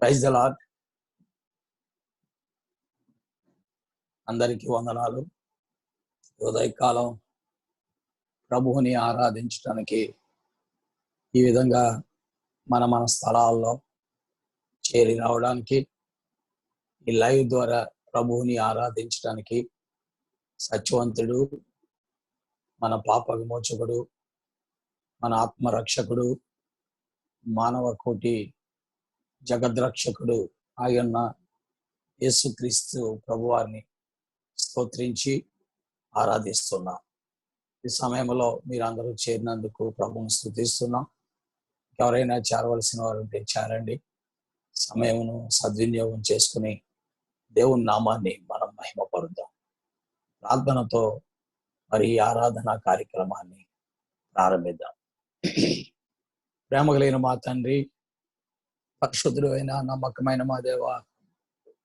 Praise the lord. అందరికీ వందనాలు. ఉదయకాలం ప్రభువుని ఆరాధించడానికి ఈ విధంగా మన స్థలాల్లో చేరి రావడానికి, ఈ లైవ్ ద్వారా ప్రభువుని ఆరాధించడానికి సత్యవంతుడు, మన పాప విమోచకుడు, మన ఆత్మరక్షకుడు, మానవ కోటి జగద్రక్షకుడు ఆయన యేసుక్రీస్తు ప్రభువారిని స్తోత్రించి ఆరాధిస్తున్నాం. ఈ సమయంలో మీరందరూ చేరినందుకు ప్రభువుని స్తుతిస్తున్నాం. ఎవరైనా చేరవలసిన వారు ఉంటే చేరండి. సమయమును సద్వినియోగం చేసుకుని దేవుని నామాన్ని మనం మహిమపరుద్దాం. ప్రార్థనతో మరి ఈ ఆరాధన కార్యక్రమాన్ని ప్రారంభిద్దాం. ప్రేమ కలిగిన మా తండ్రి, పరిశుద్ధుడు అయిన నమ్మకమైన మా దేవ,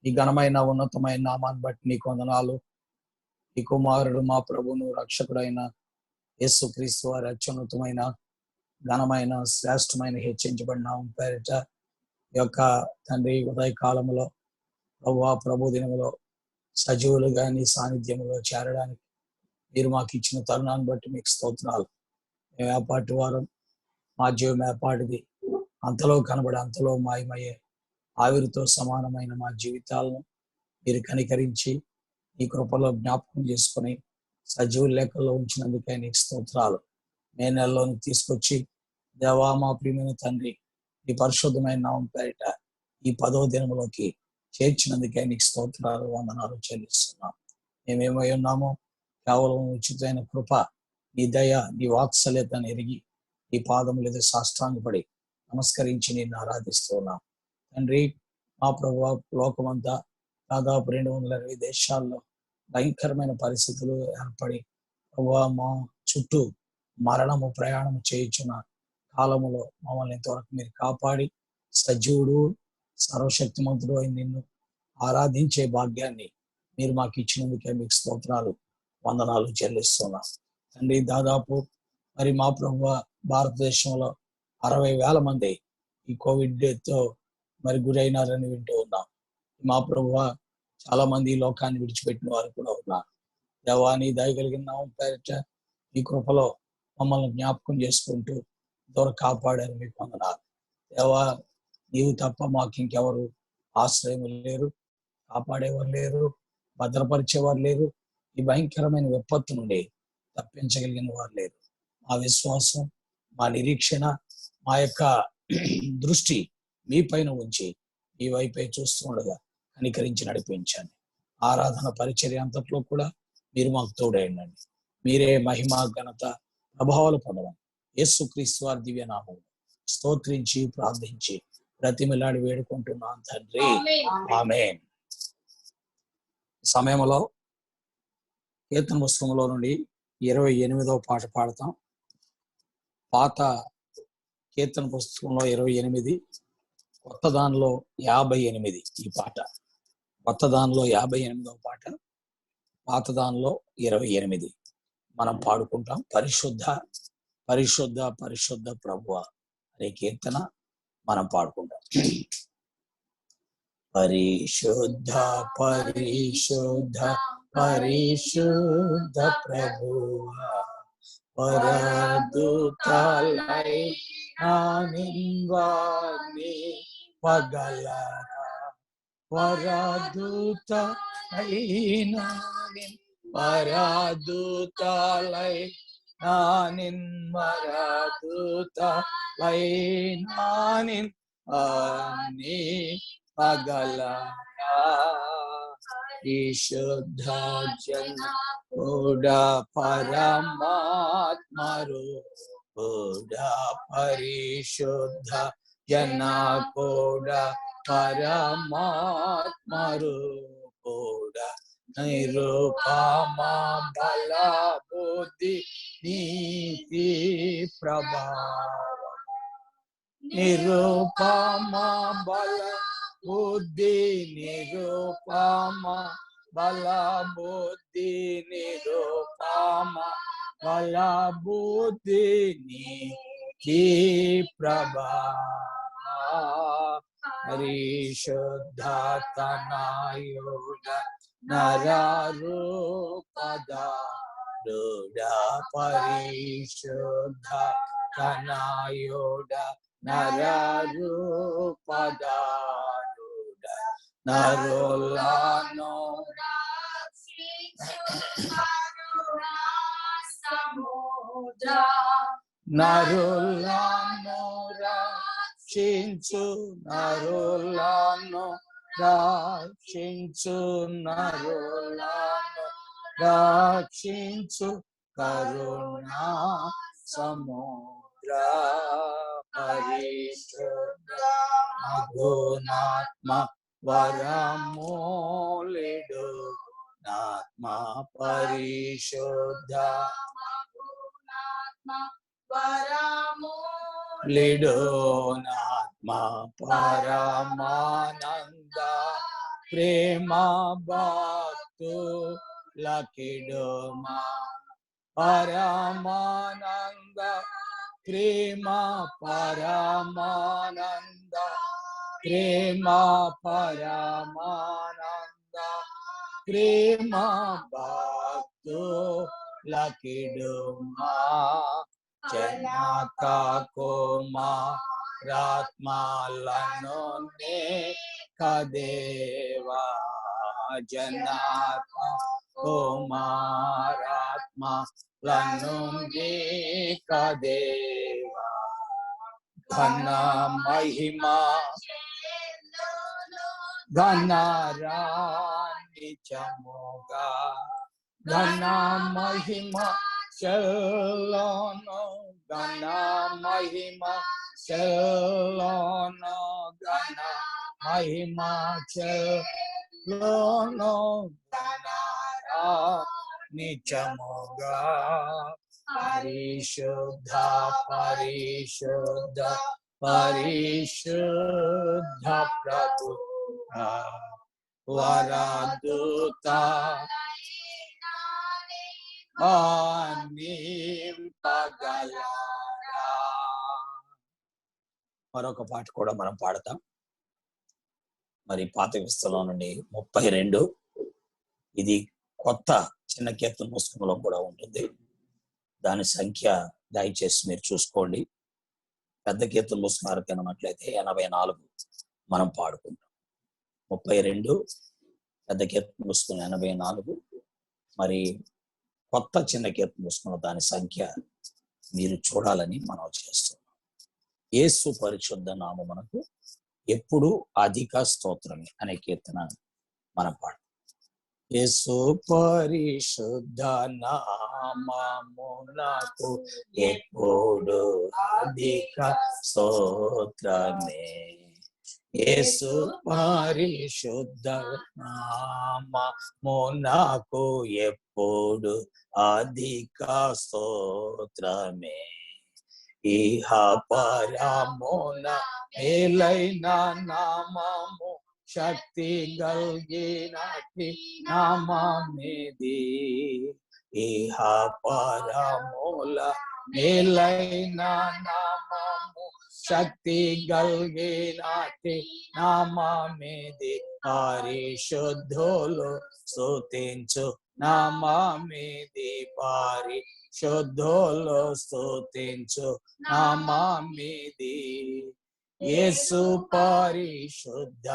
ఈ ఘనమైన ఉన్నతమైన నామాన్ని బట్టి నీకు వందనాలు. ఈ కుమారుడు మా ప్రభువును రక్షకుడైన యేసుక్రీస్తు వారి అత్యున్నతమైన ఘనమైన శ్రేష్టమైన హెచ్చించబడిన పేరిట ఈ యొక్క తండ్రి ఉదయకాలంలో ప్రభు దినములో సజీవులుగా నీ సాన్నిధ్యంలో చేరడానికి మీరు మాకు ఇచ్చిన తరుణాన్ని బట్టి మీకు స్తోత్రాలు. మేము ఏపాటి వారం, మా జీవం ఏపాటిది, అంతలో కనబడి అంతలో మాయమయ్యే ఆవిరితో సమానమైన మా జీవితాలను మీరు కనికరించి ఈ కృపలో జ్ఞాపకం చేసుకుని సజీవుల లెక్కల్లో ఉంచినందుకే నీకు స్తోత్రాలు. మే నెలలోని తీసుకొచ్చి దేవా మా ప్రియమైన తండ్రి ఈ పరిశుద్ధమైన నామం పేరిట ఈ 10వ దినములోకి చేర్చినందుకే నీకు స్తోత్రాలు, వందనాలు చెల్లిస్తున్నాం. మేమేమై ఉన్నామో కేవలం ఉచితమైన కృప, నీ దయ, నీ వాత్సల్యతను ఎరిగి ఈ పాదములు ఏదో సాష్టాంగపడి నమస్కరించి నిన్ను ఆరాధిస్తున్నాం. తండ్రి మా ప్రభువా, లోకమంతా దాదాపు 220 దేశాల్లో భయంకరమైన పరిస్థితులు ఏర్పడి ప్రభువా మా చుట్టూ మరణము ప్రయాణము చేయుచున్న కాలములో మమ్మల్ని ఇంతవరకు మీరు కాపాడి సజీవుడు సర్వశక్తిమంతుడు అయిన నిన్ను ఆరాధించే భాగ్యాన్ని మీరు మాకు ఇచ్చినందుకే మీకు స్తోత్రాలు, వందనాలు చెల్లిస్తున్నాం. తండ్రి దాదాపు మరి మా ప్రభువా భారతదేశంలో 60,000 మంది ఈ కోవిడ్తో మరి గురైనారని వింటూ ఉన్నాం. మా ప్రభువా చాలా మంది ఈ లోకాన్ని విడిచిపెట్టిన వారు కూడా ఉన్నారు. దేవాని దయగలిగిన నామం పేరిట ఈ కృపలో మమ్మల్ని జ్ఞాపకం చేసుకుంటూ దూరం కాపాడారు, మీకు వందనాలు. దేవా నీవు తప్ప మాకు ఇంకెవరు ఆశ్రయం లేరు, కాపాడేవారు లేరు, భద్రపరిచేవారు లేరు. ఈ భయంకరమైన విపత్తు నుండి తప్పించగలిగిన వారు లేరు. మా విశ్వాసం, మా నిరీక్షణ, మా యొక్క దృష్టి మీ పైన ఉంచి మీ వైపే చూస్తుండగా కనికరించి నడిపించండి. ఆరాధన పరిచర్య అంతట్లో కూడా మీరు మాకు తోడేయండి. మీరే మహిమ ఘనత ప్రభావాలు పొందడం యేసుక్రీస్తు వారి దివ్య నామం స్తోత్రించి ప్రార్థించి బ్రతిమిలాడి వేడుకుంటున్నాను తండ్రి, ఆమేన్. సమయంలో కీర్తన పుస్తకంలో నుండి 28వ పాట పాడతాం. పాత కీర్తన పుస్తకంలో 28, కొత్త దానిలో 58 ఈ పాట. కొత్త దానిలో 58వ పాట, పాత దానిలో 28 మనం పాడుకుంటాం. పరిశుద్ధ పరిశుద్ధ పరిశుద్ధ ప్రభువా అనే కీర్తన మనం పాడుకుంటాం. పరిశుద్ధ పరిశుద్ధ పరిశుద్ధ ప్రభువా, పరదూతలై నిన్వాని పగలరా, పరదూతలైనా పరదూతలై మరదూతలైనా అని పగలరా, విశుద్ధ జన పరమాత్మరు పరిశుద్ధ జన పరమాత్మరు నిరూపమా బల బుద్ధి నీతి ప్రభావం, నిరూపమా బల బుద్ధి, నిరూపమా బల బుద్ధి, నిరూపమా బల బుద్ధి నీతి ప్రభావం, పరిశుద్ధ తనయుడ నరరూపధారుడ పరిశుద్ధ తనయుడ నరరూపధారుడ నరులను నరులను రక్షించు నరులను రక్షించు నరులను రక్షించు కరుణా సముద్ర పరిశుద్ధ మధునాత్మ వరమూలిడు నాత్మ పరిశుద్ధ లిడు నాత్మ పరమానంద ప్రేమ భక్తు లకిడుమా పరమానంద ప్రేమ పరమానంద ప్రేమ పరమానంద ప్రేమ భక్తు లకిడుమా జనక కుమారాత్మలను కదేవా జనక కుమారాత్మలను కదేవా ఘన మహిమ ఘనరానిచముగా ఘన మహిమ చలోను ఘన మహిమ చలోను ఘన మహిమ చలోను ఘనరానిచముగా పరిశుద్ధ పరిశుద్ధ పరిశుద్ధ ప్రభు వరదూత మరొక పాట కూడా మనం పాడతాం. మరి పాత విస్తలో నుండి 32 ఇది కొత్త చిన్న కీర్తన పుస్తకంలో కూడా ఉంటుంది. దాని సంఖ్య దయచేసి మీరు చూసుకోండి. పెద్ద కీర్తన పుస్తకాలు కనున్నట్లయితే 84 మనం పాడుకుంటాం. 32 పెద్ద కీర్తన పుస్తకం 84. మరి కొత్త చిన్న కీర్తన పుస్తకంలో దాని సంఖ్య మీరు చూడాలని మనం చేస్తున్నాం. యేసు పరిశుద్ధ నామమునకు ఎప్పుడు అధిక స్తోత్రమే అనే కీర్తన మనం పాడు. యేసు పరిశుద్ధ నామమునకు ఎప్పుడు అధిక స్తోత్రమే. యేసు పరిశుద్ధ నామమునకు ఎప్పుడు అధిక స్తోత్రమే. ఇహ పరమున మేలైన నామము శక్తి గల్గినటి నామమిది. ఇహ పరముల మేలైన నామము శక్తి గల్గినటి నామమిది. పరిశుద్ధులు స్తుతించు నామమిది. పరిశుద్ధులు స్తుతించు నామమిది. యేసు పరిశుద్ధ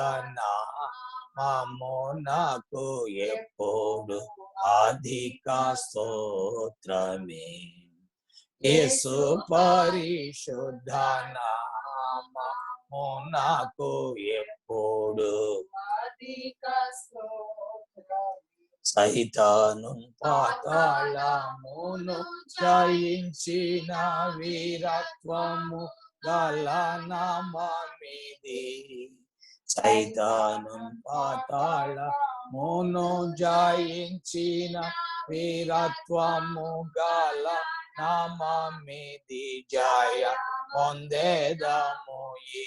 నామమునకు ఎప్పుడు అధిక స్తోత్రమే. యేసు పరిశుద్ధ నామమునకు ఎప్పుడు అధిక స్తోత్రమే. సైతాను పాతాళమును జయించిన వీరత్వము గల నామమిది. సైతాను పాతాళమును జయించిన వీరత్వము గల నామమిది. జయ పొందేదము ఈ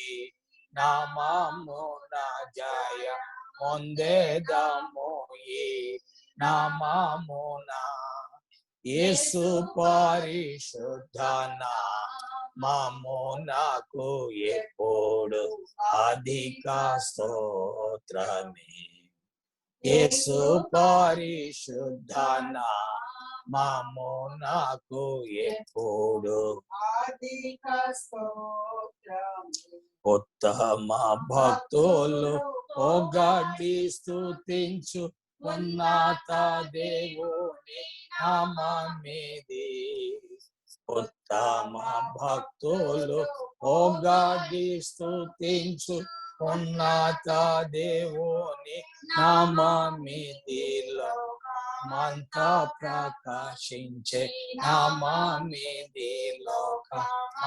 నామమున జయ పొందేదము ఈ నామమున. యేసు పరిశుద్ధ నామమునకు ఎప్పుడు అధిక స్తోత్రమే. యేసు పరిశుద్ధ నామము నాకు ఎప్పుడు అధిక స్తోత్రమే. ఉత్తమ భక్తులు ఒగడి స్తుతించు ఉన్నత దేవుని నామమిది. ఉత్తమ భక్తులు ఒగడి స్తుతించు ఉన్నత దేవుని నామమిదిలో మంత ప్రకాశించే నామమిది. లోక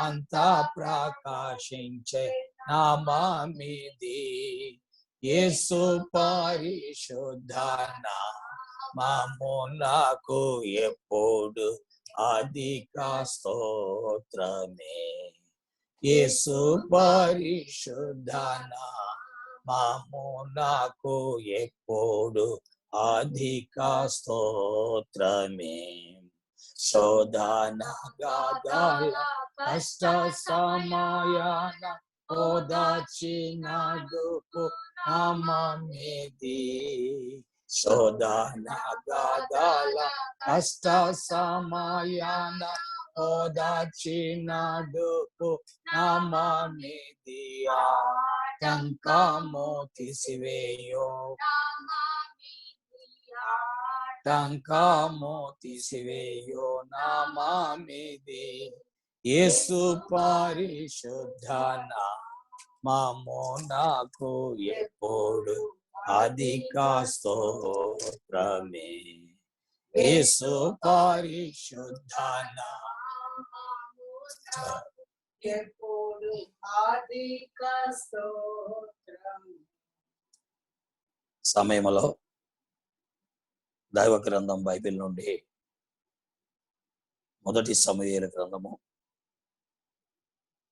అంత ప్రకాశించే నామమిది. యేసు పరిశుద్ధ నామము నాకు ఎప్పుడు అధిక స్తోత్రమే. యేసు పరిశుద్ధ నామము నాకు ఎప్పుడు అధిక స్తోత్రమే. శోధన గాథల కష్ట సమయాన ఓదార్చినందుకు నామమిది. శోధన గాథల కష్ట సమయాన ఓదార్చినందుకు నామమిది. ఆటంకము తీసివేయో టంకము తీసివేయో నామమిది. యేసు పరిశుద్ధ నామము నాకు ఎప్పుడు అధిక స్తోత్రమే. యేసు పరిశుద్ధ ఎప్పుడు అధిక స్తోత్రం. సమయంలో దైవ గ్రంథం బైబిల్ నుండి మొదటి సమూయేలు గ్రంథము,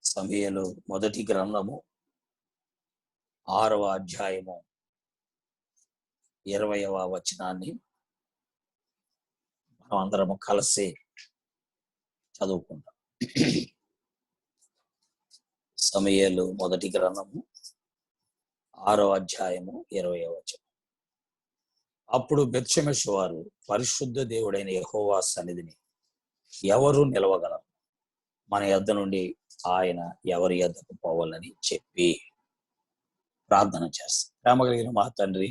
సమూయేలు మొదటి గ్రంథము 6వ అధ్యాయము 20వ వచనాన్ని మనం అందరము కలిసి చదువుకుంటాం. సమూయేలు మొదటి గ్రంథము 6వ అధ్యాయము 20వ వచనం. అప్పుడు బెత్షెమెషు వారు పరిశుద్ధ దేవుడైన యెహోవా సన్నిధిని ఎవరు నిలవగలరు? మన యొద్ద నుండి ఆయన ఎవరి యొద్దకు పోవాలని చెప్పి ప్రార్థన చేస్తారు. ప్రేమ కలిగిన మా తండ్రి,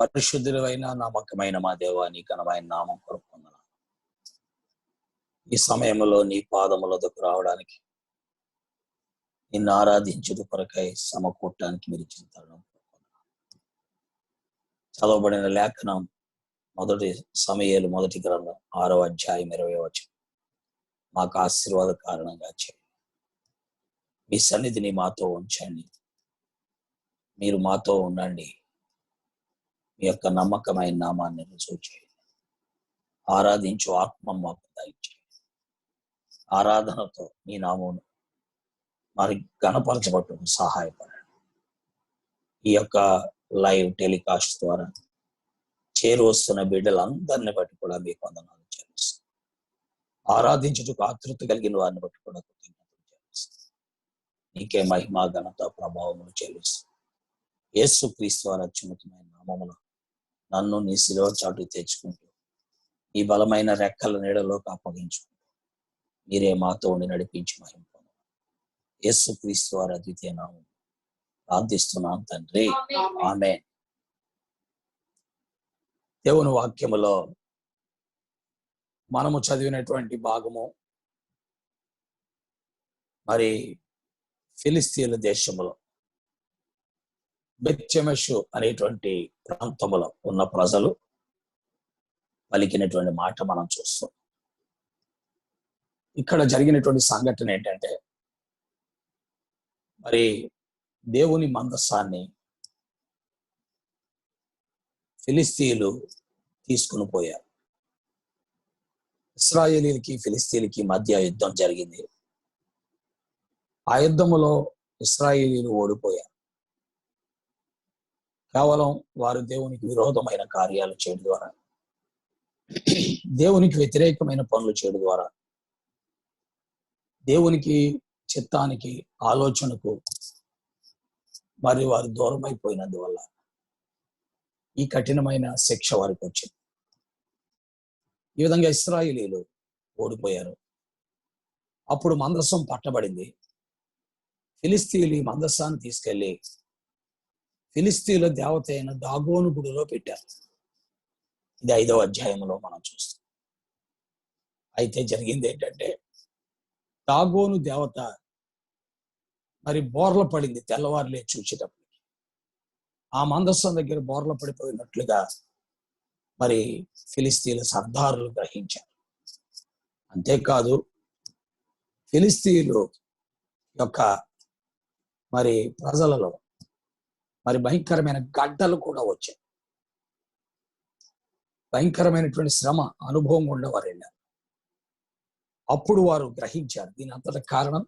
పరిశుద్ధులైన నమ్మకమైన మా దేవా, నీ ఘనమైన నామం కొరకుందన ఈ సమయంలో నీ పాదములకు రావడానికి, నిన్ను ఆరాధించుట కొరకై సమకూడటానికి మీరు ఇచ్చిన తరుణం. చదవబడిన లేఖనం మొదటి సమూయేలు మొదటి గ్రంథం 6వ అధ్యాయం 20వ వచనం మాకు ఆశీర్వాద కారణంగా చేయండి. మీ సన్నిధిని మాతో ఉంచండి, మీరు మాతో ఉండండి. మీ యొక్క నమ్మకమైన నామాన్ని రుజువు చేయండి. ఆరాధించు ఆత్మ మాకు దయచేయండి. ఆరాధనతో నీ నామమును మరి ఘనపరచబట్టుకు సహాయపడండి. ఈ యొక్క లైవ్ టెలికాస్ట్ ద్వారా చేరువస్తున్న బిడ్డలందరిని బట్టి కూడా మీకు వందనాలు చెల్లిస్తాను. ఆరాధించుటకు ఆతృత కలిగిన వారిని బట్టి కూడా కృతజ్ఞతలు చెల్లిస్తాను. నీకే మహిమ, ఘనత, ప్రభావములు చెల్లిస్తాను. యేసు క్రీస్తు వారి అత్యున్నతమైన నామములో నన్ను నీ శిలువ చాటు తెచ్చుకుంటూ ఈ బలమైన రెక్కల నీడలోకి అప్పగించుకుంటూ మీరే మాతో ఉండి నడిపించి మహిమ పొందాలి. యేసు క్రీస్తు వారి అద్వితీయ నామం ప్రార్థిస్తున్నాం తండ్రి, ఆమేన్. దేవుని వాక్యములో మనము చదివినటువంటి భాగము మరి ఫిలిస్తీన్ల దేశంలో బెత్షెమెషు అనేటువంటి ప్రాంతంలో ఉన్న ప్రజలు పలికినటువంటి మాట మనం చూస్తాం. ఇక్కడ జరిగినటువంటి సంఘటన ఏంటంటే, మరి దేవుని మందసాన్ని ఫిలిస్తీన్లు తీసుకుని పోయారు. ఇశ్రాయేలీలకి ఫిలిస్తీన్లకి మధ్య యుద్ధం జరిగింది. ఆ యుద్ధములో ఇశ్రాయేలీలు ఓడిపోయారు. కేవలం వారు దేవునికి విరోధమైన కార్యాలు చేయడం ద్వారా, దేవునికి వ్యతిరేకమైన పనులు చేయడం ద్వారా, దేవునికి చిత్తానికి ఆలోచనకు మరి వారు దూరం అయిపోయినందువల్ల ఈ కఠినమైన శిక్ష వారికి వచ్చింది. ఈ విధంగా ఇశ్రాయేలీయులు ఓడిపోయారు. అప్పుడు మందసం పట్టబడింది. ఫిలిస్తీయులు ఈ మందసాన్ని తీసుకెళ్లి ఫిలిస్తీయుల దేవత అయిన దాగోను గుడిలో పెట్టారు. ఇది 5వ అధ్యాయంలో మనం చూస్తాం. అయితే జరిగింది ఏంటంటే, దాగోను దేవత మరి బోర్ల పడింది. తెల్లవారులే చూసేటప్పుడు ఆ మందసం దగ్గర బోర్ల పడిపోయినట్లుగా మరి ఫిలిస్తీయుల సర్దారులు గ్రహించారు. అంతేకాదు, ఫిలిస్తీయులు యొక్క మరి ప్రజలలో మరి భయంకరమైన గడ్డలు కూడా వచ్చాయి. భయంకరమైనటువంటి శ్రమ అనుభవం గుండా వారు వెళ్ళారు. అప్పుడు వారు గ్రహించారు దీని అంతటి కారణం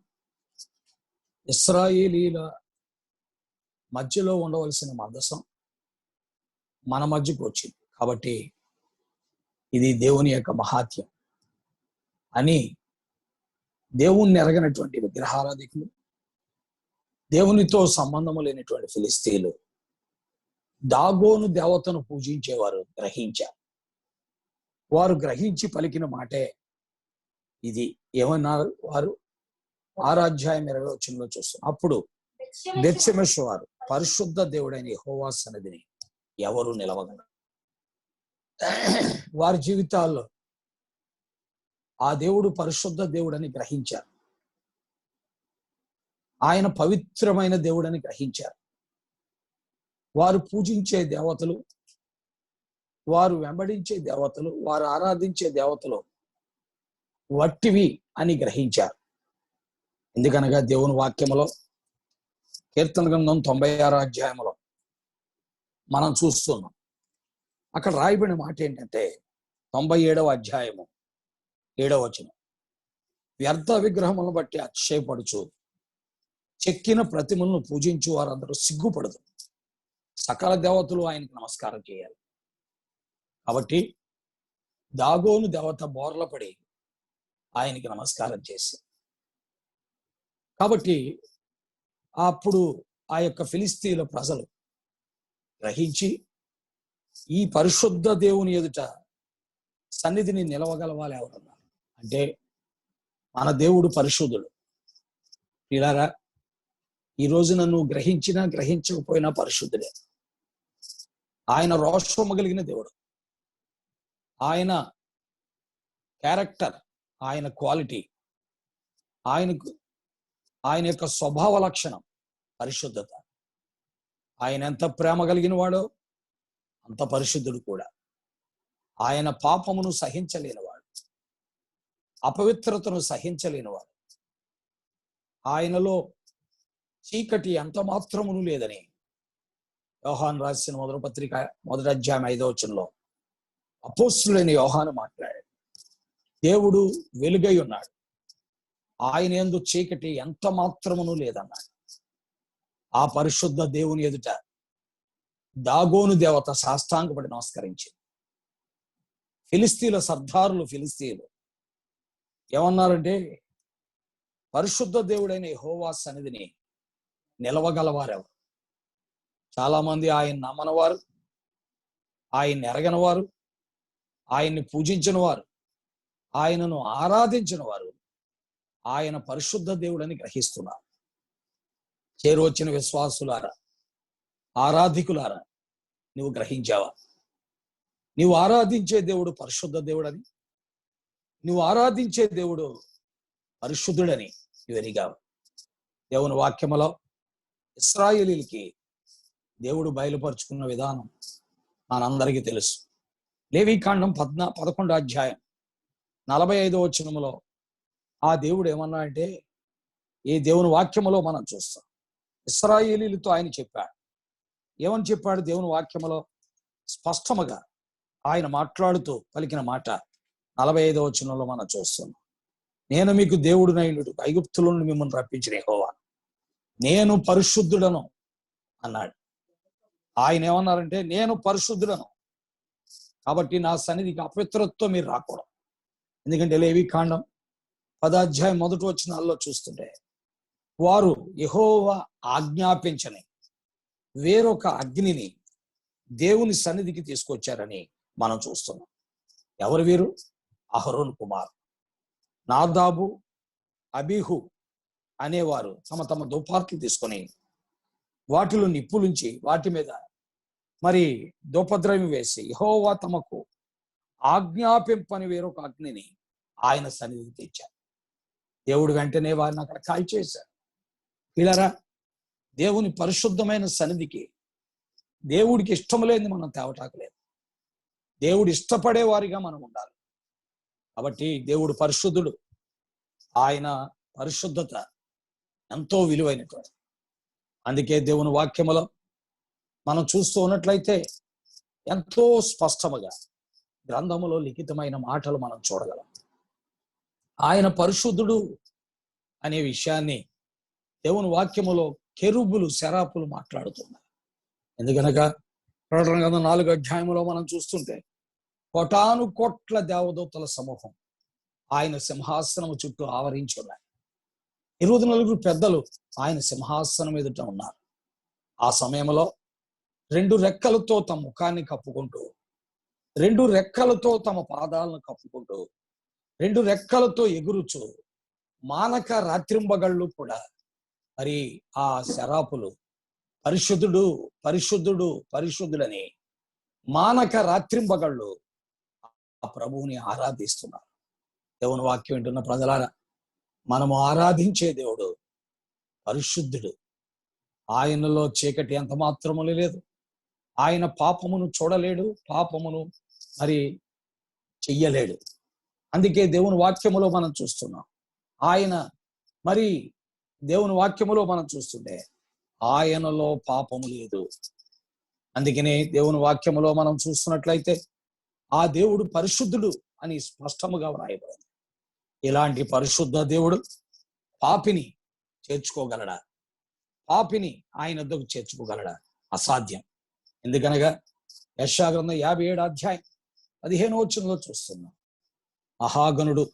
ఇశ్రాయేలీల మధ్యలో ఉండవలసిన మందసం మన మధ్యకు వచ్చింది. కాబట్టి ఇది దేవుని యొక్క మహాత్యం అని దేవుణ్ణి ఎరగనటువంటి విగ్రహారాధికులు, దేవునితో సంబంధము లేనటువంటి ఫిలిస్తీయులు దాగోను దేవతను పూజించేవారు గ్రహించారు. వారు గ్రహించి పలికిన మాటే ఇది. ఏమన్నారు వారు? 6వ అధ్యాయం 20వ వచనంలో చూస్తాం. అప్పుడు బెత్షెమెషు వారు, పరిశుద్ధ దేవుడైన యెహోవా సన్నిధిని ఎవరు నిలవగలరు? వారి జీవితాల్లో ఆ దేవుడు పరిశుద్ధ దేవుడని గ్రహించారు. ఆయన పవిత్రమైన దేవుడని గ్రహించారు. వారు పూజించే దేవతలు, వారు వెంబడించే దేవతలు, వారు ఆరాధించే దేవతలు వట్టివి అని గ్రహించారు. ఎందుకనగా దేవుని వాక్యములో కీర్తన గ్రంథం 96వ అధ్యాయంలో మనం చూస్తున్నాం. అక్కడ రాయబడిన మాట ఏంటంటే 97వ అధ్యాయము 7వ వచనం, వ్యర్థ విగ్రహములను బట్టి అతిశయపడుచు చెక్కిన ప్రతిమలను పూజించు వారందరూ సిగ్గుపడదు. సకల దేవతలు ఆయనకు నమస్కారం చేయాలి. కాబట్టి దాగోను దేవత బోర్ల పడి ఆయనకి నమస్కారం చేసి, కాబట్టి అప్పుడు ఆ యొక్క ఫిలిస్తీయుల ప్రజలు గ్రహించి ఈ పరిశుద్ధ దేవుని ఎదుట సన్నిధిని నిలవగలవాలి ఎవరన్నారు అంటే మన దేవుడు పరిశుద్ధుడు. ఇలాగా ఈ రోజున నువ్వు గ్రహించినా గ్రహించకపోయినా పరిశుద్ధుడే. ఆయన రోషము కలిగిన దేవుడు. ఆయన క్యారెక్టర్, ఆయన క్వాలిటీ, ఆయన యొక్క స్వభావ లక్షణం పరిశుద్ధత. ఆయన ఎంత ప్రేమ కలిగిన వాడో అంత పరిశుద్ధుడు కూడా. ఆయన పాపమును సహించలేనివాడు, అపవిత్రతను సహించలేనివాడు. ఆయనలో చీకటి ఎంత మాత్రమును లేదని యోహాను రాసిన మొదటి పత్రిక 1వ అధ్యాయం 5వ వచనంలో అపోస్తులైన యోహాను మాట్లాడాడు. దేవుడు వెలుగై ఉన్నాడు, ఆయన యందు చీకటి ఎంత మాత్రమును లేదన్నాడు. ఆ పరిశుద్ధ దేవుని ఎదుట దాగోను దేవత సాష్టాంగపడి నమస్కరించింది. ఫిలిస్తీయుల సర్దారులు, ఫిలిస్తీయులు ఏమన్నారంటే, పరిశుద్ధ దేవుడైన యెహోవా సన్నిధిని నిలవగలవారెవరు? చాలా మంది ఆయన నమ్మనవారు, ఆయన్ని ఎరగని వారు, ఆయన్ని పూజించిన వారు, ఆయనను ఆరాధించిన వారు ఆయన పరిశుద్ధ దేవుడని గ్రహిస్తున్నారు. చేరువచ్చిన విశ్వాసులారా, ఆరాధికులారా, నువ్వు గ్రహించావా? నువ్వు ఆరాధించే దేవుడు పరిశుద్ధ దేవుడని, నువ్వు ఆరాధించే దేవుడు పరిశుద్ధుడని నువ్వు ఎరిగావు. దేవుని వాక్యములో ఇశ్రాయేలీయులకి దేవుడు బయలుపరుచుకున్న విధానం మనందరికీ తెలుసు. లేవీకాండం 11వ అధ్యాయం 45వ వచనములో ఆ దేవుడు ఏమన్నా అంటే, ఈ దేవుని వాక్యములో మనం చూస్తాం. ఇశ్రాయేలీయులతో ఆయన చెప్పాడు. ఏమని చెప్పాడు? దేవుని వాక్యములో స్పష్టముగా ఆయన మాట్లాడుతూ పలికిన మాట 45వ వచనంలో మనం చూస్తున్నాం. నేను మీకు దేవుడునైనటు ఐగుప్తుల నుండి మిమ్మల్ని రప్పించిన యెహోవా, నేను పరిశుద్ధుడను అన్నాడు. ఆయన ఏమన్నారంటే, నేను పరిశుద్ధుడను, కాబట్టి నా సన్నిధికి అపవిత్రతతో మీరు రాకూడదు. ఎందుకంటే లేవీకాండం 10వ అధ్యాయం 1వ వచనాల్లో చూస్తుంటే, వారు యెహోవా ఆజ్ఞాపించని వేరొక అగ్నిని దేవుని సన్నిధికి తీసుకొచ్చారని మనం చూస్తున్నాం. ఎవరు వీరు? అహరోను కుమార్ నాదాబు, అబీహు అనేవారు తమ తమ దుపార్లు తీసుకొని వాటిలో నిప్పులుంచి వాటి మీద మరి ధూపద్రవ్యం వేసి యెహోవా తమకు ఆజ్ఞాపింపని వేరొక అగ్నిని ఆయన సన్నిధికి తెచ్చారు. దేవుడు వెంటనే వారిని అక్కడ కాల్చేశారు. పిల్లరా, దేవుని పరిశుద్ధమైన సన్నిధికి దేవుడికి ఇష్టం లేని మనం తేవటాకు లేదు. దేవుడు ఇష్టపడే వారిగా మనం ఉండాలి. కాబట్టి దేవుడు పరిశుద్ధుడు. ఆయన పరిశుద్ధత ఎంతో విలువైనటువంటి. అందుకే దేవుని వాక్యములో మనం చూస్తూ ఉన్నట్లయితే ఎంతో స్పష్టముగా గ్రంథములో లిఖితమైన మాటలు మనం చూడగలం. ఆయన పరిశుద్ధుడు అనే విషయాన్ని దేవుని వాక్యములో కెరూబులు, శరాపులు మాట్లాడుతున్నారు. ఎందుకనగా ప్రకటన గ్రంథం 4వ అధ్యాయములో మనం చూస్తుంటే కోటాను కోట్ల దేవదూతల సమూహం ఆయన సింహాసనము చుట్టూ ఆవరించి ఉన్నాయి. 24 పెద్దలు ఆయన సింహాసనం ఎదుట ఉన్నారు. ఆ సమయంలో 2 రెక్కలతో తమ ముఖాన్ని కప్పుకుంటూ, 2 రెక్కలతో తమ పాదాలను కప్పుకుంటూ, 2 రెక్కలతో ఎగురుచు మానక రాత్రింబగళ్ళు కూడా మరి ఆ శరాపులు పరిశుద్ధుడు పరిశుద్ధుడు పరిశుద్ధుడని మానక రాత్రింబగళ్ళు ఆ ప్రభువుని ఆరాధిస్తున్నారు. దేవుని వాక్యం వింటున్న ప్రజలారా, మనము ఆరాధించే దేవుడు పరిశుద్ధుడు. ఆయనలో చీకటి ఎంత మాత్రము లేదు. ఆయన పాపమును చూడలేడు, పాపమును మరి చెయ్యలేడు. అందుకే దేవుని వాక్యములో మనం చూస్తున్నాం. ఆయన మరి దేవుని వాక్యములో మనం చూస్తుంటే ఆయనలో పాపము లేదు. అందుకనే దేవుని వాక్యములో మనం చూస్తున్నట్లయితే ఆ దేవుడు పరిశుద్ధుడు అని స్పష్టముగా వ్రాయబడింది. ఇలాంటి పరిశుద్ధ దేవుడు పాపిని చేర్చుకోగలడా? పాపిని ఆయన వద్దకు చేర్చుకోగలడా? అసాధ్యం. ఎందుకనగా యెషయా గ్రంథం 57వ అధ్యాయం 15వ వచనంలో చూస్తున్నాం. మహాగణుడు,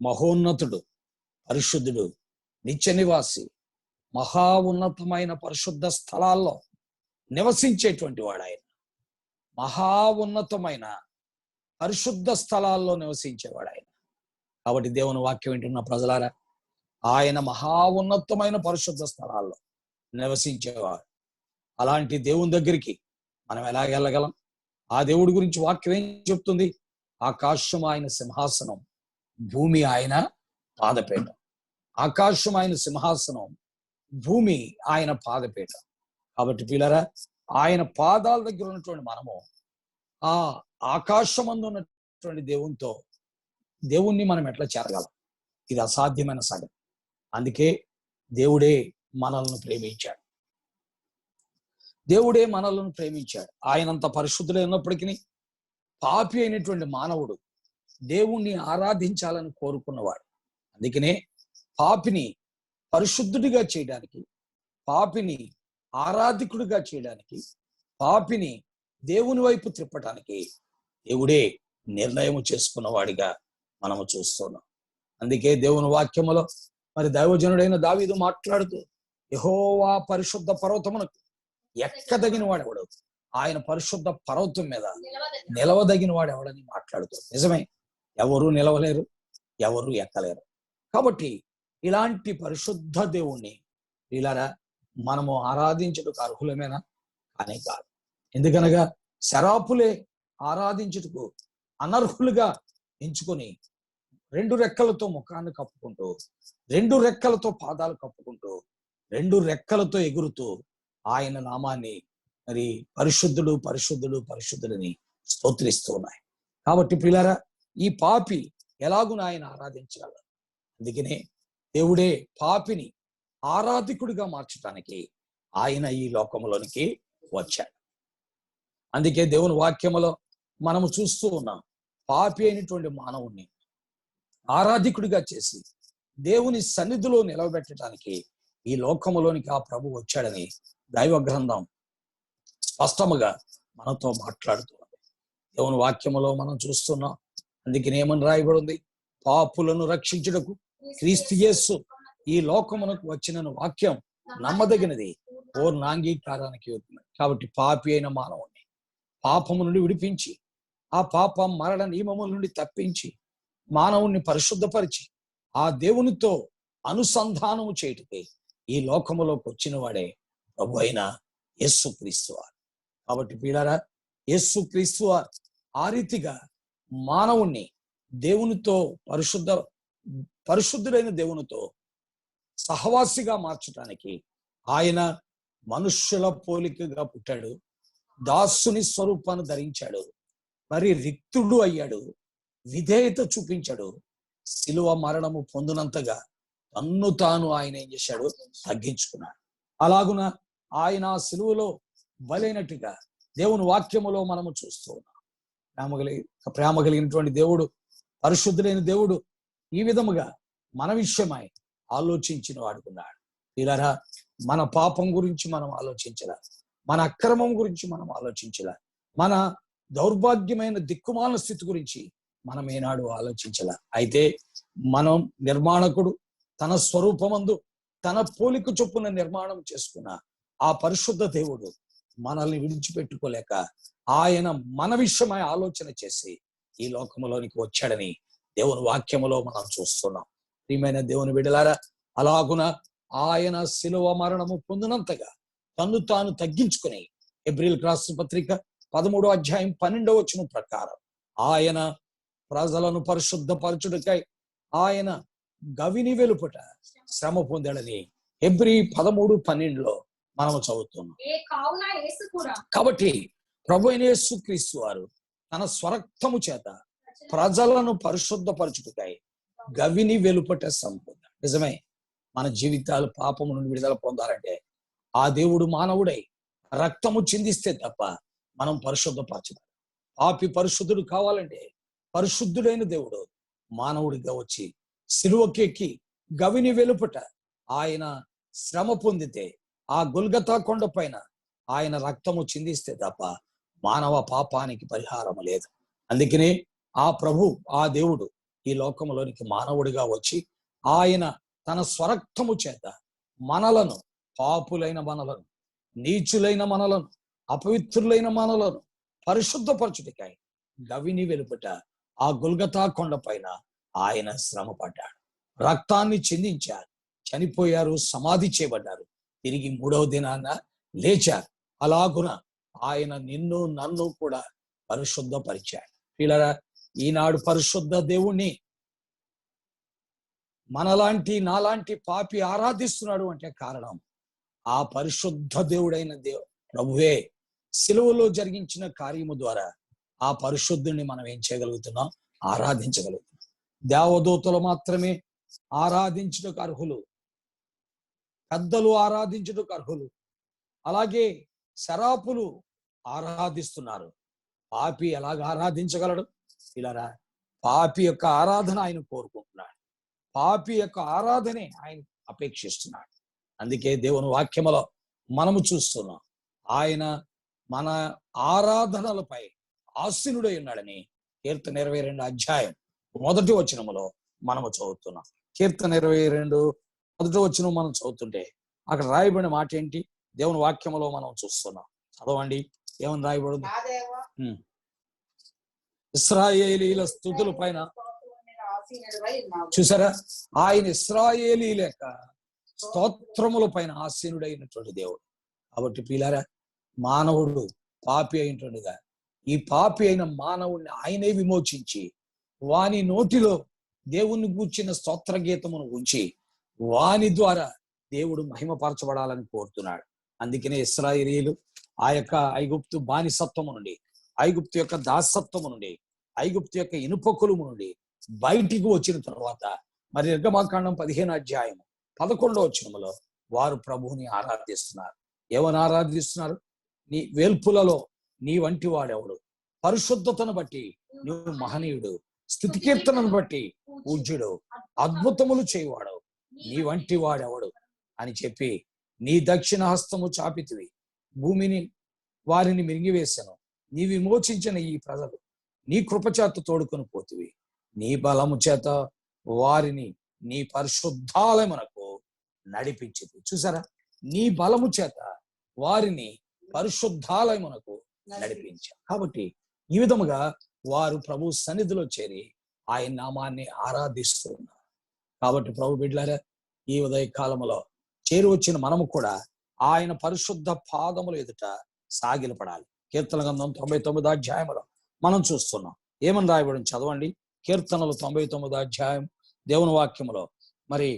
మహోన్నతుడు, పరిశుద్ధుడు, నిత్య నివాసి, మహా ఉన్నతమైన పరిశుద్ధ స్థలాల్లో నివసించేటువంటి వాడు ఆయన. మహా ఉన్నతమైన పరిశుద్ధ స్థలాల్లో నివసించేవాడు ఆయన. కాబట్టి దేవుని వాక్యం వింటున్న ప్రజలారా, ఆయన మహా ఉన్నతమైన పరిశుద్ధ స్థలాల్లో నివసించేవాడు. అలాంటి దేవుని దగ్గరికి మనం ఎలా వెళ్ళగలం? ఆ దేవుడి గురించి వాక్యం ఏం చెప్తుంది? ఆకాశం ఆయన సింహాసనం, భూమి ఆయన పాదపీఠం. ఆకాశం ఆయన సింహాసనం, భూమి ఆయన పాదపీఠం. కాబట్టి పిల్లరా, ఆయన పాదాల దగ్గర ఉన్నటువంటి మనము ఆ ఆకాశమందు ఉన్నటువంటి దేవుణ్ణి మనం ఎట్లా చేరగలం? ఇది అసాధ్యమైన సంగతి. అందుకే దేవుడే మనల్ని ప్రేమించాడు. దేవుడే మనల్ని ప్రేమించాడు. ఆయనంత పరిశుద్ధులై ఉన్నప్పటికీ పాపి అయినటువంటి మానవుడు దేవుణ్ణి ఆరాధించాలని కోరుకున్నవాడు. అందుకనే పాపిని పరిశుద్ధుడిగా చేయడానికి, పాపిని ఆరాధికుడిగా చేయడానికి, పాపిని దేవుని వైపు త్రిప్పటానికి దేవుడే నిర్ణయం చేసుకున్నవాడిగా మనము చూస్తున్నాం. అందుకే దేవుని వాక్యములో మరి దైవజనుడైన దావీదు మాట్లాడుతూ యెహోవా పరిశుద్ధ పర్వతమునకు ఎక్కదగిన వాడెవడు, ఆయన పరిశుద్ధ పర్వతం మీద నిలవదగిన వాడెవడని మాట్లాడుతూ, నిజమే, ఎవరు నిలవలేరు, ఎవరు ఎక్కలేరు. కాబట్టి ఇలాంటి పరిశుద్ధ దేవుణ్ణి ఇలారా మనము ఆరాధించుటకు అర్హులమేనా? కానీ కాదు. ఎందుకనగా శరాపులే ఆరాధించుటకు అనర్హులుగా ఎంచుకొని 2 రెక్కలతో ముఖాన్ని కప్పుకుంటూ, 2 రెక్కలతో పాదాలు కప్పుకుంటూ, 2 రెక్కలతో ఎగురుతూ ఆయన నామాన్ని మరి పరిశుద్ధుడు పరిశుద్ధుడు పరిశుద్ధుడని స్తోత్రిస్తూ ఉన్నాయి. కాబట్టి ప్రియులారా, ఈ పాపి ఎలాగున ఆయన ఆరాధించగలరు? అందుకనే దేవుడే పాపిని ఆరాధికుడిగా మార్చడానికి ఆయన ఈ లోకంలోనికి వచ్చాడు. అందుకే దేవుని వాక్యములో మనము చూస్తూ ఉన్నాం, పాపి అయినటువంటి మానవుణ్ణి ఆరాధికుడిగా చేసి దేవుని సన్నిధిలో నిలవబెట్టడానికి ఈ లోకములోనికి ఆ ప్రభు వచ్చాడని దైవ గ్రంథం స్పష్టముగా మనతో మాట్లాడుతున్నది. దేవుని వాక్యములో మనం చూస్తున్నాం. అందుకని ఏమని రాయబడి ఉంది? పాపులను రక్షించుటకు క్రీస్తు యేసు ఈ లోకమునకు వచ్చిన వాక్యం నమ్మదగినది, పూర్ణ అంగీకారానికి యోగ్యుడు. కాబట్టి పాపి అయిన మానవుణ్ణి పాపము నుండి విడిపించి, ఆ పాప మరణ నియమముల నుండి తప్పించి, మానవుణ్ణి పరిశుద్ధపరిచి ఆ దేవునితో అనుసంధానము చేయుటకై ఈ లోకములోకి వచ్చిన వాడే ప్రభు అయిన యేసుక్రీస్తు వారు. కాబట్టి ప్రియులారా, యేసుక్రీస్తు వారు ఆ రీతిగా మానవుణ్ణి దేవునితో పరిశుద్ధుడైన దేవునితో సహవాసిగా మార్చడానికి ఆయన మనుష్యుల పోలికగా పుట్టాడు, దాసుని స్వరూపాన్ని ధరించాడు, మరి రిక్తుడు అయ్యాడు, విధేయత చూపించాడు, శిలువ మరణము పొందినంతగా తన్ను తాను ఆయన ఏం చేశాడు, తగ్గించుకున్నాడు. అలాగున ఆయన శిలువలో బలైనట్టుగా దేవుని వాక్యములో మనము చూస్తూ ఉన్నాం. ప్రేమ కలిగినటువంటి దేవుడు, పరిశుద్ధులైన దేవుడు ఈ విధముగా మన విషయమై ఆలోచించిన వాడుకున్నాడు. ఇలా మన పాపం గురించి మనం ఆలోచించలా, మన అక్రమం గురించి మనం ఆలోచించలా, మన దౌర్భాగ్యమైన దిక్కుమాల స్థితి గురించి మనం ఏనాడు ఆలోచించలా. అయితే మనం నిర్మాణకుడు తన స్వరూపమందు తన పోలిక చొప్పున నిర్మాణం చేసుకున్న ఆ పరిశుద్ధ దేవుడు మనల్ని విడిచిపెట్టుకోలేక ఆయన మన విషయమై ఆలోచన చేసి ఈ లోకములోనికి వచ్చాడని దేవుని వాక్యములో మనం చూస్తున్నాం. ప్రియమైన దేవుని బిడ్డలారా, అలాగున ఆయన శిలువ మరణము పొందినంతగా తన్ను తాను తగ్గించుకుని హెబ్రీయులకు రాసిన పత్రిక 13వ అధ్యాయం 12వ వచనం ప్రకారం ఆయన ప్రజలను పరిశుద్ధపరచుటకై ఆయన గవిని వెలుపట శ్రమ పొందాడని హెబ్రీ 13:12లో మనము చదువుతున్నాం. కాబట్టి ప్రభు అయిన యేసుక్రీస్తు వారు తన స్వరక్తము చేత ప్రజలను పరిశుద్ధపరచుటకై గవిని వెలుపట శ్రమ పొందాడు. నిజమే, మన జీవితాలు పాపము నుండి విడుదల పొందాలంటే ఆ దేవుడు మానవుడై రక్తము చిందిస్తే తప్ప మనం పరిశుద్ధపరచబడం. పాపి పరిశుద్ధుడు కావాలంటే పరిశుద్ధుడైన దేవుడు మానవుడిగా వచ్చి సిలువకెక్కి గవిని వెలుపట ఆయన శ్రమ పొందితే, ఆ గొల్గతా కొండ పైన ఆయన రక్తము చిందిస్తే తప్ప మానవ పాపానికి పరిహారం లేదు. అందుకనే ఆ ప్రభు, ఆ దేవుడు ఈ లోకంలోనికి మానవుడిగా వచ్చి ఆయన తన స్వరక్తము చేత మనలను, పాపులైన మనలను, నీచులైన మనలను, అపవిత్రులైన మనలను పరిశుద్ధపరచుటకై గవిని వెలుపట ఆ గొల్గతా కొండ పైన ఆయన శ్రమ పడ్డాడు, రక్తాన్ని చిందించారు, చనిపోయారు, సమాధి చేయబడ్డారు, తిరిగి 3వ దినాన లేచారు. అలాగున ఆయన నిన్ను నన్ను కూడా పరిశుద్ధపరిచాడు. పిల్లరా, ఈనాడు పరిశుద్ధ దేవుణ్ణి మనలాంటి నాలాంటి పాపి ఆరాధిస్తున్నాడు అంటే కారణం ఆ పరిశుద్ధ దేవుడైన ప్రభువే సిలువలో జరిగించిన కార్యము ద్వారా ఆ పరిశుద్ధుని మనం ఏం చేయగలుగుతున్నాం, ఆరాధించగలుగుతున్నాం. దేవదూతలు మాత్రమే ఆరాధించుటకు అర్హులు, పెద్దలు ఆరాధించుటకు అర్హులు, అలాగే శరాపులు ఆరాధిస్తున్నారు. పాపి ఎలాగ ఆరాధించగలడు? ఇలా పాపి యొక్క ఆరాధన ఆయన కోరుకుంటున్నాడు, పాపి యొక్క ఆరాధనే ఆయన అపేక్షిస్తున్నాడు. అందుకే దేవుని వాక్యములో మనము చూస్తున్నాం, ఆయన మన ఆరాధనలపై ఆసీనుడై ఉన్నాడని కీర్తన 22 అధ్యాయం 1వ వచనములో మనము చదువుతున్నాం. కీర్తన 22 1వ వచనం మనం చదువుతుంటే అక్కడ రాయబడిన మాట ఏంటి? దేవుని వాక్యములో మనం చూస్తున్నాం. చదవండి, ఏమని రాయబడింది? ఇశ్రాయేలీల స్తుతుల పైన చూసారా, ఆయన ఇశ్రాయేలీల యొక్క స్తోత్రముల పైన ఆసీనుడైనటువంటి దేవుడు. కాబట్టి ప్రియులారా, మానవుడు పాపి అయినట్టుగా ఈ పాపి అయిన మానవుడిని ఆయనే విమోచించి వాని నోటిలో దేవుణ్ణి గూర్చిన స్తోత్ర గీతమును ఉంచి వాని ద్వారా దేవుడు మహిమపరచబడాలని కోరుతున్నాడు. అందుకనే ఇశ్రాయేలీయులు ఆ యొక్క ఐగుప్తు బానిసత్వము నుండి, ఐగుప్తు యొక్క దాసత్వము నుండి, ఐగుప్తు యొక్క ఇనుపకులుము నుండి బయటికి వచ్చిన తర్వాత మరి నిర్గమాకాండం 15వ అధ్యాయం 11వ వచనములో వారు ప్రభువుని ఆరాధిస్తున్నారు. ఏమని ఆరాధిస్తున్నారు? నీ వేల్పులలో నీ వంటి వాడెవడు, పరిశుద్ధతను బట్టి నువ్వు మహనీయుడు, స్తుతి కీర్తనను బట్టి పూజ్యుడు, అద్భుతములు చేయవాడు, నీ వంటి వాడెవడు అని చెప్పి నీ దక్షిణ హస్తము చాపితివి, భూమిని వారిని మింగివేశాను, నీ విమోచించిన ఈ ప్రజలు నీ కృపచేత తోడుకొని పోతివి, నీ బలము చేత వారిని నీ పరిశుద్ధాలయమునకు నడిపించింది. చూసారా, నీ బలము చేత వారిని పరిశుద్ధాలయమునకు నడిపించారు. కాబట్టి ఈ విధముగా వారు ప్రభు సన్నిధిలో చేరి ఆయన నామాన్ని ఆరాధిస్తూ ఉన్నారు. కాబట్టి ప్రభు బిడ్డలారా, ఈ ఉదయ కాలంలో చేరి వచ్చిన మనము కూడా ఆయన పరిశుద్ధ పాదముల ఎదుట సాగిలపడాలి. కీర్తన గ్రంథం 99వ అధ్యాయంలో మనం చూస్తున్నాం. ఏమని రాయబడి చదవండి. కీర్తనలు 99వ అధ్యాయం దేవుని వాక్యములో మరి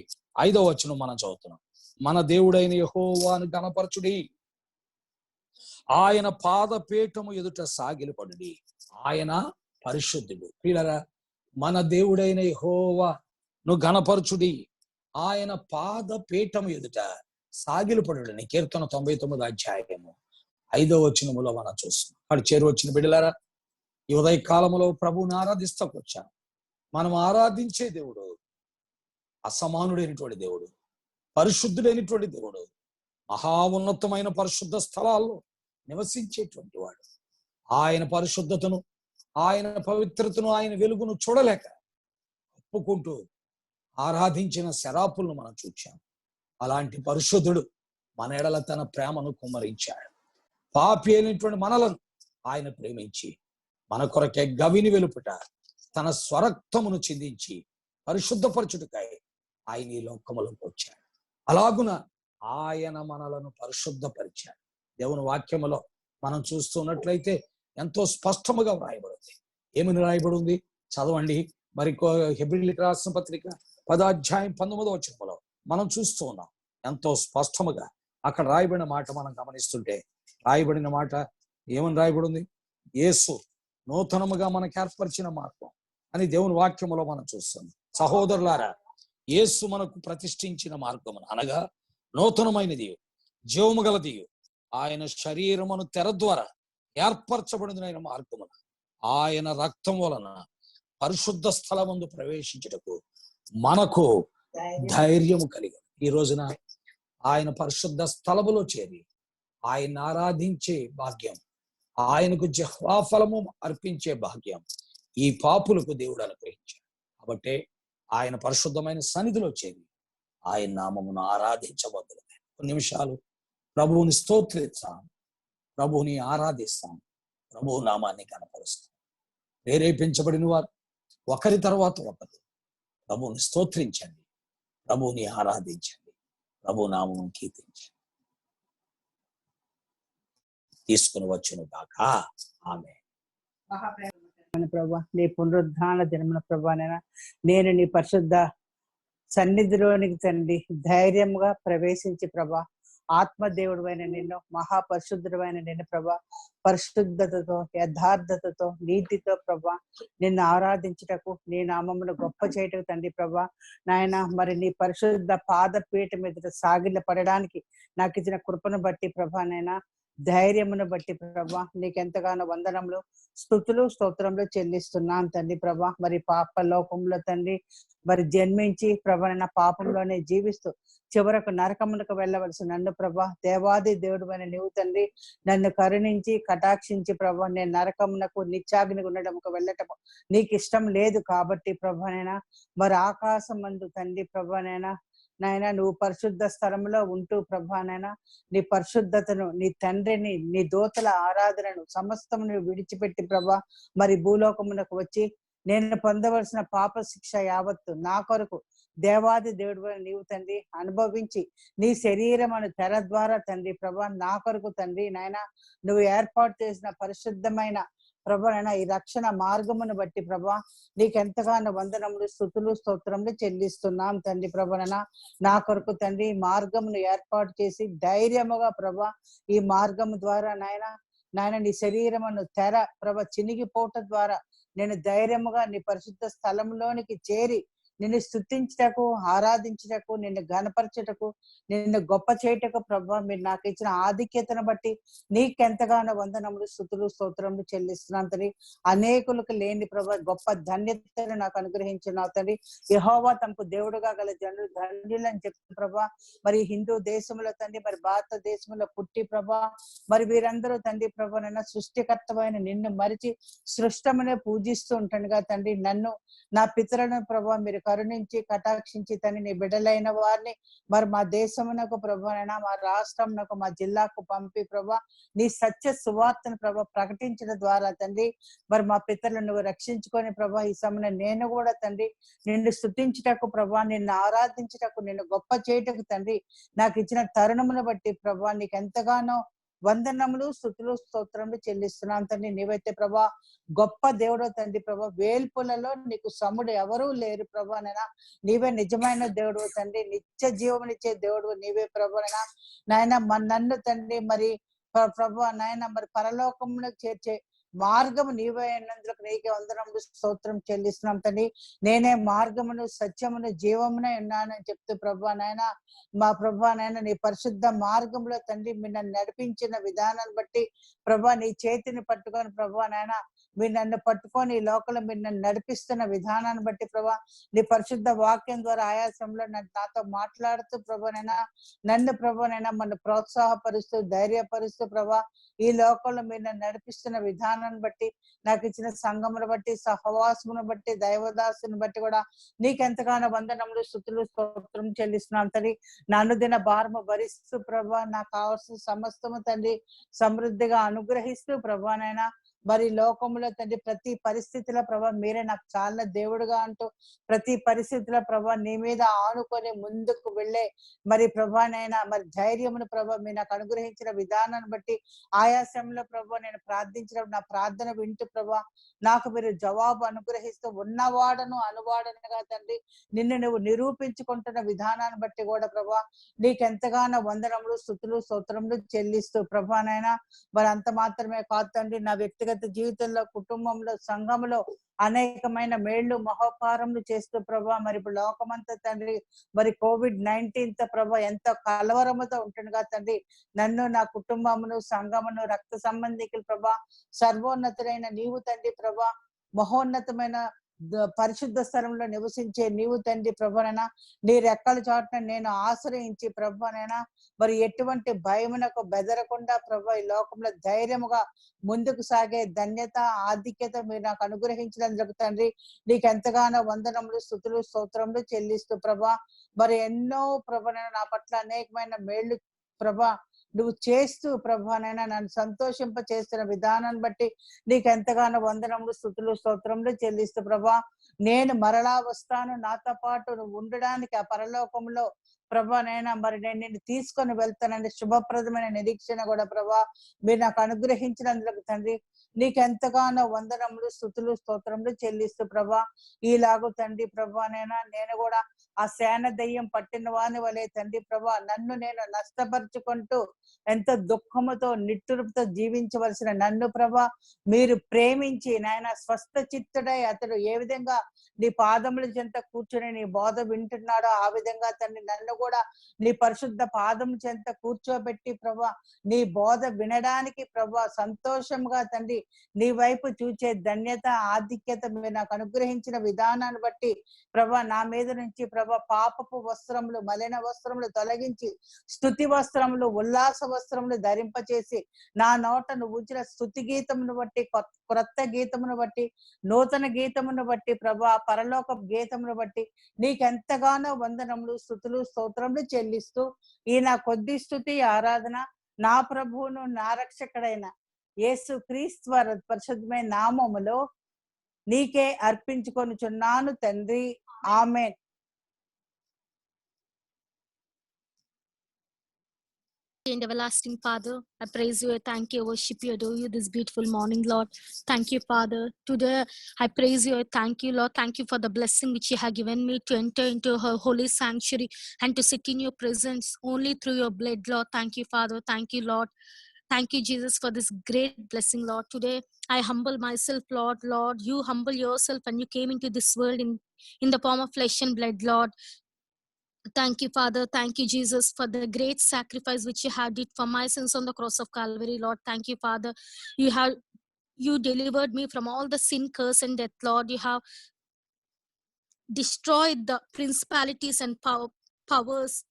5వ వచనం మనం చదువుతున్నాం. మన దేవుడైన యెహోవాను గణపరచుడి, ఆయన పాదపీఠము ఎదుట సాగిలపడుడి, ఆయన పరిశుద్ధుడు. ప్రియులారా, మన దేవుడైన యెహోవాను గణపరచుడి, ఆయన పాదపీఠము ఎదుట సాగిలపడుడని కీర్తన 99వ అధ్యాయము 5వ వచనములో మనం చూస్తున్నాం. అక్కడ చేరు వచ్చిన బిడ్డలారా, ఈ ఉదయ కాలంలో ప్రభువుని ఆరాధిస్తాకు వచ్చాం. మనం ఆరాధించే దేవుడు అసమానుడైనటువంటి దేవుడు, పరిశుద్ధుడైనటువంటి దేవుడు, మహా ఉన్నతమైన పరిశుద్ధ స్థలాల్లో నివసించేటువంటి వాడు. ఆయన పరిశుద్ధతను, ఆయన పవిత్రతను, ఆయన వెలుగును చూడలేక ఒప్పుకుంటూ ఆరాధించిన శరాపులను మనం చూచాం. అలాంటి పరిశుద్ధుడు మన ఎడల తన ప్రేమను కుమ్మరించాడు. పాపి అయినటువంటి మనలను ఆయన ప్రేమించి మన కొరకే గవిని వెలుపుట తన స్వరక్తమును చిందించి పరిశుద్ధపరచుటకై ఆయన ఈ లోకములోకి వచ్చాడు. అలాగున ఆయన మనలను పరిశుద్ధపరిచాడు. దేవుని వాక్యములో మనం చూస్తున్నట్లయితే ఎంతో స్పష్టముగా వ్రాయబడింది. ఏమని రాయబడి ఉంది చదవండి. మరి హెబ్రీయులకు రాసిన పత్రిక 10వ అధ్యాయం 19వ వచనములో మనం చూస్తూ ఉన్నాం. ఎంతో స్పష్టముగా అక్కడ రాయబడిన మాట మనం గమనిస్తుంటే, రాయబడిన మాట ఏమని రాయబడి ఉంది? యేసు నూతనముగా మనకు ఏర్పరిచిన మార్గం అని దేవుని వాక్యములో మనం చూస్తున్నాం. సహోదరులారా, యేసు మనకు ప్రతిష్ఠించిన మార్గమును అనగా నూతనమైనది, జీవము గలది, ఆయన శరీరమును తెర ద్వారా ఏర్పరచబడిన మార్గమున ఆయన రక్తం వలన పరిశుద్ధ స్థలమందు ప్రవేశించుటకు మనకు ధైర్యము కలిగి ఈ రోజున ఆయన పరిశుద్ధ స్థలములో చేరి ఆయన ఆరాధించే భాగ్యం, ఆయనకు జిహ్వాఫలము అర్పించే భాగ్యం ఈ పాపులకు దేవుడు అనుగ్రహించాడు. కాబట్టి ఆయన పరిశుద్ధమైన సన్నిధిలో చేరి ఆయన నామమును ఆరాధించబోదు. కొన్ని నిమిషాలు ప్రభువుని స్తోత్రిస్తాం, ప్రభువుని ఆరాధిస్తాం, ప్రభువు నామాన్ని కనపరుస్తాం. ప్రేరేపించబడిన వారు ఒకరి తర్వాత ఒకరు ప్రభువుని స్తోత్రించండి, ప్రభువుని ఆరాధించండి, ప్రభు నామమును కీర్తించండి. తీసుకుని వచ్చును గాక. ఆమె ప్రభా, నీ పునరుద్ధాన జన్మన ప్రభానైనా నేను నీ పరిశుద్ధ సన్నిధిలోనికి తండ్రి ధైర్యంగా ప్రవేశించి ప్రభా, ఆత్మదేవుడు అయిన నిన్ను, మహాపరిశుద్ధుడైన నిన్ను ప్రభా, పరిశుద్ధతతో, యథార్థతతో, నీతితో ప్రభా నిన్ను ఆరాధించుటకు, నీ నామమును గొప్ప చేయటకు తండ్రి ప్రభా నాయన, మరి నీ పరిశుద్ధ పాదపీఠం మీద సాగిల పడడానికి నాకు ఇచ్చిన కృపను బట్టి ప్రభా నైనా, ధైర్యమును బట్టి ప్రభా నీకెంతగానో వందనములు, స్తుతులు, స్తోత్రములు చెల్లిస్తున్నాను తండ్రి ప్రభా. మరి పాప లోకంలో తండ్రి మరి జన్మించి ప్రభా నా పాపంలోనే జీవిస్తూ చివరకు నరకమునకు వెళ్ళవలసి నన్ను ప్రభా, దేవాది దేవుడు అయిన నీవు తండ్రి నన్ను కరుణించి కటాక్షించి ప్రభా, నేను నరకమునకు నిత్యాగ్ని ఉండటముకు వెళ్ళటము నీకు ఇష్టం లేదు. కాబట్టి ప్రభానైనా మరి ఆకాశం మందు తండ్రి ప్రభానైనా నాయన నువ్వు పరిశుద్ధ స్థలంలో ఉంటూ ప్రభానైనా నీ పరిశుద్ధతను, నీ తండ్రిని, నీ దూతల ఆరాధనను సమస్తమును విడిచిపెట్టి ప్రభా మరి భూలోకమునకు వచ్చి నేను పొందవలసిన పాప శిక్ష యావత్తు నా కొరకు దేవాది దేవుడు నీవు తండ్రి అనుభవించి నీ శరీరం అను తెర ద్వారా తండ్రి ప్రభా నా కొరకు తండ్రి నాయన నువ్వు ఏర్పాటు చేసిన పరిశుద్ధమైన ప్రభా నైనా ఈ రక్షణ మార్గమును బట్టి ప్రభా నీకెంతగానో వందనములు, స్తుతులు, స్తోత్రములు చెల్లిస్తున్నాం తండ్రి ప్రభా. నా కొరకు తండ్రి మార్గమును ఏర్పాటు చేసి ధైర్యముగా ప్రభా ఈ మార్గము ద్వారా నాయన నీ శరీరమును తెర ప్రభ చినిగిపోట ద్వారా నేను ధైర్యముగా నీ పరిశుద్ధ స్థలంలోనికి చేరి నిన్ను స్తుతించుటకు, ఆరాధించుటకు, నిన్ను ఘనపరచుటకు, నిన్ను గొప్ప చేయుటకు ప్రభా మీరు నాకు ఇచ్చిన ఆధిక్యతను బట్టి నీకెంతగానో వందనములు, స్తుతులు, స్తోత్రములు చెల్లిస్తున్నాను తండ్రి. అనేకులకు లేని ప్రభా గొప్ప ధన్యతను నాకు అనుగ్రహించిన తండ్రి. యెహోవా తమకు దేవుడుగా గల జనులు ధన్యులని చెప్పి ప్రభా మరి హిందూ దేశంలో తండ్రి మరి భారతదేశంలో పుట్టి ప్రభా మరి వీరందరూ తండ్రి ప్రభా నైనా సృష్టికర్తమైన నిన్ను మరిచి సృష్టమునే పూజిస్తూ ఉంటానుగా తండ్రి. నన్ను నా పితరులను ప్రభా మీరు కరుణించి కటాక్షించి తండ్రి నీ బిడ్డలైన వారిని మరి మా దేశమునకు ప్రభునైనా మా రాష్ట్రంనకు మా జిల్లాకు పంపి ప్రభా నీ సత్య సువార్తను ప్రభా ప్రకటించడం ద్వారా తండ్రి మరి మా పితరులను నువ్వు రక్షించుకొని ప్రభా ఈ సమయంలో నేను కూడా తండ్రి నిన్ను స్తుతించుటకు ప్రభా నిన్ను ఆరాధించుటకు నిన్ను గొప్ప చేయుటకు తండ్రి నాకు ఇచ్చిన తరుణమును బట్టి ప్రభా నీకు ఎంతగానో వందనములు స్తుతులు స్తోత్రములు చెల్లిస్తున్నాను తండ్రి. నీవైతే ప్రభా గొప్ప దేవుడు తండ్రి ప్రభా, వేల్పులలో నీకు సముడు ఎవరూ లేరు ప్రభానైనా. నీవే నిజమైన దేవుడు తండ్రి, నిత్య జీవమునిచ్చే దేవుడు నీవే ప్రభానైనా. నాయన నన్ను తండ్రి మరి ప్రభా నాయన మరి పరలోకమును చేర్చే మార్గము నీవే అన్నందుకు నీకే వందనములు స్తోత్రం చెల్లిస్తున్నాం తండ్రి. నేనే మార్గమును సత్యమును జీవమునే ఉన్నానని చెప్తూ ప్రభా నాయన మా ప్రభా నాయన నీ పరిశుద్ధ మార్గంలో తండ్రి మీరు నన్ను నడిపించిన విధానాన్ని బట్టి ప్రభా నీ చేతిని పట్టుకొని ప్రభా నాయన మీరు నన్ను పట్టుకొని ఈ లోకంలో మీరు నన్ను నడిపిస్తున్న విధానాన్ని బట్టి ప్రభా నీ పరిశుద్ధ వాక్యం ద్వారా ఆయాసంలో నాతో మాట్లాడుతూ ప్రభానైనా నన్ను ప్రభానైనా మన ప్రోత్సాహపరుస్తూ ధైర్యపరుస్తూ ప్రభా ఈ లోకంలో మీరు నన్ను నడిపిస్తున్న విధానాన్ని బట్టి నాకు ఇచ్చిన సంఘమును బట్టి సహవాసమును బట్టి దైవదాసుని బట్టి కూడా నీకెంతగానో వందనములు స్తుతులు స్తోత్రం చెల్లిస్తున్నాం తండ్రి. నన్ను దిన భారము భరిస్తూ ప్రభా నాకు కావాల్సిన సమస్తము తండ్రి సమృద్ధిగా అనుగ్రహిస్తూ ప్రభానైనా మరి లోకంలో తండ్రి ప్రతి పరిస్థితిలో ప్రభా మీరే నాకు చాలా దేవుడుగా అంటూ ప్రతి పరిస్థితిలో ప్రభా నీ మీద ఆనుకొని ముందుకు వెళ్ళే మరి ప్రభానైనా మరి ధైర్యమును ప్రభా మీరు నాకు అనుగ్రహించిన విధానాన్ని బట్టి ఆయాసంలో ప్రభా నేను ప్రార్థించినప్పుడు నా ప్రార్థన వింటూ ప్రభా నాకు మీరు జవాబు అనుగ్రహిస్తూ ఉన్నవాడను అనువాడనుగా తండ్రి నిన్ను నువ్వు నిరూపించుకుంటున్న విధానాన్ని బట్టి కూడా ప్రభా నీకెంతగానో వందనములు స్తుతులు స్తోత్రములు చెల్లిస్తూ ప్రభానైనా మరి అంత మాత్రమే కాదు తండ్రి నా వ్యక్తిగత జీవితంలో కుటుంబంలో సంఘంలో అనేకమైన మేళ్లు మహోపారములు చేస్తూ ప్రభా మరి ఇప్పుడు లోకమంతా తండ్రి మరి COVID-19 ప్రభా ఎంతో కలవరముతో ఉంటుండగా తండ్రి నన్ను నా కుటుంబమును సంఘమును రక్త సంబంధికులు ప్రభా సర్వోన్నతులైన నీవు తండ్రి ప్రభా మహోన్నతమైన పరిశుద్ధ స్థలంలో నివసించే నీవు తండ్రి ప్రభానైనా నీ రెక్కల చాటున నేను ఆశ్రయించి ప్రభానైనా మరి ఎటువంటి భయమునకు బెదరకుండా ప్రభా ఈ లోకంలో ధైర్యముగా ముందుకు సాగే ధన్యత ఆధిక్యత మీరు నాకు అనుగ్రహించినందుకు తండ్రి నీకు ఎంతగానో వందనములు స్తుతులు స్తోత్రములు చెల్లిస్తూ ప్రభా మరి ఎన్నో ప్రభానైనా నా పట్ల అనేకమైన మేళ్లు ప్రభా నువ్వు చేస్తూ ప్రభానైనా నన్ను సంతోషింప చేస్తున్న విధానాన్ని బట్టి నీకు ఎంతగానో వందనములు స్తుతులు స్తోత్రములు చెల్లిస్తూ ప్రభా నేను మరలా వస్తాను నాతో పాటు నువ్వు ఉండడానికి ఆ పరలోకంలో ప్రభానైనా మరి నేను నిన్ను తీసుకొని వెళ్తానని శుభప్రదమైన నిరీక్షణ కూడా ప్రభా మీరు నాకు అనుగ్రహించినందుకు తండ్రి నీకు ఎంతగానో వందనములు స్తుతులు స్తోత్రములు చెల్లిస్తూ ప్రభా ఈలాగు తండ్రి ప్రభానైనా నేను కూడా ఆ సేన దయ్యం పట్టిన వాని వలె తండ్రి ప్రభా నన్ను నేను నష్టపరుచుకుంటూ ఎంతో దుఃఖముతో నిట్టూర్పుతో జీవించవలసిన నన్ను ప్రభా మీరు ప్రేమించి నాయన స్వస్థ చిత్తుడై అతడు ఏ విధంగా నీ పాదముల చెంత కూర్చొని నీ బోధ వింటున్నాడో ఆ విధంగా తండ్రి నన్ను కూడా నీ పరిశుద్ధ పాదం చెంత కూర్చోబెట్టి ప్రభా నీ బోధ వినడానికి ప్రభా సంతోషంగా తండ్రి నీ వైపు చూచే ధన్యత ఆధిక్యత మీరు నాకు అనుగ్రహించిన విధానాన్ని బట్టి ప్రభా నా మీద నుంచి ప్రభా పాపపు వస్త్రములు మలిన వస్త్రములు తొలగించి స్తుతి వస్త్రములు ఉల్లాస వస్త్రములు ధరింపచేసి నా నోట నువ్వు ఉంచిన స్తుతి గీతమును బట్టి క్రొత్త గీతమును బట్టి నూతన గీతమును బట్టి ప్రభా పరలోక గీతమును బట్టి నీకెంతగానో వందనములు స్తుతులు స్తోత్రములు చెల్లిస్తూ ఈ నా కొద్ది స్తుతి ఆరాధన నా ప్రభువును నా రక్షకుడైన యేసు క్రీస్తు వారి పరిశుద్ధమైన నామములో నీకే అర్పించుకొనుచున్నాను తండ్రి ఆమేన్. And everlasting Father, I praise you, I thank you, I worship you, adore you this beautiful morning, Lord. Thank you, Father. Today, I praise you, I thank you, Lord. Thank you for the blessing which you have given me to enter into her holy sanctuary and to sit in your presence only through your blood, Lord. Thank you, Father. Thank you, Lord. Thank you, Jesus, for this great blessing, Lord. Today, I humble myself, Lord. Lord, you humble yourself and you came into this world in the form of flesh and blood, Lord. Thank you, Father. Thank you, Jesus, for the great sacrifice which you have did for my sins on the cross of Calvary, Lord. Thank you, Father. You delivered me from all the sin, curse, and death, Lord. You have destroyed the principalities and powers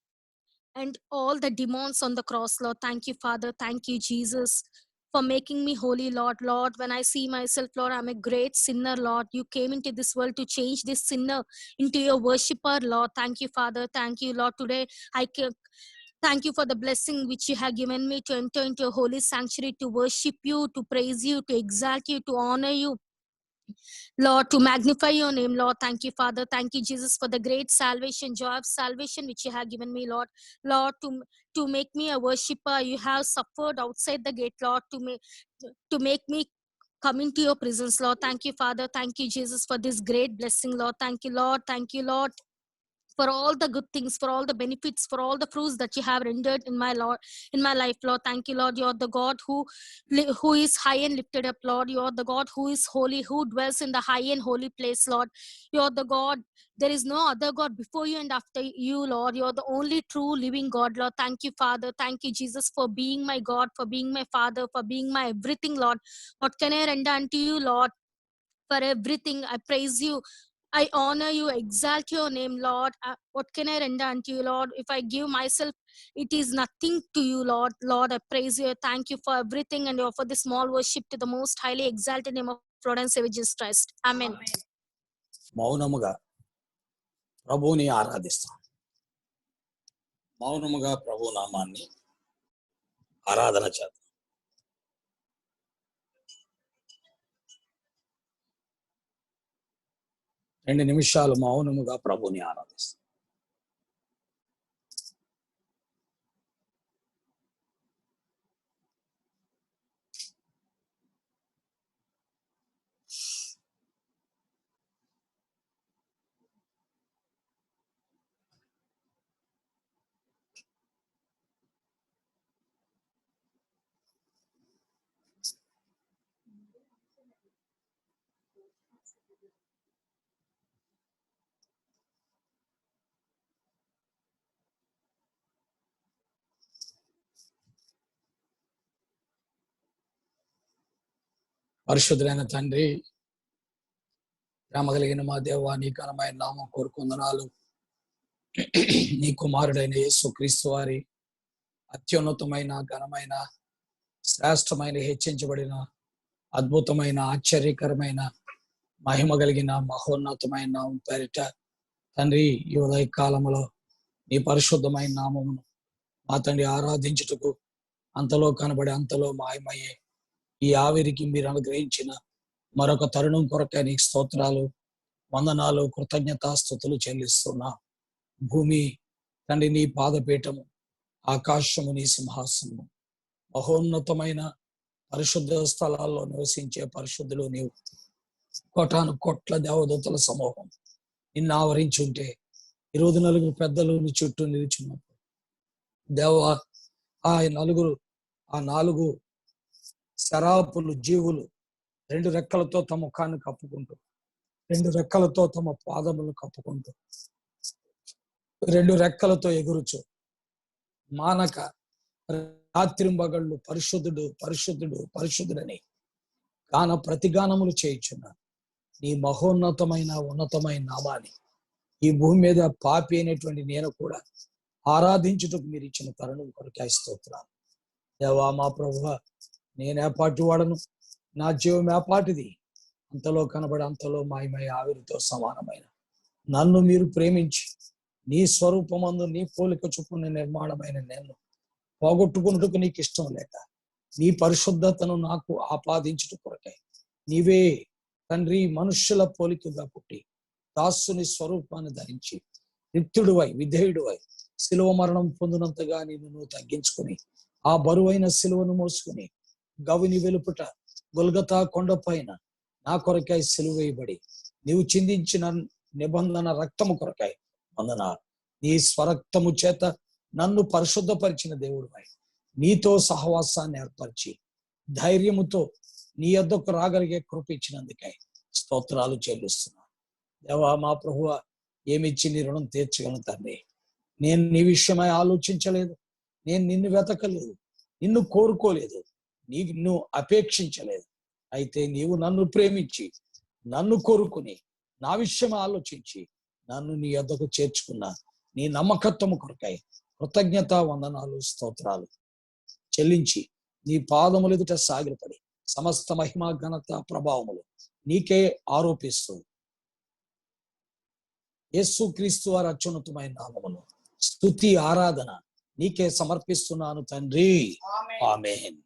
and all the demons on the cross, Lord. Thank you, Father. Thank you, Jesus. for making me holy, Lord. Lord, when I see myself, Lord, I'm a great sinner, Lord. You came into this world to change this sinner into your worshiper, Lord. Thank you, Father. Thank you, Lord. Today I can thank you for the blessing which you have given me to enter into your holy sanctuary, to worship you, to praise you, to exalt you, to honor you, Lord, to magnify your name, Lord. Thank you, Father. Thank you, Jesus, for the great salvation, joy of salvation which you have given me, Lord. Lord, to make me a worshipper, you have suffered outside the gate, Lord, to make me come into your presence, Lord. Thank you, Father. Thank you, Jesus, for this great blessing, Lord. Thank you, Lord. Thank you, Lord, for all the good things, for all the benefits, for all the fruits that you have rendered in my Lord, in my life, Lord. Thank you, Lord. You're the God who is high and lifted up, Lord. You're the God who is holy, who dwells in the high and holy place, Lord. You're the God. There is no other God before you and after you, Lord. You're the only true living God, Lord. Thank you, Father. Thank you, Jesus, for being my God, for being my Father, for being my everything, Lord. What can I render unto you, Lord? For everything, I praise you. I honor you, exalt your name, Lord. What can I render unto you, Lord? If I give myself, it is nothing to you, Lord. Lord, I praise you. I thank you for everything and offer this small worship to the most highly exalted name of Lord and Savior Jesus Christ. Amen. మౌనముగా ప్రభువుని ఆరాధిస్తాం. మౌనముగా ప్రభు నామాన్ని ఆరాధన చేద్దాం. రెండు నిమిషాలు మౌనముగా ప్రభుని ఆరాధిస్తాం. పరిశుద్ధులైన తండ్రి, ప్రేమ కలిగిన మా దేవా, నీ ఘనమైన నామం కోరుకుందనాలు. నీ కుమారుడైన యేసుక్రీస్తు వారి అత్యున్నతమైన, ఘనమైన, శ్రేష్టమైన, హెచ్చించబడిన, అద్భుతమైన, ఆశ్చర్యకరమైన, మహిమ కలిగిన, మహోన్నతమైన నామం పేరిట తండ్రి, ఈ ఉదయ కాలంలో నీ పరిశుద్ధమైన నామమును మా తండ్రి ఆరాధించుటకు అంతలో కనబడి అంతలో మాయమయ్యే ఈ ఆవిరికి మీరు అనుగ్రహించిన మరొక తరుణం కొరకే నీకు స్తోత్రాలు, వందనాలు, కృతజ్ఞతాస్తుతులు చెల్లిస్తున్నా. భూమి తండ్రి నీ పాదపీఠము, ఆకాశము నీ సింహాసనము, మహోన్నతమైన పరిశుద్ధ స్థలాల్లో నివసించే పరిశుద్ధులు నీవు. కోటాను కోట్ల దేవదూతల సమూహం నిన్ను ఆవరించి ఉంటే, ఈరోజు నలుగురు పెద్దలు నీ చుట్టూ నిలుచున్నప్పుడు దేవ, ఆ నాలుగు శరాపులు జీవులు రెండు రెక్కలతో తమ ముఖాన్ని కప్పుకుంటూ, రెండు రెక్కలతో తమ పాదములను కప్పుకుంటూ, రెండు రెక్కలతో ఎగురుచు మానక రాత్రింబగళ్ళు పరిశుద్ధుడు పరిశుద్ధుడు పరిశుద్ధుడని ప్రతిగానములు చేయుచున్నారు. నీ మహోన్నతమైన ఉన్నతమైన నామాన్ని ఈ భూమి మీద పాపి అయినటువంటి నేను కూడా ఆరాధించుటకు మీరు ఇచ్చిన తరుణం కొరకే స్తోత్రాలు. దేవా, మా ప్రభువా, నేనేపాటి వాడను, నా జీవం ఏపాటిది. అంతలో కనబడి అంతలో మాయమయ ఆవిరితో సమానమైన నన్ను మీరు ప్రేమించి నీ స్వరూపమందు నీ పోలిక చొప్పున నిర్మాణమైన నేను పోగొట్టుకున్నట్టుకు నీకు ఇష్టం లేక నీ పరిశుద్ధతను నాకు ఆపాదించుట కొరకై నీవే తండ్రి మనుష్యుల పోలికగా పుట్టి దాసుని స్వరూపాన్ని ధరించి నిత్యుడువై విధేయుడువై శిలువ మరణం పొందినంతగా నిన్ను తగ్గించుకుని ఆ బరువైన శిలువను మోసుకుని గవిని వెలుపుట గొల్గతా కొండ పైన నా కొరకై సిలువేయబడి నీవు చిందించిన నిబంధన రక్తము కొరకై వందనాలు. నీ స్వరక్తము చేత నన్ను పరిశుద్ధపరిచిన దేవుడిపై నీతో సహవాసాన్ని ఏర్పరిచి ధైర్యముతో నీ యొద్దకు రాగలిగే కృప ఇచ్చినందుకై స్తోత్రాలు చెల్లిస్తున్నాను. దేవా, మా ప్రభువా, ఏమిచ్చి నీ రుణం తీర్చగలను తండ్రి. నేను నీ విషయమై ఆలోచించలేదు, నేను నిన్ను వెతకలేదు, నిన్ను కోరుకోలేదు, నిన్ను అపేక్షించలేదు. అయితే నీవు నన్ను ప్రేమించి నన్ను కోరుకుని నా విషయం ఆలోచించి నన్ను నీ యొద్దకు చేర్చుకున్నా నీ నమ్మకత్వము కొరకై కృతజ్ఞత వందనాలు స్తోత్రాలు చెల్లించి నీ పాదములు ఎదుట సాగిలపడి సమస్త మహిమ ఘనత ప్రభావములు నీకే ఆరోపిస్తూ యేసుక్రీస్తు వారి అత్యున్నతమైన నామములో స్తుతి ఆరాధన నీకే సమర్పిస్తున్నాను తండ్రి. ఆమేన్.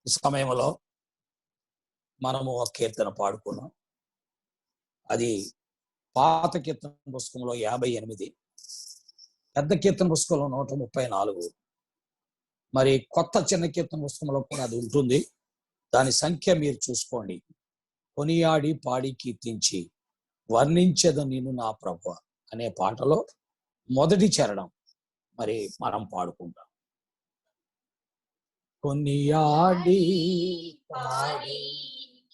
ఈ సమయంలో మనము ఒక కీర్తన పాడుకున్నాం. అది పాత కీర్తన పుస్తకంలో 58, పెద్ద కీర్తన పుస్తకంలో 134, మరి కొత్త చిన్న కీర్తన పుస్తకంలో కూడా అది ఉంటుంది. దాని సంఖ్య మీరు చూసుకోండి. కొనియాడి పాడి కీర్తించి వర్ణించేది నేను నా ప్రభువా అనే పాటలో మొదటి చరణం మరి మనం పాడుకుంటాం. కొనియాడి పాడి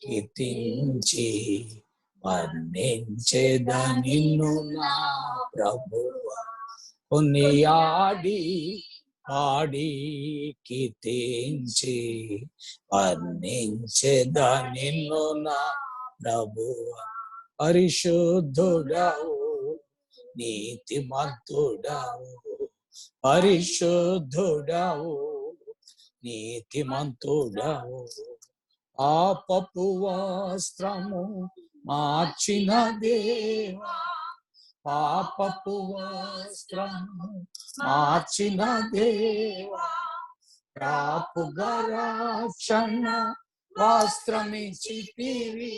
కీర్తించి వర్ణించేద నిన్ను నా ప్రభువా. కొనియాడి పాడి కీర్తించి వర్ణించేద నిన్ను నా ప్రభువా. పరిశుద్ధుడవు నీతిమంతుడవు, పరిశుద్ధుడవు నీతిమంతుడవు. పాపపు వస్త్రము మార్చిన దేవా, పాపపు వస్త్రము మార్చిన దేవా. ప్రాపుగా రక్షణ వస్త్రమిచ్చితివి,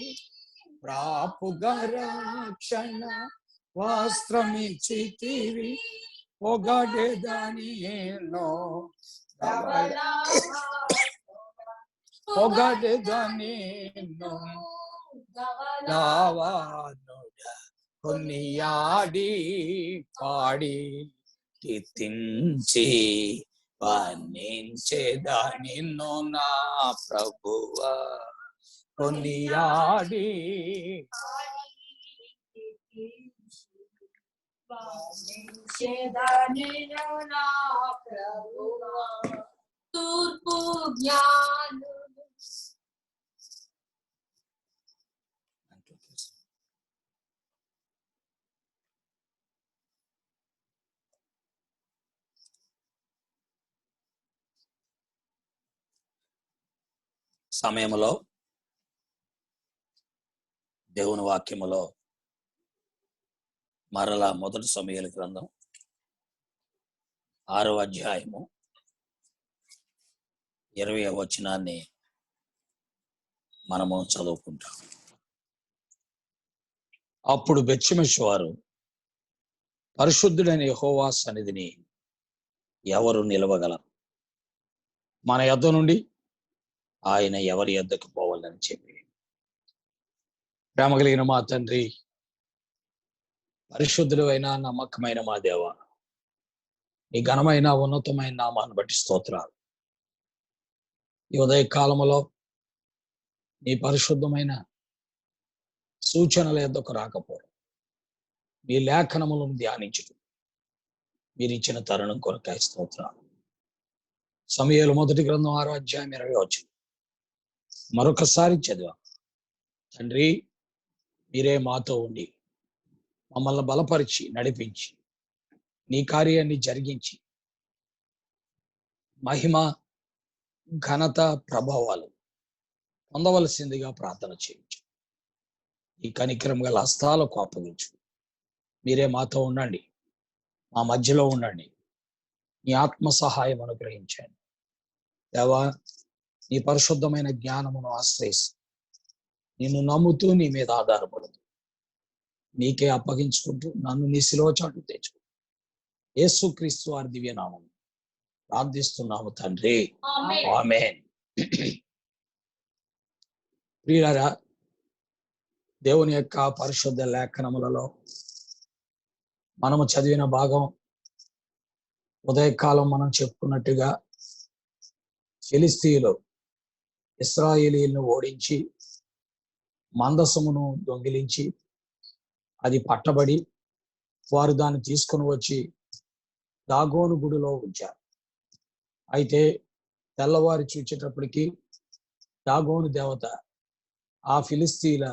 ప్రాపుగా రక్షణ వస్త్రమిచ్చితివి. పొగడెదని ఎన్నో పొగడెదని ఎన్నో దావానుడ. కొనియాడి పాడి కీర్తించి వర్ణించేదా నిన్ను నా ప్రభువా. కొనియాడి తూర్పు జ్ఞానులు సమయంలో దేవుని వాక్యములో మరలా మొదటి సమూయేలు గ్రంథం 6వ అధ్యాయము 20వ వచనాన్ని మనము చదువుకుంటాం. అప్పుడు బెత్షెమెషు వారు, పరిశుద్ధుడైన యెహోవా సన్నిధిని ఎవరు నిలవగలరు? మన యొద్ద నుండి ఆయన ఎవరి యొద్దకు పోవాలని చెప్పి, ప్రేమ కలిగిన మా తండ్రి, పరిశుద్ధుడు అయిన నమ్మకమైన మా దేవ, నీ ఘనమైన ఉన్నతమైన నామాన్ని బట్టి స్తోత్రాలు. ఈ ఉదయ కాలములో నీ పరిశుద్ధమైన సూచనల యొద్దకు రాకపోవడం, మీ లేఖనములను ధ్యానించడం మీరు ఇచ్చిన తరుణం కొరకాయ స్తోత్రాలు. సమూయేలు మొదటి గ్రంథం 6వ అధ్యాయం 20వ వచనం మరొకసారి చదివా. తండ్రి, మీరే మాతో ఉండి మమ్మల్ని బలపరిచి నడిపించి నీ కార్యాన్ని జరిగించి మహిమ ఘనత ప్రభావాలు పొందవలసిందిగా ప్రార్థన చేయించు. ఈ కనికరం గల హస్తాలకు అప్పగించు. మీరే మాతో ఉండండి, మా మధ్యలో ఉండండి, నీ ఆత్మ సహాయం అనుగ్రహించండి. దేవా, నీ పరిశుద్ధమైన జ్ఞానమును ఆశ్రయిస్తూ నిన్ను నమ్ముతూ నీ మీద ఆధారపడదు నీకే అప్పగించుకుంటూ నన్ను నీ శిలువ చాటు తెచ్చు. యేసుక్రీస్తు వారి దివ్య నామం ప్రార్థిస్తున్నాము తండ్రి, ఆమేన్. ప్రియులారా, దేవుని యొక్క పరిశుద్ధ లేఖనములలో మనము చదివిన భాగం ఉదయకాలం మనం చెప్పుకున్నట్టుగా ఫిలిస్తీయులు ఇశ్రాయేలీయులను ఓడించి మందసమును దొంగిలించి అది పట్టబడి వారు దాన్ని తీసుకొని వచ్చి దాగోను గుడిలో ఉంచారు. అయితే తెల్లవారి చూచేటప్పటికి దాగోను దేవత ఆ ఫిలిస్తీయుల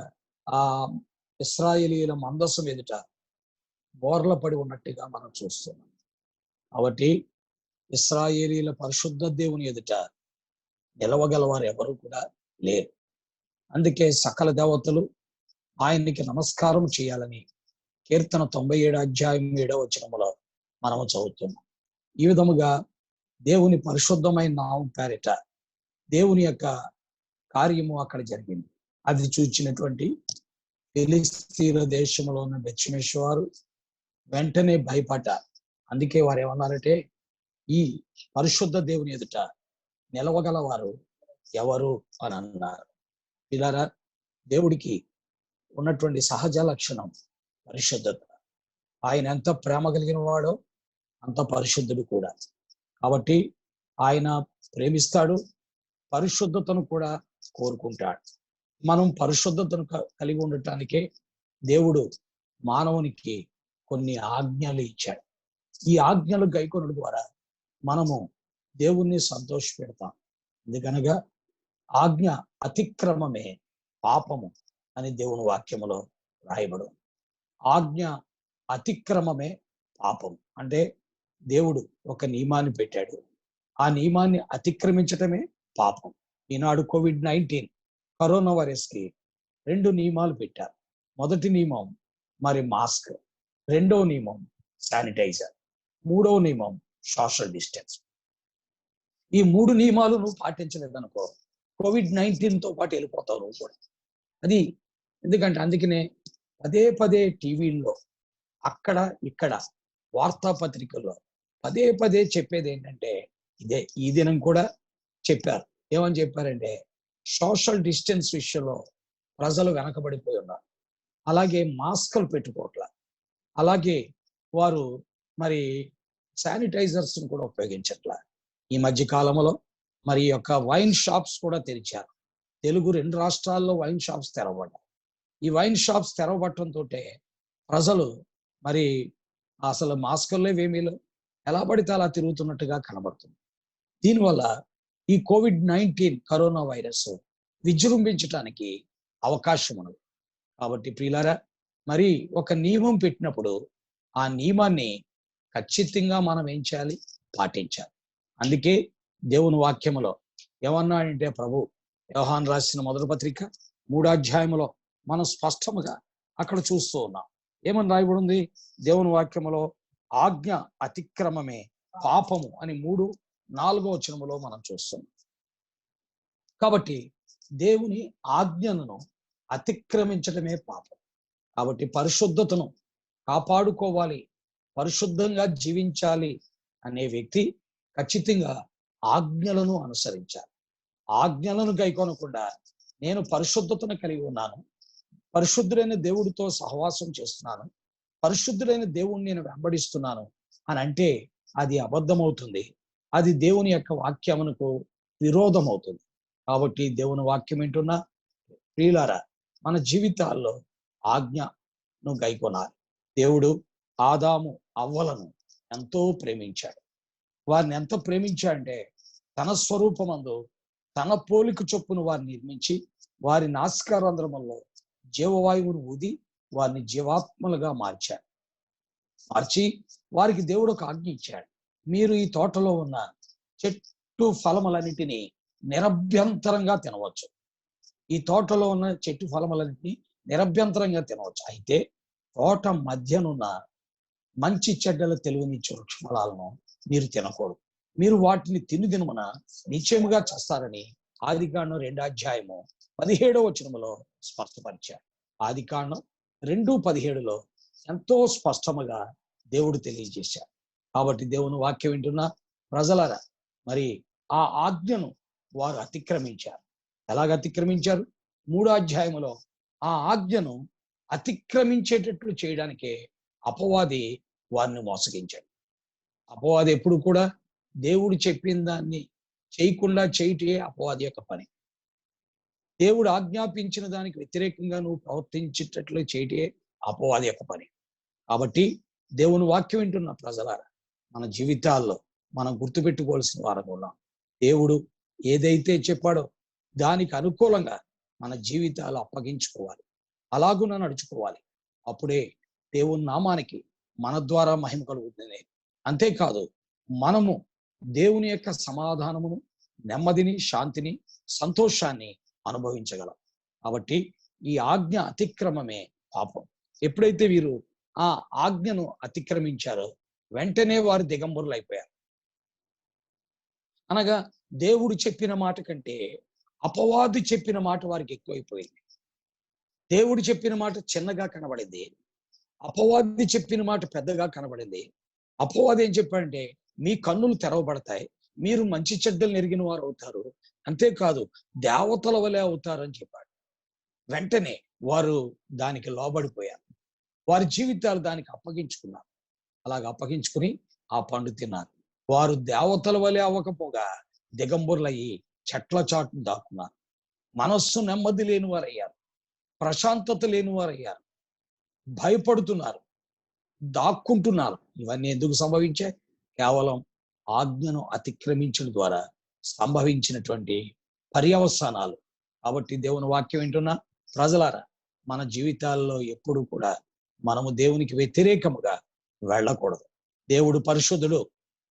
ఆ ఇశ్రాయేలీయుల మందసం ఎదుట బోర్ల పడి ఉన్నట్టుగా మనం చూస్తున్నాం. కాబట్టి ఇశ్రాయేలీల పరిశుద్ధ దేవుని ఎదుట నిలవగలవారు ఎవరు కూడా లేరు. అందుకే సకల దేవతలు ఆయనకి నమస్కారం చేయాలని కీర్తన 97 అధ్యాయం 7వ వచనములో మనము చదువుతున్నాం. ఈ విధముగా దేవుని పరిశుద్ధమైన నామం పేరిట దేవుని యొక్క కార్యము అక్కడ జరిగింది. అది చూచినటువంటి ఫిలిస్తీన్ల దేశంలో ఉన్న బెత్షెమెషు వెంటనే భయపడ్డారు. అందుకే వారు ఏమన్నారంటే, ఈ పరిశుద్ధ దేవుని ఎదుట నిలవగలవారు ఎవరు అని అన్నారు. పిల్లరా, దేవుడికి ఉన్నటువంటి సహజ లక్షణం పరిశుద్ధత. ఆయన ఎంత ప్రేమ కలిగిన వాడో అంత పరిశుద్ధుడు కూడా. కాబట్టి ఆయన ప్రేమిస్తాడు, పరిశుద్ధతను కూడా కోరుకుంటాడు. మనం పరిశుద్ధతను కలిగి ఉండటానికే దేవుడు మానవునికి కొన్ని ఆజ్ఞలు ఇచ్చాడు. ఈ ఆజ్ఞలు గైకొనడం ద్వారా మనము దేవుణ్ణి సంతోష పెడతాం. ఎందుకనగా ఆజ్ఞ అతిక్రమమే పాపము అని దేవుని వాక్యములో రాయబడు. ఆజ్ఞ అతిక్రమమే పాపం. అంటే దేవుడు ఒక నియమాన్ని పెట్టాడు, ఆ నియమాన్ని అతిక్రమించటమే పాపం. ఈనాడు COVID-19 కరోనా వైరస్కి 2 నియమాలు పెట్టారు. మొదటి నియమం మరి మాస్క్, రెండవ నియమం శానిటైజర్, మూడవ నియమం సోషల్ డిస్టెన్స్. ఈ 3 నియమాలు నువ్వు పాటించలేదనుకో COVID-19తో పాటు వెళ్ళిపోతావు నువ్వు కూడా. అది ఎందుకంటే అందుకనే పదే పదే టీవీల్లో అక్కడ ఇక్కడ వార్తాపత్రికల్లో పదే పదే చెప్పేది ఏంటంటే ఇదే. ఈ దినం కూడా చెప్పారు. ఏమని చెప్పారంటే, సోషల్ డిస్టెన్స్ విషయంలో ప్రజలు వెనకబడిపోయి ఉన్నారు. అలాగే మాస్కులు పెట్టుకోవట్ల, అలాగే వారు మరి శానిటైజర్స్ కూడా ఉపయోగించట్ల. ఈ మధ్య కాలంలో మరి యొక్క వైన్ షాప్స్ కూడా తెరిచారు. తెలుగు 2 రాష్ట్రాల్లో వైన్ షాప్స్ తెరవబడ్డాయి. ఈ వైన్ షాప్స్ తెరవబట్టడంతో ప్రజలు మరి అసలు మాస్కుల్లో ఏమీలో ఎలా పడితే అలా తిరుగుతున్నట్టుగా కనబడుతుంది. దీనివల్ల ఈ COVID-19 కరోనా వైరస్ విజృంభించడానికి అవకాశం ఉన్నది. కాబట్టి ప్రియులారా, మరి ఒక నియమం పెట్టినప్పుడు ఆ నియమాన్ని ఖచ్చితంగా మనం ఏం చేయాలి? పాటించాలి. అందుకే దేవుని వాక్యములో ఏమన్నాడంటే ప్రభు, యోహాను రాసిన మొదటి పత్రిక 3వ అధ్యాయములో మనం స్పష్టముగా అక్కడ చూస్తూ ఉన్నాం. ఏమని రాయబడి ఉంది దేవుని వాక్యములో? ఆజ్ఞ అతిక్రమమే పాపము అని 3-4వ వచనములో మనం చూస్తున్నాం. కాబట్టి దేవుని ఆజ్ఞలను అతిక్రమించడమే పాపం. కాబట్టి పరిశుద్ధతను కాపాడుకోవాలి, పరిశుద్ధంగా జీవించాలి అనే వ్యక్తి ఖచ్చితంగా ఆజ్ఞలను అనుసరించాలి. ఆజ్ఞలను గైకొనకుండా నేను పరిశుద్ధతను కలిగి ఉన్నాను, పరిశుద్ధుడైన దేవుడితో సహవాసం చేస్తున్నాను, పరిశుద్ధుడైన దేవుణ్ణి నేను వెంబడిస్తున్నాను అని అంటే అది అబద్ధమవుతుంది. అది దేవుని యొక్క వాక్యమునకు విరోధం అవుతుంది. కాబట్టి దేవుని వాక్యం వింటున్న ప్రియులారా, మన జీవితాల్లో ఆజ్ఞను గైకొనాలి. దేవుడు ఆదాము అవ్వలను ఎంతో ప్రేమించాడు. వారిని ఎంత ప్రేమించాడంటే తన స్వరూపమందు తన పోలిక చొప్పున వారిని నిర్మించి వారి నాసికారంధ్రములలో జీవవాయువును ఊది వారిని జీవాత్మలుగా మార్చి వారికి దేవుడు ఒక ఆజ్ఞ ఇచ్చాడు. మీరు ఈ తోటలో ఉన్న చెట్టు ఫలములన్నిటినీ నిరభ్యంతరంగా తినవచ్చు. ఈ తోటలో ఉన్న చెట్టు ఫలములన్నిటినీ నిరభ్యంతరంగా తినవచ్చు. అయితే తోట మధ్యనున్న మంచి చెడ్డల తెలివినిచ్చే వృక్ష ఫలాలను మీరు తినకూడదు. మీరు వాటిని తినుదినమున నిశ్చయముగా చేస్తారని ఆదికాండం 2వ అధ్యాయము 17వ వచనములో స్పష్టపరిచాడు. ఆదికాండం 2:17లో ఎంతో స్పష్టముగా దేవుడు తెలియజేశాడు. కాబట్టి దేవుని వాక్యం వింటున్న ప్రజలారా, మరి ఆ ఆజ్ఞను వారు అతిక్రమించారు. ఎలాగ అతిక్రమించారు? 3వ అధ్యాయములో ఆ ఆజ్ఞను అతిక్రమించేటట్లు చేయడానికే అపవాది వారిని మోసగించాడు. అపవాది ఎప్పుడు కూడా దేవుడు చెప్పిన దాన్ని చేయకుండా చేయటే అపవాది యొక్క పని. దేవుడు ఆజ్ఞాపించిన దానికి వ్యతిరేకంగా నువ్వు ప్రవర్తించేటట్లు చేయటే అపవాది యొక్క పని. కాబట్టి దేవుని వాక్యం వింటున్న ప్రజలారా, మన జీవితాల్లో మనం గుర్తుపెట్టుకోవాల్సిన వారం ఉన్నాం. దేవుడు ఏదైతే చెప్పాడో దానికి అనుకూలంగా మన జీవితాలు అప్పగించుకోవాలి, అలాగున నడుచుకోవాలి. అప్పుడే దేవుని నామానికి మన ద్వారా మహిమ కలుగుతుంది. అంతేకాదు, మనము దేవుని యొక్క సమాధానమును, నెమ్మదిని, శాంతిని, సంతోషాన్ని అనుభవించగలం. కాబట్టి ఈ ఆజ్ఞ అతిక్రమమే పాపం. ఎప్పుడైతే వీరు ఆ ఆజ్ఞను అతిక్రమించారో వెంటనే వారు దిగంబరులు అయిపోయారు. అనగా దేవుడు చెప్పిన మాట కంటే అపవాది చెప్పిన మాట వారికి ఎక్కువైపోయింది. దేవుడు చెప్పిన మాట చిన్నగా కనబడింది, అపవాది చెప్పిన మాట పెద్దగా కనబడింది. అపవాది ఏం చెప్పాడంటే, మీ కన్నులు తెరవబడతాయి, మీరు మంచి చెడ్డలు ఎరిగిన వారు అవుతారు, అంతేకాదు దేవతల వలె అవుతారని చెప్పాడు. వెంటనే వారు దానికి లోబడిపోయారు, వారి జీవితాలు దానికి అప్పగించుకున్నారు. అలాగ అప్పగించుకుని ఆ పండు తిన్నారు. వారు దేవతల వలె అవ్వకపోగా దిగంబరులయ్యి చెట్ల చాటును దాక్కున్నారు. మనస్సు నెమ్మది లేని వారయ్యారు, ప్రశాంతత లేని వారయ్యారు, భయపడుతున్నారు, దాక్కుంటున్నారు. ఇవన్నీ ఎందుకు సంభవించాయి? కేవలం ఆజ్ఞను అతిక్రమించడం ద్వారా సంభవించినటువంటి పర్యవసానాలు. కాబట్టి దేవుని వాక్యం వింటున్న ప్రజలారా, మన జీవితాల్లో ఎప్పుడు కూడా మనము దేవునికి వ్యతిరేకముగా వెళ్ళకూడదు. దేవుడు పరిశుద్ధుడు,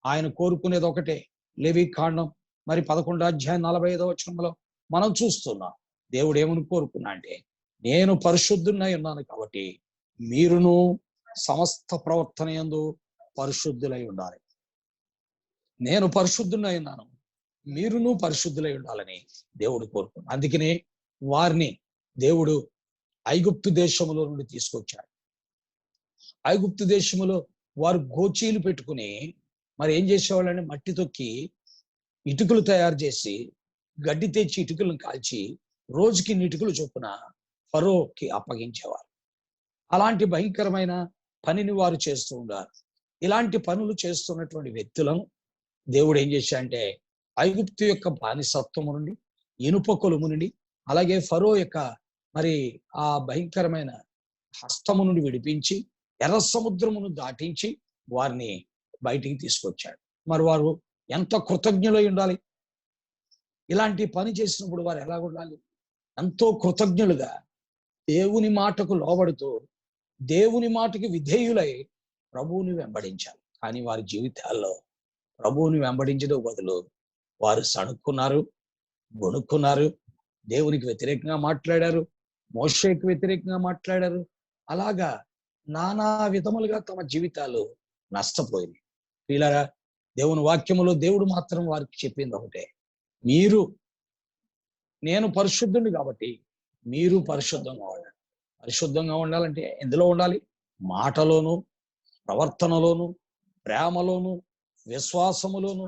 ఆయన కోరుకునేది ఒకటే. లేవికాండం 11:45 మనం చూస్తున్నాం. దేవుడు ఏమని కోరుకున్నా అంటే, నేను పరిశుద్ధునై ఉన్నాను కాబట్టి మీరును సమస్త ప్రవర్తన యందు పరిశుద్ధులై ఉండాలి. నేను పరిశుద్ధునై ఉన్నాను, మీరును పరిశుద్ధులై ఉండాలని దేవుడు కోరుకున్నాడు. అందుకనే వారిని దేవుడు ఐగుప్తు దేశములో నుండి తీసుకొచ్చాడు. ఐగుప్తు దేశములో వారు గోచీలు పెట్టుకుని మరి ఏం చేసేవాళ్ళని, మట్టి తొక్కి ఇటుకలు తయారు చేసి గడ్డి తెచ్చి ఇటుకలను కాల్చి రోజుకి ఇటుకలు చొప్పున ఫరోకి అప్పగించేవారు. అలాంటి భయంకరమైన పనిని వారు చేస్తూ ఉన్నారు. ఇలాంటి పనులు చేస్తున్నటువంటి వ్యక్తులను దేవుడు ఏం చేశాడంటే, ఐగుప్తు యొక్క బానిసత్వము నుండి, ఇనుప కొలుము నుండి, అలాగే ఫరో యొక్క మరి ఆ భయంకరమైన హస్తము నుండి విడిపించి ఎర్ర సముద్రమును దాటించి వారిని బయటికి తీసుకొచ్చాడు. మరి వారు ఎంత కృతజ్ఞులై ఉండాలి! ఇలాంటి పని చేసినప్పుడు వారు ఎలా ఉండాలి? ఎంతో కృతజ్ఞులుగా దేవుని మాటకు లోబడుతూ, దేవుని మాటకి విధేయులై ప్రభువుని వెంబడించాలి. కానీ వారి జీవితాల్లో ప్రభువుని వెంబడించడం బదులు వారు సణుక్కున్నారు, గొణుక్కున్నారు, దేవునికి వ్యతిరేకంగా మాట్లాడారు, మోషేకు వ్యతిరేకంగా మాట్లాడారు. అలాగా నానా విధములుగా తమ జీవితాలు నష్టపోయింది. ప్రియులారా, దేవుని వాక్యములో దేవుడు మాత్రం వారికి చెప్పింది ఒకటే, నేను పరిశుద్ధుని కాబట్టి మీరు పరిశుద్ధంగా ఉండాలి. పరిశుద్ధంగా ఉండాలంటే ఎందులో ఉండాలి? మాటలోను, ప్రవర్తనలోను, ప్రేమలోను, విశ్వాసములోను,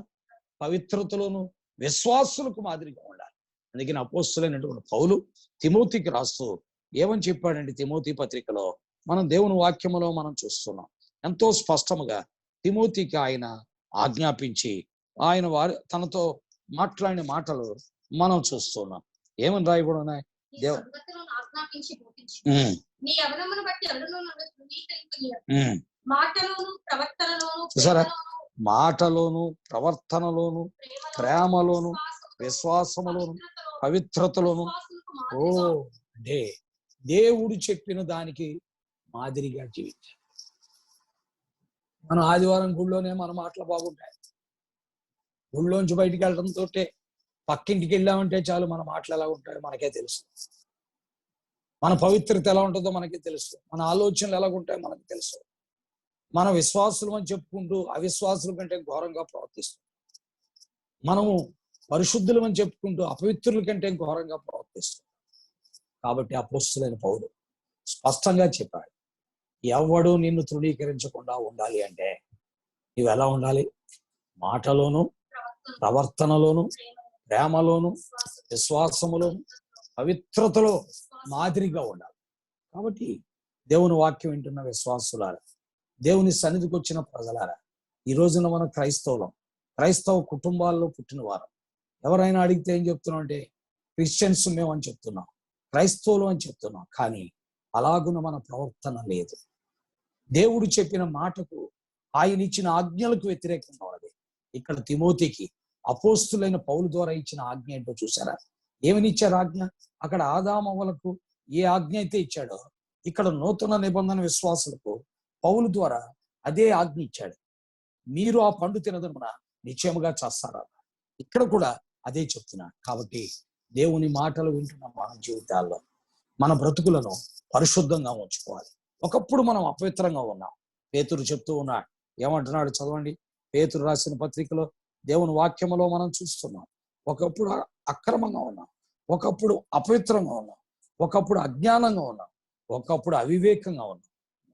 పవిత్రతలోను విశ్వాసులకు మాదిరిగా ఉండాలి. అందుకని అపోస్తులైనటువంటి పౌలు తిమోతికి రాస్తూ ఏమని చెప్పాడంటే, తిమోతి పత్రికలో మనం దేవుని వాక్యములో మనం చూస్తున్నాం. ఎంతో స్పష్టముగా తిమోతికి ఆయన ఆజ్ఞాపించి ఆయన తనతో మాట్లాడిన మాటలు మనం చూస్తున్నాం. ఏమని రాయబడి ఉన్నాయి? చూసారా, మాటలోను, ప్రవర్తనలోను, ప్రేమలోను, విశ్వాసములోను, పవిత్రతలోను. అంటే దేవుడు చెప్పిన దానికి మాదిరిగా జీవించాలి. మనం ఆదివారం గుళ్ళోనే మన మాటలు బాగుంటాయి. గుళ్ళోంచి బయటికి వెళ్ళడంతో పక్కింటికి వెళ్ళామంటే చాలు మన మాటలు ఎలా ఉంటాయో మనకే తెలుసు, మన పవిత్రత ఎలా ఉంటుందో మనకే తెలుసు, మన ఆలోచనలు ఎలా ఉంటాయో మనకు తెలుసు. మన విశ్వాసులు అని చెప్పుకుంటూ అవిశ్వాసుల కంటే ఘోరంగా ప్రవర్తిస్తాం. మనము పరిశుద్ధులు అని చెప్పుకుంటూ అపవిత్రుల కంటే ఘోరంగా ప్రవర్తిస్తాం. కాబట్టి అపోస్తులైన పౌలు స్పష్టంగా చెప్పాడు, ఎవడు నిన్ను తృణీకరించకుండా ఉండాలి అంటే నువ్వు ఎలా ఉండాలి? మాటలోను, ప్రవర్తనలోను, ప్రేమలోను, విశ్వాసములోను, పవిత్రతలో మాదిరిగా ఉండాలి. కాబట్టి దేవుని వాక్యం వింటున్న విశ్వాసులారా, దేవుని సన్నిధికి వచ్చిన ప్రజలారా, ఈ రోజున మనం క్రైస్తవ కుటుంబాల్లో పుట్టిన వారు. ఎవరైనా అడిగితే ఏం చెప్తున్నాం అంటే, క్రిస్టియన్స్ మేము అని చెప్తున్నాం, క్రైస్తవులు అని చెప్తున్నాం. కానీ అలాగున మన ప్రవర్తన లేదు. దేవుడు చెప్పిన మాటకు, ఆయన ఇచ్చిన ఆజ్ఞలకు వ్యతిరేకంగా ఉన్నది. ఇక్కడ తిమోతికి అపోస్తులైన పౌలు ద్వారా ఇచ్చిన ఆజ్ఞ ఏంటో చూసారా? ఏమని ఇచ్చారు ఆజ్ఞ? అక్కడ ఆదామవ్వలకు ఏ ఆజ్ఞ అయితే ఇచ్చాడో, ఇక్కడ నూతన నిబంధన విశ్వాసులకు పౌలు ద్వారా అదే ఆజ్ఞ ఇచ్చాడు. మీరు ఆ పండు తినదనున నిశ్చయముగా చేస్తారు. ఇక్కడ కూడా అదే చెప్తున్నాను. కాబట్టి దేవుని మాటలు వింటున్న మన జీవితాల్లో మన బ్రతుకులను పరిశుద్ధంగా ఉంచుకోవాలి. ఒకప్పుడు మనం అపవిత్రంగా ఉన్నాం. పేతురు చెప్తూ ఉన్నాడు, ఏమంటున్నాడు చదవండి. పేతురు రాసిన పత్రికలో దేవుని వాక్యములో మనం చూస్తున్నాం. ఒకప్పుడు అక్రమంగా ఉన్నాం, ఒకప్పుడు అపవిత్రంగా ఉన్నాం, ఒకప్పుడు అజ్ఞానంగా ఉన్నాం, ఒకప్పుడు అవివేకంగా ఉన్నాం.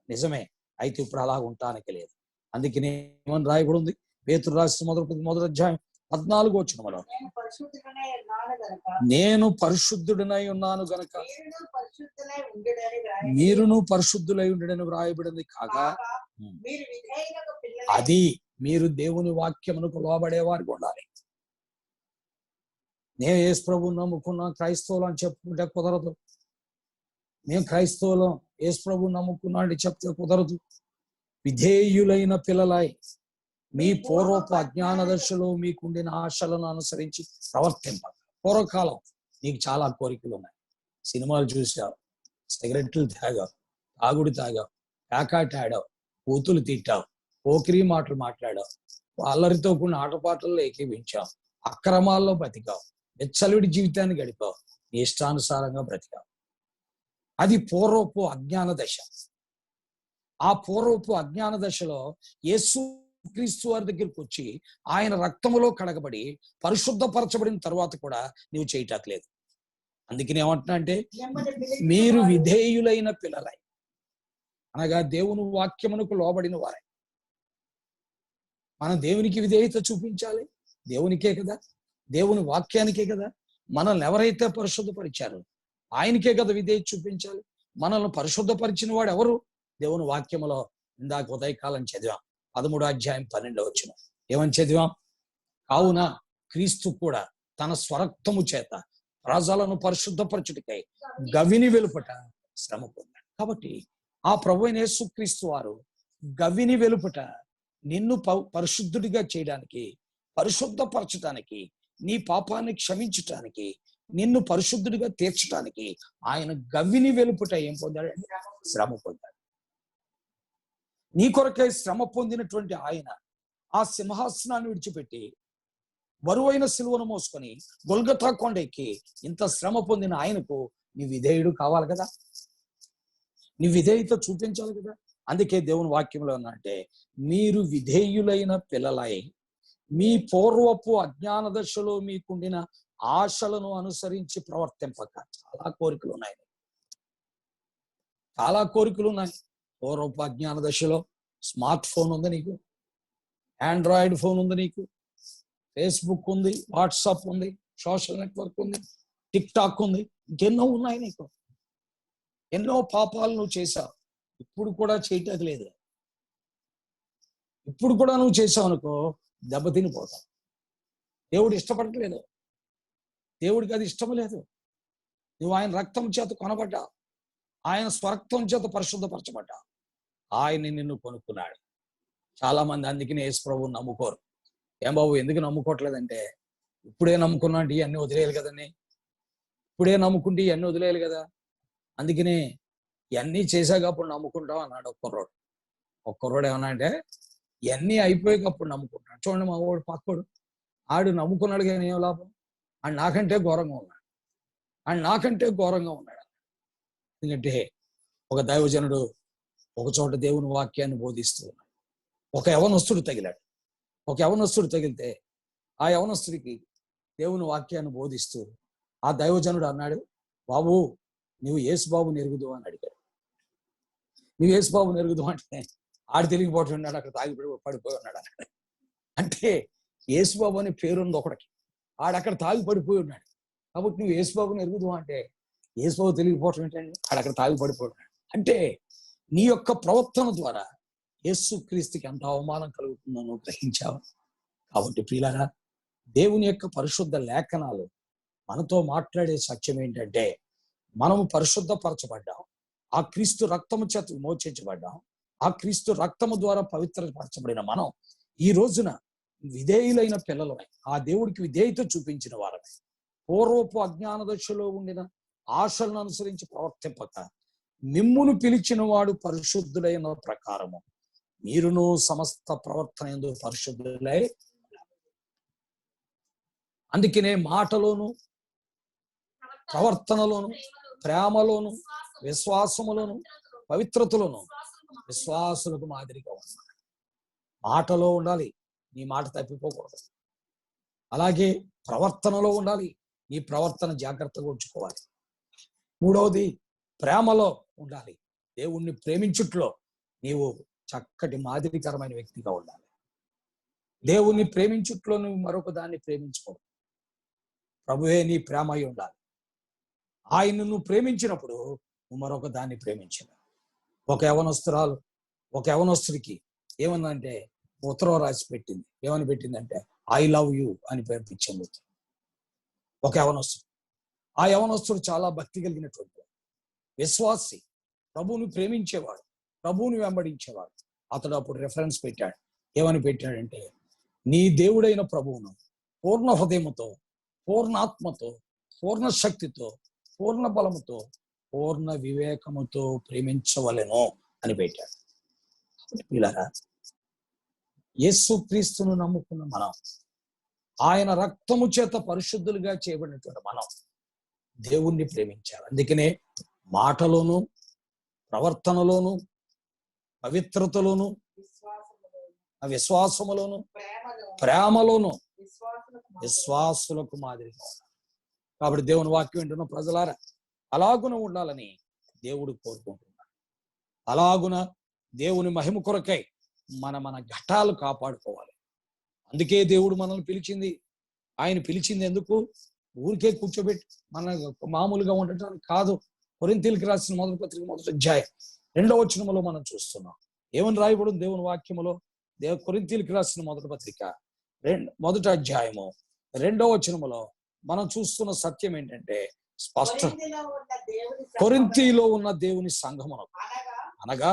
నిజమే. అయితే ఇప్పుడు అలా ఉండటానికి లేదు. అందుకనే ఏమని రాయబడి ఉంది, పేతురు రాసిన మొదటి అధ్యాయం 14వ వచనములో, నేను పరిశుద్ధుడనై ఉన్నాను గనక మీరును పరిశుద్ధులై ఉండడని వ్రాయబడింది కాగా, అది మీరు దేవుని వాక్యమునకు లోబడే వారికి ఉండాలి. నేను యేసు ప్రభువుని నమ్ముకున్నా, క్రైస్తవులు అని చెప్పుకుంటే కుదరదు. మేము క్రైస్తవులం, యేసు ప్రభువుని నమ్ముకున్నా అని చెప్తే కుదరదు. విధేయులైన పిల్లలై మీ పూర్వపు అజ్ఞాన దశలో మీకుండిన ఆశలను అనుసరించి ప్రవర్తింప. పూర్వకాలం నీకు చాలా కోరికలు ఉన్నాయి. సినిమాలు చూసావు, సిగరెట్లు తాగావు, తాగుడు తాగావు, కాకాటి ఆడావు, కూతులు తిట్టావు, పోకిరి మాటలు మాట్లాడావు, అల్లరితో కూడిన ఆటపాటల్లో ఏకీవించావు, అక్రమాల్లో బతికావు, విచ్చలవిడి జీవితాన్ని గడిపావు, నీ ఇష్టానుసారంగా బ్రతికావు. అది పూర్వపు అజ్ఞాన దశ. ఆ పూర్వపు అజ్ఞాన దశలో యేసు క్రీస్తు వారి దగ్గరికి వచ్చి ఆయన రక్తములో కడగబడి పరిశుద్ధపరచబడిన తర్వాత కూడా నీవు చేయటట్లేదు. అందుకని ఏమంటున్నా అంటే, మీరు విధేయులైన పిల్లలై, అనగా దేవుని వాక్యమునకు లోబడిన వారై. మనం దేవునికి విధేయత చూపించాలి. దేవునికే కదా, దేవుని వాక్యానికే కదా. మనల్ని ఎవరైతే పరిశుద్ధపరిచారో ఆయనకే కదా విధేయత చూపించాలి. మనల్ని పరిశుద్ధపరిచిన వాడు ఎవరు? దేవుని వాక్యములో ఇందాక ఉదయకాలం చదివాం, 13వ అధ్యాయం 12వ వచనం. ఏమని చదివాం? కావున క్రీస్తు కూడా తన స్వరక్తము చేత ప్రజలను పరిశుద్ధపరచుటకై గవిని వెలుపట శ్రమ పొందాడు. కాబట్టి ఆ ప్రభువైన యేసుక్రీస్తు వారు గవిని వెలుపట నిన్ను పరిశుద్ధుడిగా చేయడానికి, పరిశుద్ధపరచడానికి, నీ పాపాన్ని క్షమించటానికి, నిన్ను పరిశుద్ధుడిగా తీర్చడానికి ఆయన గవిని వెలుపట ఏం పొందాడు? శ్రమ పొందాడు. నీ కొరకై శ్రమ పొందినటువంటి ఆయన ఆ సింహాసనాన్ని విడిచిపెట్టి బరువైన సిలువను మోసుకొని గొల్గొతా కొండ ఎక్కి ఇంత శ్రమ పొందిన ఆయనకు నీ విధేయుడు కావాలి కదా, నీ విధేయత చూపించాలి కదా. అందుకే దేవుని వాక్యంలో అంటే, మీరు విధేయులైన పిల్లలై మీ పూర్వపు అజ్ఞాన దశలో మీకుండిన ఆశలను అనుసరించి ప్రవర్తింపక. చాలా కోరికలు ఉన్నాయి, చాలా కోరికలు ఉన్నాయి. పూర్వపు అజ్ఞాన దశలో స్మార్ట్ ఫోన్ ఉంది నీకు, ఆండ్రాయిడ్ ఫోన్ ఉంది నీకు, ఫేస్బుక్ ఉంది, వాట్సాప్ ఉంది, సోషల్ నెట్వర్క్ ఉంది, టిక్ టాక్ ఉంది, ఇంకెన్నో ఉన్నాయి నీకు. ఎన్నో పాపాలు నువ్వు చేశావు, ఇప్పుడు కూడా చేయటానికి లేదు. ఇప్పుడు కూడా నువ్వు చేసావు అనుకో, దెబ్బతినిపోతావు. దేవుడు ఇష్టపడట్లేదు, దేవుడికి అది ఇష్టం లేదు. నువ్వు ఆయన రక్తం చేత కొనబడ్డావు, ఆయన స్వరక్తం చేత పరిశుద్ధపరచబడ్డావు. ఆయన నిన్ను కొనుక్కున్నాడు. చాలా మంది అందుకని యేసు ప్రభువుని నమ్ముకోరు. ఏం బాబు ఎందుకు నమ్ముకోవట్లేదంటే, ఇప్పుడే నమ్ముకున్నా అంటే ఇవన్నీ వదిలేయాలి కదండి, ఇప్పుడే నమ్ముకుంటే ఇవన్నీ వదిలేయాలి కదా, అందుకని ఇవన్నీ చేశాక అప్పుడు నమ్ముకుంటాం అన్నాడు ఒక్కరోడు ఏమన్నా అంటే, ఇవన్నీ అయిపోయాక అప్పుడు నమ్ముకుంటాడు. చూడండి మా వాడు పక్కడు, ఆడు నమ్ముకున్నాడు కానీ ఏం లాభం, ఆడు నాకంటే ఘోరంగా ఉన్నాడు. ఎందుకంటే ఒక దైవజనుడు ఒక చోట దేవుని వాక్యాన్ని బోధిస్తూ ఉన్నాడు. ఒక యవనస్తుడు తగిలితే ఆ యవనస్తుడికి దేవుని వాక్యాన్ని బోధిస్తూ ఆ దైవజనుడు అన్నాడు, బాబు నువ్వు యేసు బాబుని ఎరుగుదు అని అడిగాడు. నువ్వు యేసు బాబుని ఎరుగుదు అంటే ఆడు తెలియకపోతు ఉన్నాడు, అక్కడ పడిపోయి ఉన్నాడు అక్కడ. అంటే యేసు బాబు అనే పేరుంది ఒకడికి, ఆడక్కడ తాగి పడిపోయి ఉన్నాడు. కాబట్టి నువ్వు యేసు బాబుని ఎరుగుదు అంటే యేసు బాబు తెలియకపోవటం ఏంటండి, ఆడక్కడ తాగి పడిపోయి ఉన్నాడు. అంటే నీ యొక్క ప్రవర్తన ద్వారా యేసు క్రీస్తుకి ఎంత అవమానం కలుగుతుందో నువ్వు గ్రహించావు. కాబట్టి ప్రియులారా, దేవుని యొక్క పరిశుద్ధ లేఖనాలు మనతో మాట్లాడే సత్యం ఏంటంటే, మనము పరిశుద్ధపరచబడ్డాం, ఆ క్రీస్తు రక్తము చేత విమోచించబడ్డాం, ఆ క్రీస్తు రక్తము ద్వారా పవిత్రపరచబడిన మనం ఈ రోజున విధేయులైన పిల్లలమై, ఆ దేవుడికి విధేయత చూపించిన వారమై, పూర్వపు అజ్ఞాన దశలో ఉండిన ఆశలను అనుసరించి ప్రవర్తింపక, మిమ్మును పిలిచిన వాడు పరిశుద్ధులైన ప్రకారము మీరును సమస్త ప్రవర్తన యందు పరిశుద్ధులై. అందుకనే మాటలోను, ప్రవర్తనలోను, ప్రేమలోను, విశ్వాసములోను, పవిత్రతలోను విశ్వాసులకు మాదిరిగా ఉండాలి. మాటలో ఉండాలి, నీ మాట తప్పిపోకూడదు. అలాగే ప్రవర్తనలో ఉండాలి, నీ ప్రవర్తన జాగ్రత్తగా ఉంచుకోవాలి. మూడవది ప్రేమలో ఉండాలి. దేవుణ్ణి ప్రేమించుట్లో నీవు చక్కటి మాదిరికరమైన వ్యక్తిగా ఉండాలి. దేవుణ్ణి ప్రేమించుట్లో నువ్వు మరొక దాన్ని ప్రేమించుకోవు. ప్రభువే నీ ప్రేమ అయి ఉండాలి. ఆయన్ను నువ్వు ప్రేమించినప్పుడు నువ్వు మరొక దాన్ని ప్రేమించిన. ఒక యవనస్తుడికి ఏమన్నంటే ఉత్తరం రాసి పెట్టింది. ఏమని పెట్టిందంటే ఐ లవ్ యూ అని పంపించింది ఒక యవనస్తుడు. ఆ యవనస్తుడు చాలా భక్తి కలిగినటువంటి విశ్వాసి, ప్రభువుని ప్రేమించేవాడు, ప్రభువుని వెంబడించేవాడు. అతడు అప్పుడు రెఫరెన్స్ పెట్టాడు. ఏమని పెట్టాడంటే, నీ దేవుడైన ప్రభువును పూర్ణ హృదయముతో, పూర్ణాత్మతో, పూర్ణ శక్తితో, పూర్ణ బలముతో, పూర్ణ వివేకముతో ప్రేమించవలెను అని పెట్టాడు. పిల్లరా, యేసుక్రీస్తును నమ్ముకున్న మనం, ఆయన రక్తము చేత పరిశుద్ధులుగా చేయబడినటువంటి మనం దేవుణ్ణి ప్రేమించాలి. అందుకనే మాటలోను, ప్రవర్తనలోను, పవిత్రతలోను, విశ్వాసములోను, ప్రేమలోను విశ్వాసులకు మాదిరిగా ఉండాలి. కాబట్టి దేవుని వాక్యం వింటున్న ప్రజలారా, అలాగున ఉండాలని దేవుడు కోరుకుంటున్నాడు. అలాగున దేవుని మహిమ కొరకై మన ఘటాలు కాపాడుకోవాలి. అందుకే దేవుడు మనల్ని పిలిచింది. ఆయన పిలిచింది ఎందుకు? ఊరికే కూర్చోబెట్టి మన మామూలుగా ఉండటానికి కాదు. కొరింథీయులకు రాసిన మొదటి పత్రిక 1వ అధ్యాయం 2వ వచనములో మనం చూస్తున్నాం. ఏమని రాయబడింది దేవుని వాక్యములో? కొరింథీయులకు రాసిన మొదటి పత్రిక 1వ అధ్యాయము 2వ వచనములో మనం చూస్తున్న సత్యం ఏంటంటే, స్పష్టం. కొరింథీలో ఉన్న దేవుని సంఘమును అనగా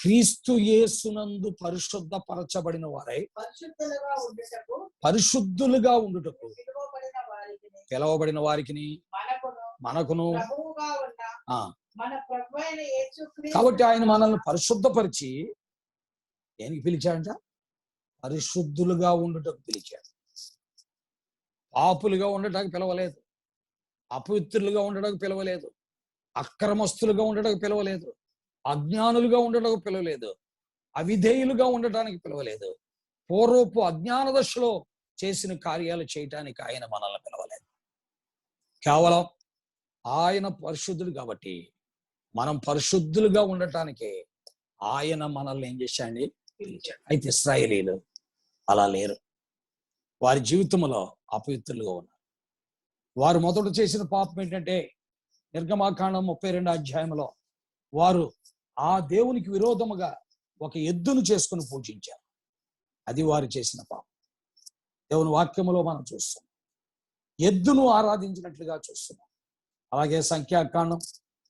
క్రీస్తు యేసునందు పరిశుద్ధపరచబడిన వారై పరిశుద్ధులుగా ఉండుటకు పిలవబడిన వారికి మనకును. కాబట్టి ఆయన మనల్ని పరిశుద్ధపరిచి దేనికి పిలిచాడంట? పరిశుద్ధులుగా ఉండుటకు పిలిచాడు. పాపులుగా ఉండటానికి పిలవలేదు, అపవిత్రులుగా ఉండడానికి పిలవలేదు, అక్రమస్తులుగా ఉండడానికి పిలవలేదు, అజ్ఞానులుగా ఉండడానికి పిలవలేదు, అవిధేయులుగా ఉండటానికి పిలవలేదు, పూర్వపు అజ్ఞాన దశలో చేసిన కార్యాలు చేయటానికి ఆయన మనల్ని పిలవలేదు. కేవలం ఆయన పరిశుద్ధుడు కాబట్టి మనం పరిశుద్ధులుగా ఉండటానికి ఆయన మనల్ని ఏం చేశాడండి? పిలిచాడు. అయితే ఇశ్రాయేలీయులు అలా లేరు. వారి జీవితంలో అపవిత్రులుగా ఉన్నారు. వారు మొదట చేసిన పాపం ఏంటంటే, నిర్గమాకాండం 32వ అధ్యాయంలో వారు ఆ దేవునికి విరోధముగా ఒక ఎద్దును చేసుకుని పూజించారు. అది వారు చేసిన పాపం. దేవుని వాక్యములో మనం చూస్తున్నాం, ఎద్దును ఆరాధించినట్లుగా చూస్తున్నాం. అలాగే సంఖ్యాకాండం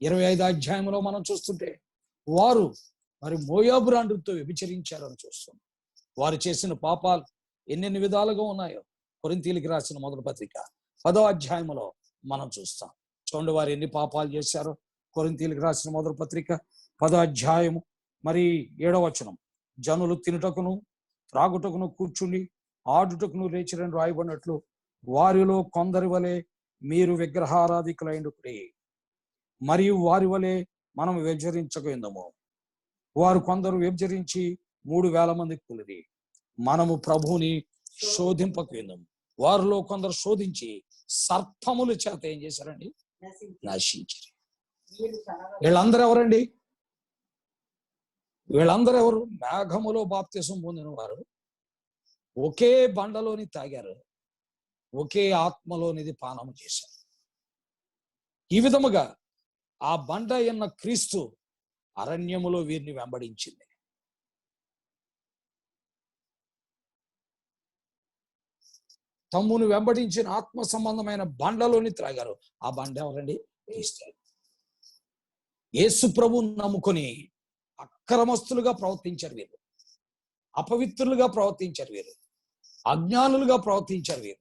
25వ అధ్యాయంలో మనం చూస్తుంటే వారు మరి మోయాబు రాండ్రుతో వ్యభిచరించారని చూస్తున్నాం. వారు చేసిన పాపాలు ఎన్నెన్ని విధాలుగా ఉన్నాయో కొరింథీయులకు రాసిన మొదటి పత్రిక 10వ అధ్యాయంలో మనం చూస్తాం. చూడండి వారు ఎన్ని పాపాలు చేశారో. కొరింథీయులకు రాసిన మొదటి పత్రిక 10వ అధ్యాయము మరి 7వ వచనం, జనులు తినుటకును త్రాగుటకును కూర్చుండి ఆడుటకును లేచిరని రాయబడినట్లు వారిలో కొందరి వలె మీరు విగ్రహారాధికులైండుకుడి, మరియు వారి వలె మనం వ్యభిచరించకుందాము. వారు కొందరు వ్యభిచరించి 3,000 మంది కూలిరి. మనము ప్రభువుని శోధింపకుందాము. వారిలో కొందరు శోధించి సర్పముల చేత ఏం చేశారండి? నశించారు. వీళ్ళందరూ ఎవరండి? వీళ్ళందరూ ఎవరు? మేఘములో బాప్తిసం పొందిన వారు, ఒకే బండలోని తాగారు, ఒకే ఆత్మలోనిది పానము చేశారు. ఈ విధముగా ఆ బండ అయిన క్రీస్తు అరణ్యములో వీరిని వెంబడించింది. తమ్మును వెంబడించిన ఆత్మ సంబంధమైన బండలోని త్రాగారు. ఆ బండ ఎవరండి? క్రీస్తు. యేసు ప్రభువును నమ్ముకొని అక్రమస్తులుగా ప్రవర్తించారు వీరు, అపవిత్రులుగా ప్రవర్తించారు వీరు, అజ్ఞానులుగా ప్రవర్తించారు వీరు,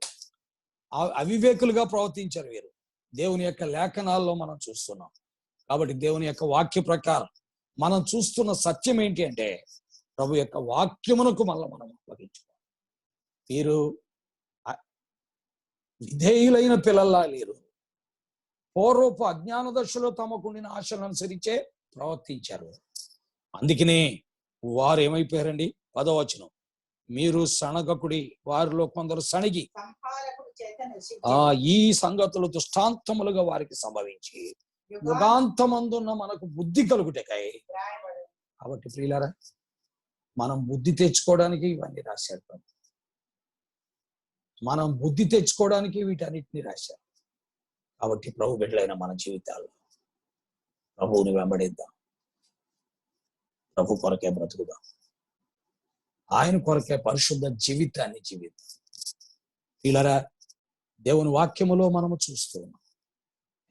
అవివేకులుగా ప్రవర్తించారు వీరు. దేవుని యొక్క లేఖనాల్లో మనం చూస్తున్నాం. కాబట్టి దేవుని యొక్క వాక్య ప్రకారం మనం చూస్తున్న సత్యం ఏంటి అంటే, ప్రభు యొక్క వాక్యమునకు మళ్ళీ మనం అప్పగించుకోవాలి. మీరు విధేయులైన పిల్లల్లా లేరు. పూర్వపు అజ్ఞాన దశలో తమకుండిన ఆశలను అనుసరించే ప్రవర్తించారు. అందుకనే వారు ఏమైపోయారండి? 10వ వచనం, మీరు సణగకుడి, వారిలో కొందరు సణిగి ఈ సంగతులు దృష్టాంతములుగా వారికి సంభవించి యుగాంతమందున్న మనకు బుద్ధి కలుగుటకై. కాబట్టి ప్రియులారా, మనం బుద్ధి తెచ్చుకోవడానికి ఇవన్నీ రాశాడు. మనం బుద్ధి తెచ్చుకోవడానికి వీటన్నిటిని రాశారు. కాబట్టి ప్రభు బిడ్డలైన మన జీవితాల్లో ప్రభువుని వెంబడిద్దాం, ప్రభు కొరకే బ్రతుకుదాం, ఆయన కొరకే పరిశుద్ధ జీవితాన్ని జీవిద్దాం. పిల్లరా, దేవుని వాక్యములో మనము చూస్తూ ఉన్నాం,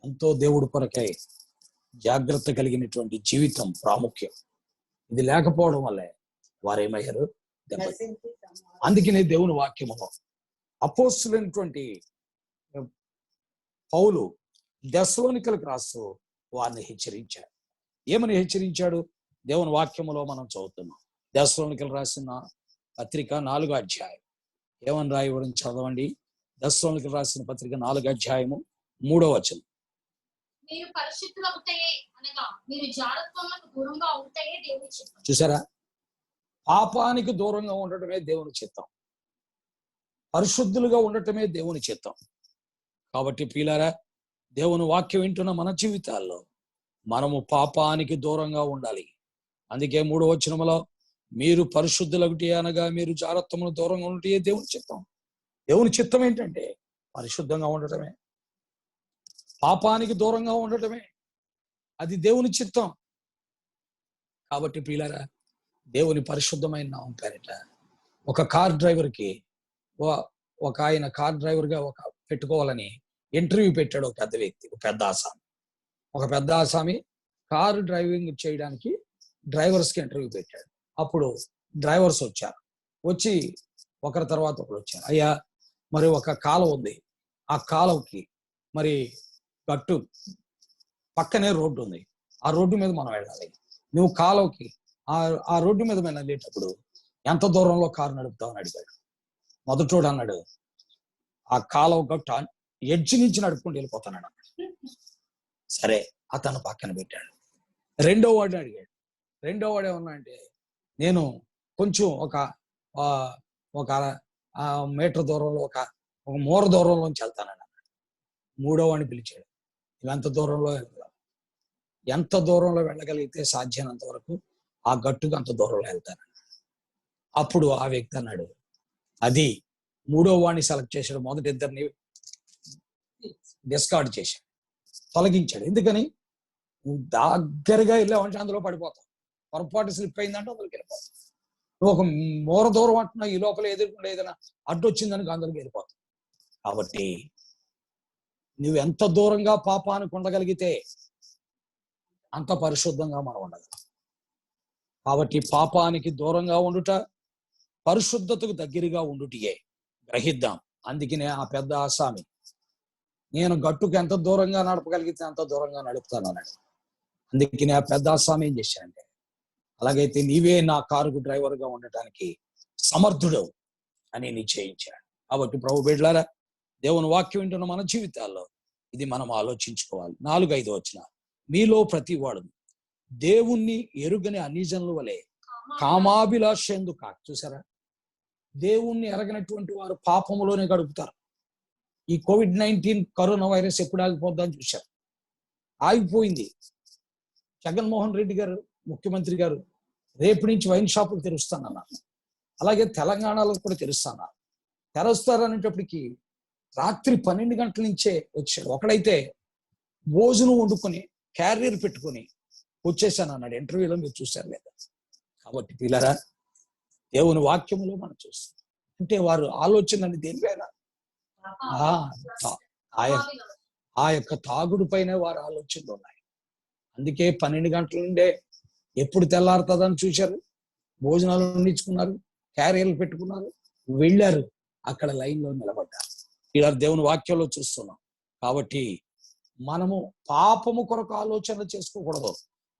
ఎంతో దేవుడి కొరకై జాగ్రత్త కలిగినటువంటి జీవితం ప్రాముఖ్యం. ఇది లేకపోవడం వల్లే వారేమయ్యారు? దెబ్బతిన్నారు. అందుకనే దేవుని వాక్యములో అపోస్తులైనటువంటి పౌలు దెస్సలోనికలకు రాస్తూ వారిని హెచ్చరించాడు. ఏమని హెచ్చరించాడు? దేవుని వాక్యములో మనం చదువుతున్నాం. దెస్సలోనికలు రాసిన పత్రిక 4వ అధ్యాయం ఏమని రాయబడి చదవండి. దెస్సలోనికలు రాసిన పత్రిక 4వ అధ్యాయము 3వ వచనం. మీరు పరిశుద్ధులవుతాయే అనగా మీరు జారత్వములకు దూరంగా ఉంటాయే దేవుని చిత్తం. చూసారా? పాపానికి దూరంగా ఉండటమే దేవుని చిత్తం, పరిశుద్ధులుగా ఉండటమే దేవుని చిత్తం. కాబట్టి ప్రియులారా, దేవుని వాక్యం వింటున్న మన జీవితాల్లో మనము పాపానికి దూరంగా ఉండాలి. అందుకే 3వ వచనములో మీరు పరిశుద్ధులగుటి అనగా మీరు జారత్వములు దూరంగా ఉంటే దేవుని చిత్తం. దేవుని చిత్తం ఏంటంటే పరిశుద్ధంగా ఉండటమే, పాపానికి దూరంగా ఉండటమే. అది దేవుని చిత్తం. కాబట్టి ప్రియులారా, దేవుని పరిశుద్ధమైన నామం పేరిట ఒక కార్ డ్రైవర్కి ఒక ఆయన కార్ డ్రైవర్గా పెట్టుకోవాలని ఇంటర్వ్యూ పెట్టాడు ఒక పెద్ద వ్యక్తి, ఒక పెద్ద ఆసామి కారు డ్రైవింగ్ చేయడానికి డ్రైవర్స్కి ఇంటర్వ్యూ పెట్టాడు. అప్పుడు డ్రైవర్స్ వచ్చి ఒకరి తర్వాత ఒకరు వచ్చారు. అయ్యా, మరి ఒక కాలువ ఉంది, ఆ కాలువకి మరి గట్టు పక్కనే రోడ్డు ఉంది, ఆ రోడ్డు మీద మనం వెళ్ళాలి. నువ్వు కాలువకి ఆ రోడ్డు మీద మేము వెళ్ళేటప్పుడు ఎంత దూరంలో కారు నడుపుతావని అడిగాడు. మొదటోడు అన్నాడు, ఆ కాలువ గట్టు ఎడ్జి నుంచి నడుపుకుంటూ వెళ్ళిపోతాను. సరే, అతను పక్కన పెట్టాడు. రెండో వాడిని అడిగాడు. రెండో వాడు ఏమన్నా అంటే, నేను కొంచెం ఒక మీటర్ దూరంలో ఒక మూర దూరంలోంచి వెళ్తానని అన్నాడు. మూడో వాడిని పిలిచాడు. ఎంత దూరంలో వెళ్తాం? ఎంత దూరంలో వెళ్ళగలిగితే సాధ్యమైనంత వరకు ఆ గట్టుకు అంత దూరంలో వెళ్తానన్నాడు. అప్పుడు ఆ వ్యక్తి అన్నాడు, అది మూడో వాడిని సెలెక్ట్ చేశాడు. మొదటి ఇద్దరిని డిస్కార్డ్ చేశాడు, తొలగించాడు. ఎందుకని? నువ్వు దగ్గరగా వెళ్ళావంటే అందులో పడిపోతావు, పొరపాటు స్లిప్ అయిందంటే అందులోకి వెళ్ళిపోతావు. నువ్వు ఒక మూర దూరం అంటున్నావు, ఈ లోపల ఎదుర్కొంటే ఏదైనా అడ్డు వచ్చిందని అందులోకి వెళ్ళిపోతావు. కాబట్టి నువ్వు ఎంత దూరంగా పాపానికి ఉండగలిగితే అంత పరిశుద్ధంగా మనం ఉండగలం. కాబట్టి పాపానికి దూరంగా ఉండుట, పరిశుద్ధతకు దగ్గరగా ఉండుటియే గ్రహిద్దాం. అందుకనే ఆ పెద్ద ఆసామి, నేను గట్టుకు ఎంత దూరంగా నడపగలిగితే అంత దూరంగా నడుపుతాను అన్నాడు. అందుకనే ఆ పెద్ద ఆసామి ఏం చేశాడంటే, అలాగైతే నీవే నా కారుకు డ్రైవర్గా ఉండటానికి సమర్థుడు అని నిశ్చయించాడు. కాబట్టి ప్రభు బిడ్డలారా, దేవుని వాక్యం వింటున్న మన జీవితాల్లో ఇది మనం ఆలోచించుకోవాలి. 4-5 వచనాలు. మీలో ప్రతి వాడు దేవుణ్ణి ఎరుగని అన్యజనుల వలె కామాభిలాషందు కాక. చూసారా? దేవుణ్ణి ఎరగనటువంటి వారు పాపములోనే గడుపుతారు. ఈ COVID-19 కరోనా వైరస్ ఎప్పుడు ఆగిపోద్దని చూశారు. ఆగిపోయింది. జగన్మోహన్ రెడ్డి గారు, ముఖ్యమంత్రి గారు, రేపు నుంచి వైన్ షాపులు తెరుస్తానన్నారు. అలాగే తెలంగాణలో కూడా తెరుస్తాన్నారు. తెరుస్తారనేటప్పటికీ రాత్రి 12 గంటల నుంచే వచ్చాడు. ఒకడైతే భోజనం వండుకొని క్యారియర్ పెట్టుకొని వచ్చేసాను అన్నాడు. ఇంటర్వ్యూలో మీరు చూశారు లేదా? కాబట్టి పిల్లరా, దేవుని వాక్యములో మనం చూస్తాం. అంటే వారు ఆలోచనని దేనిపైన? ఆ యొక్క తాగుడు పైన వారి ఆలోచనలు ఉన్నాయి. అందుకే 12 గంటల నుండే ఎప్పుడు తెల్లారుతుందని చూశారు, భోజనాలు వండించుకున్నారు, క్యారియర్లు పెట్టుకున్నారు, వెళ్ళారు, అక్కడ లైన్లో నిలబడ్డారు. ఇలా దేవుని వాక్యంలో చూస్తున్నాం. కాబట్టి మనము పాపము కొరకు ఆలోచన చేసుకోకూడదు.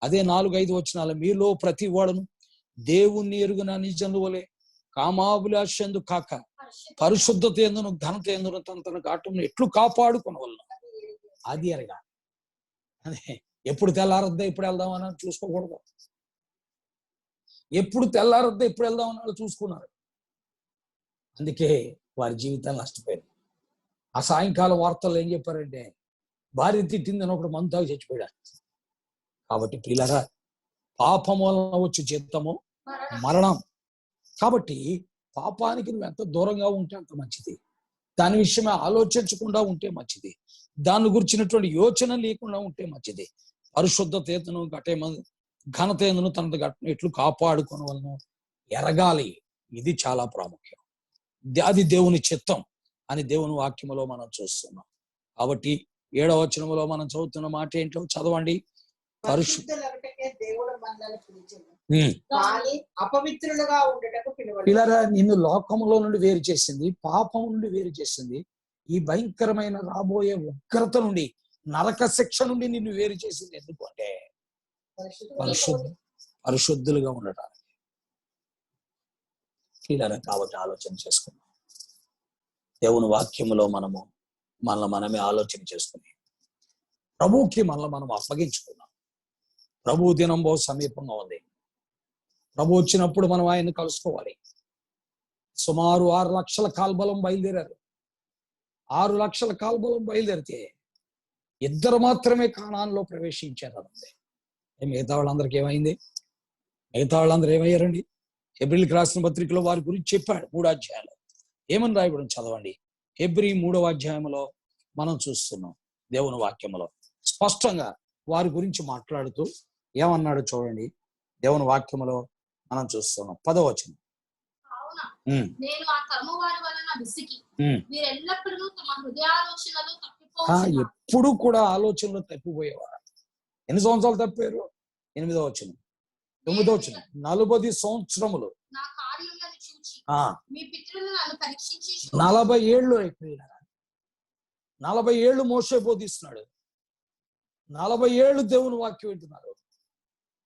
అదే 4-5 వచనాలు. మీలో ప్రతి వాడును దేవుణ్ణి ఎరుగున నిజను వలె కామాభిలాషందు కాక పరిశుద్ధత ఎందును ఘనత ఎందును తన ఘాటును ఎట్లు కాపాడుకొనవలను అది ఎరగా. అదే ఎప్పుడు తెల్లారద్దా ఇప్పుడు వెళ్దామని చూసుకోకూడదు. ఎప్పుడు తెల్లారద్దా ఎప్పుడు వెళ్దామని చూసుకున్నారు. అందుకే వారి జీవితాలు నష్టపోయారు. ఆ సాయంకాలం వార్తల్లో ఏం చెప్పారంటే భార్య తిట్టిందని ఒకడు మందు తాగి చచ్చిపోయాడు. కాబట్టి పిల్లరా, పాపం వలన వచ్చే జీతము మరణం. కాబట్టి పాపానికి నువ్వు ఎంత దూరంగా ఉంటే అంత మంచిది. దాని విషయమే ఆలోచించకుండా ఉంటే మంచిది. దాని గురించినటువంటి యోచన లేకుండా ఉంటే మంచిది. పరిశుద్ధతను ఘనతను తన ఎట్లు కాపాడుకునే వలన ఎరగాలి. ఇది చాలా ప్రాముఖ్యం. అది దేవుని చిత్తం అని దేవుని వాక్యములో మనం చూస్తున్నాం. కాబట్టి 7వ వచనములో మనం చదువుతున్న మాట ఏంటో చదవండి. పిల్లరా, నిన్ను లోకములో నుండి వేరు చేసింది, పాపం నుండి వేరు చేసింది, ఈ భయంకరమైన రాబోయే ఉగ్రత నుండి, నరక శిక్ష నుండి నిన్ను వేరు చేసింది. ఎందుకంటే పరిశుద్ధులుగా ఉండటానికి. పిల్లరా, కాబట్టి ఆలోచన చేసుకున్నాం. దేవుని వాక్యములో మనమే ఆలోచన చేసుకుని ప్రభువుకి మనం అప్పగించుకున్నాం. ప్రభు దినం బహు సమీపంగా ఉంది. ప్రభు వచ్చినప్పుడు మనం ఆయన్ని కలుసుకోవాలి. సుమారు 6 లక్షల కాల్బలం బయలుదేరారు. 6 లక్షల కాల్బలం బయలుదేరితే 2 మాత్రమే కానాన్లో ప్రవేశించారు. అన్నది మిగతా వాళ్ళందరికీ ఏమైంది? మిగతా వాళ్ళందరూ ఏమయ్యారండి? హెబ్రీయులకు రాసిన పత్రికలో వారి గురించి చెప్పాడు 3 అధ్యాయాలు. ఏమని రాయబడి చదవండి. హెబ్రీ 3వ అధ్యాయంలో మనం చూస్తున్నాం. దేవుని వాక్యములో స్పష్టంగా వారి గురించి మాట్లాడుతూ ఏమన్నాడు చూడండి. దేవుని వాక్యములో మనం చూస్తున్నాం. 10వ వచనం. నేను ఆ తరము వారి వలన విసిగి వీరెల్లప్పుడూ తమ హృదయాలోచనలు తప్పిపోవచ్చు. ఎప్పుడు కూడా ఆలోచనలు తప్పిపోయేవారు. ఎన్ని సంవత్సరాలు తప్పారు? 8వ వచనం 9వ వచనం. 40 సంవత్సరములు నా కార్యములను చూచి మీ పితరులు నన్ను పరీక్షించి 40 ఏళ్ళు అయిపోయినారు. 40 ఏళ్ళు మోషే బోధిస్తున్నాడు. 40 ఏళ్ళు దేవుని వాక్యం వింటున్నారు.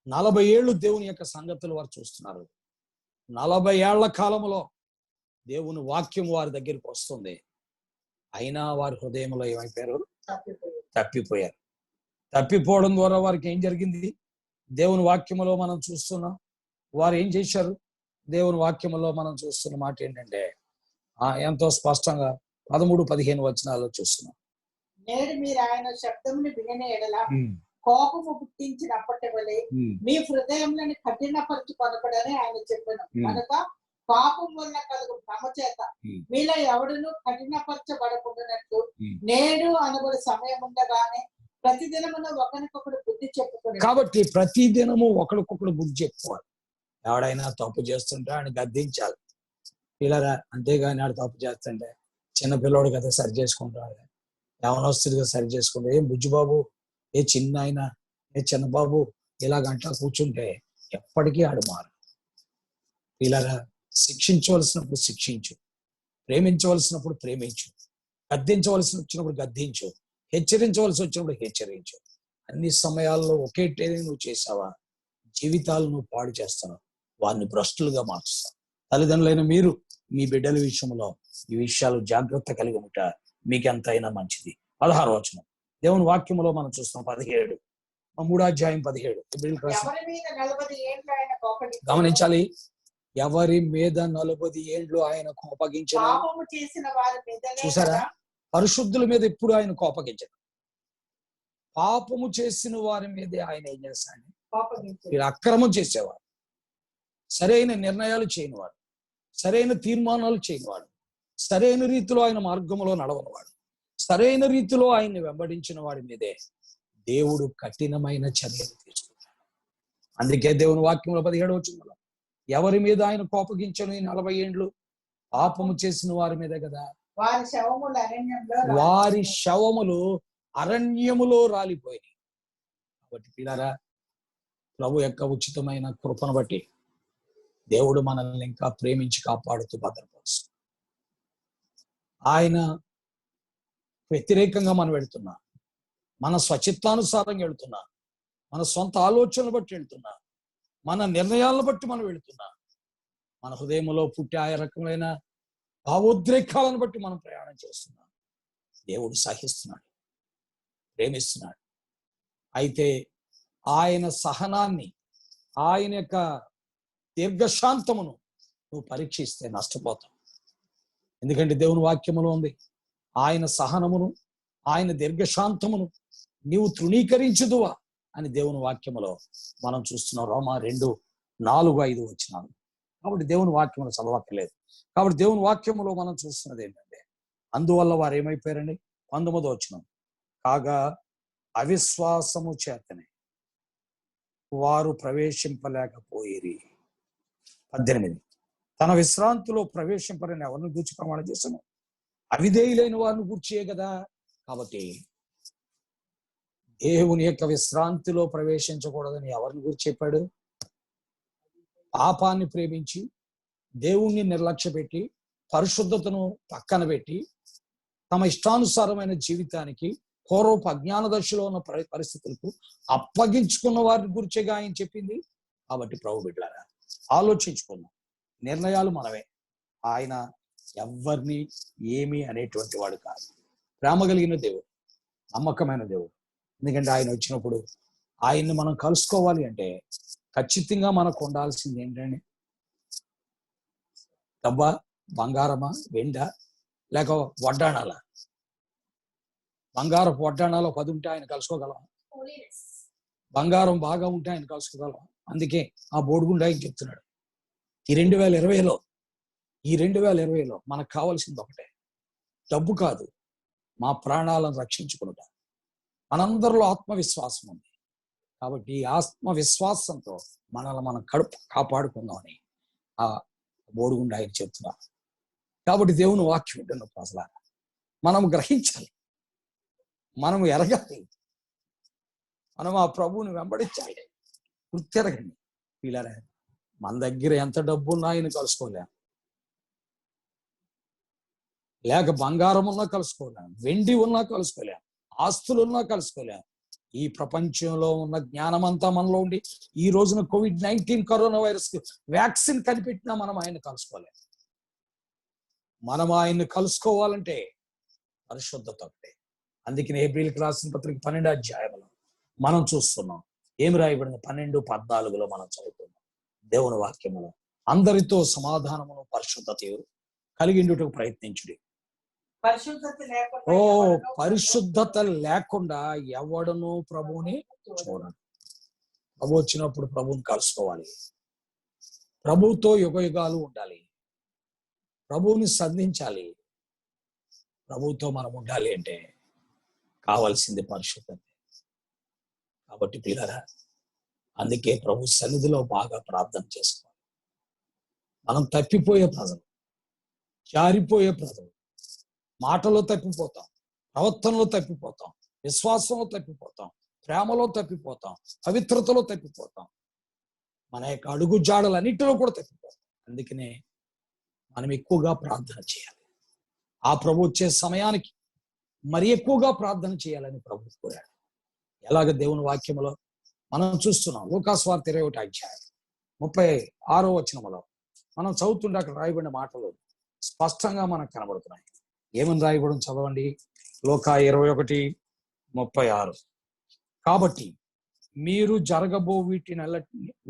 40 ఏళ్ళు దేవుని యొక్క సంగతులు వారు చూస్తున్నారు. 40 ఏళ్ల కాలంలో దేవుని వాక్యం వారి దగ్గరికి వస్తుంది. అయినా వారి హృదయంలో ఏమైపోయారు? తప్పిపోయారు. తప్పిపోవడం ద్వారా వారికి ఏం జరిగింది? దేవుని వాక్యములో మనం చూస్తున్నాం. వారు ఏం చేశారు? దేవుని వాక్యములో మనం చూస్తున్న మాట ఏంటంటే ఎంతో స్పష్టంగా 13-15 వచనాల్లో చూస్తున్నాం. నేడు మీరు ఆయన శబ్దమును వినని ఎడల కోపము పుట్టించినప్పటి వలె మీ హృదయంలోని కఠినపరచుకొనకూడదని ఆయన చెప్పాను. కనుక పాపం వల్ల కలుగు భ్రమ చేత మీలో ఎవడును కఠినపరచబడకుండానట్లు నేడు అనబడి సమయం ఉండగానే ప్రతిదినమును ఒకరికొకడు బుద్ధి చెప్పుకోండి. కాబట్టి ప్రతిదినము ఒకరికొకడు బుద్ధి చెప్పుకోవాలి. ఎవడైనా తప్పు చేస్తుంటే ఆయన గద్దించాలి. పిల్లరా, అంతేగాని ఆడు తప్పు చేస్తుంటే చిన్న పిల్లోడు కదా సరి చేసుకుంటాడు, యవనస్తుడిగా సరి చేసుకుంటే ఏం బుజ్జిబాబు, ఏ చిన్న ఆయన, ఏ చిన్నబాబు ఇలాగంటా కూర్చుంటే ఎప్పటికీ ఆడు మారు. పిల్లరా, శిక్షించవలసినప్పుడు శిక్షించు, ప్రేమించవలసినప్పుడు ప్రేమించు, గద్దించవలసి వచ్చినప్పుడు గద్దించు, హెచ్చరించవలసి వచ్చినప్పుడు హెచ్చరించు. అన్ని సమయాల్లో ఒకేటేది నువ్వు చేసావా జీవితాలు నువ్వు పాడు చేస్తావు, వారిని భ్రష్టులుగా మార్చుతావు. తల్లిదండ్రులైన మీరు మీ బిడ్డల విషయంలో ఈ విషయాలు జాగ్రత్త కలిగి ఉంటారు, మీకెంతైనా మంచిది. 16వ వచనం దేవుని వాక్యములో మనం చూస్తాం. 17 3వ అధ్యాయం 17. గమనించాలి. ఎవరి మీద 40 ఏండ్లు ఆయన కోపగించిన. చూసారా, పరిశుద్ధుల మీద ఎప్పుడు ఆయన కోపగించడు. పాపము చేసిన వారి మీదే ఆయన ఏం చేస్తాడు? వీరు అక్రమం చేసేవాడు, సరైన నిర్ణయాలు చేయనివాడు, సరైన తీర్మానాలు చేయనివాడు, సరైన రీతిలో ఆయన మార్గంలో నడవనివాడు, సరైన రీతిలో ఆయన్ని వెంబడించిన వాడి మీదే దేవుడు కఠినమైన చర్యలు తీసుకుంటాడు. అందుకే దేవుని వాక్యంలో 17వ వచనంలో ఎవరి మీద ఆయన కోపగించను ఈ 40 ఏండ్లు? పాపము చేసిన వారి మీద కదా. వారి శవములు అరణ్యములో రాలిపోయినాయి. కాబట్టి పిల్లరా, ప్రభు యొక్క ఉచితమైన కృపను బట్టి దేవుడు మనల్ని ఇంకా ప్రేమించి కాపాడుతూ భద్రపరుస్తూ, ఆయన వ్యతిరేకంగా మనం వెళ్తున్నా, మన స్వచిత్తానుసారంగా వెళ్తున్నా, మన సొంత ఆలోచనలు బట్టి వెళ్తున్నా, మన నిర్ణయాలను బట్టి మనం వెళుతున్నా, మన హృదయంలో పుట్టే ఆ రకమైన భావోద్రేకాలను బట్టి మనం ప్రయాణం చేస్తున్నాం. దేవుడు సహిస్తున్నాడు, ప్రేమిస్తున్నాడు. అయితే ఆయన సహనాన్ని, ఆయన యొక్క దీర్ఘశాంతమును నువ్వు పరీక్షిస్తే నష్టపోతావు. ఎందుకంటే దేవుని వాక్యములో ఉంది, ఆయన సహనమును, ఆయన దీర్ఘశాంతమును నీవు తృణీకరించుదువా అని దేవుని వాక్యములో మనం చూస్తున్నాం. రోమా 2:4-5 వచనాలు. కాబట్టి దేవుని వాక్యములు చదవక్కర్లేదు. కాబట్టి దేవుని వాక్యములో మనం చూస్తున్నది ఏంటంటే, అందువల్ల వారు ఏమైపోయారండి? 19వ వచనం, కాగా అవిశ్వాసము చేతనే వారు ప్రవేశింపలేకపోయిరి. 18, తన విశ్రాంతిలో ప్రవేశింపరని ఎవరిని గూర్చి ప్రమాణం చేశాను? అవిధేయులైన వారిని గూర్చియే కదా. కాబట్టి దేవుని యొక్క విశ్రాంతిలో ప్రవేశించకూడదని ఎవరిని గురించి చెప్పాడు? పాపాన్ని ప్రేమించి, దేవుణ్ణి నిర్లక్ష్య పెట్టి, పరిశుద్ధతను పక్కన పెట్టి, తమ ఇష్టానుసారమైన జీవితానికి, పూర్వపు అజ్ఞాన దశలో ఉన్న పరిస్థితులకు అప్పగించుకున్న వారిని గురించేగా ఆయన చెప్పింది. కాబట్టి ప్రభు బిడ్డలారా, ఆలోచించుకుందాం. నిర్ణయాలు మనమే. ఆయన ఎవరిని ఏమి అనేటువంటి వాడు కాదు. ప్రేమ కలిగిన దేవుడు, నమ్మకమైన దేవుడు. ఎందుకంటే ఆయన వచ్చినప్పుడు ఆయన్ని మనం కలుసుకోవాలి అంటే ఖచ్చితంగా మనకు ఉండాల్సింది ఏంటండి? డబ్బా, బంగారమా, వెండ, లేక వడ్డాణాల? బంగారపు వడ్డాణాలు 10 ఉంటే ఆయన కలుసుకోగలం? బంగారం బాగా ఉంటే ఆయన కలుసుకోగలం? అందుకే ఆ బోడిగుండా ఆయన చెప్తున్నాడు, ఈ 2020లో మనకు కావాల్సింది ఒకటే, డబ్బు కాదు, మా ప్రాణాలను రక్షించుకునుట. మనందరిలో ఆత్మవిశ్వాసం ఉంది. కాబట్టి ఈ ఆత్మవిశ్వాసంతో మనల్ని మనం కాపాడుకుందామని ఆ బోడిగుండా ఆయన చెప్తున్నారు. కాబట్టి దేవుని వాక్యం వింటున్న ప్రజలారా, మనం గ్రహించాలి, మనం ఎరగాలి, మనం ఆ ప్రభువుని వెంబడించాలి. గుర్తెరగండి వీళ్ళరా, మన దగ్గర ఎంత డబ్బు ఉన్నా ఆయన కలుసుకోలేం, లేక బంగారం ఉన్నా కలుసుకోలేం, వెండి ఉన్నా కలుసుకోలేం, ఆస్తులు ఉన్నా కలుసుకోలేం. ఈ ప్రపంచంలో ఉన్న జ్ఞానం అంతా మనలో ఉండి ఈ రోజున COVID-19 కరోనా వైరస్ వ్యాక్సిన్ కనిపెట్టినా మనం ఆయన కలుసుకోలేం. మనం ఆయన్ని కలుసుకోవాలంటే పరిశుద్ధత ఒకటే. అందుకని హెబ్రీయులకు రాసిన పత్రిక 12వ అధ్యాయంలో మనం చూస్తున్నాం ఏమి రాయబడింది. 12-14 మనం చదువుతున్నాం దేవుని వాక్యములో, అందరితో సమాధానమును పరిశుద్ధత కలిగిండుటకు ప్రయత్నించుడి. పరిశుద్ధత లేకుండా ఎవడను ప్రభువుని చూడండి. ప్రభు వచ్చినప్పుడు ప్రభువుని కలుసుకోవాలి, ప్రభువుతో యుగయుగాలు ఉండాలి, ప్రభువుని సంధించాలి. ప్రభువుతో మనం ఉండాలి అంటే కావాల్సింది పరిశుద్ధత. కాబట్టి పిల్లరా, అందుకే ప్రభు సన్నిధిలో బాగా ప్రార్థన చేసుకోవాలి. మనం తప్పిపోయే ప్రజలు, జారిపోయే ప్రజలు, మాటలో తప్పిపోతాం, ప్రవర్తనలో తప్పిపోతాం, విశ్వాసంలో తప్పిపోతాం, ప్రేమలో తప్పిపోతాం, పవిత్రతలో తప్పిపోతాం, మన యొక్క అడుగు జాడలన్నిటిలో కూడా తప్పిపోతాం. అందుకనే మనం ఎక్కువగా ప్రార్థన చేయాలి. ఆ ప్రభు వచ్చే సమయానికి మరి ఎక్కువగా ప్రార్థన చేయాలని ప్రభు కోరాడు. ఎలాగ దేవుని వాక్యములో మనం చూస్తున్నాం. లూకాసు వార్త 21వ అధ్యాయం 36వ వచనములో మనం చదువుతుంటే అక్కడ రాయబడిన మాటలు స్పష్టంగా మనకు కనబడుతున్నాయి. ఏమని రాయబడి చదవండి. లూకా 21:36, కాబట్టి మీరు జరగబో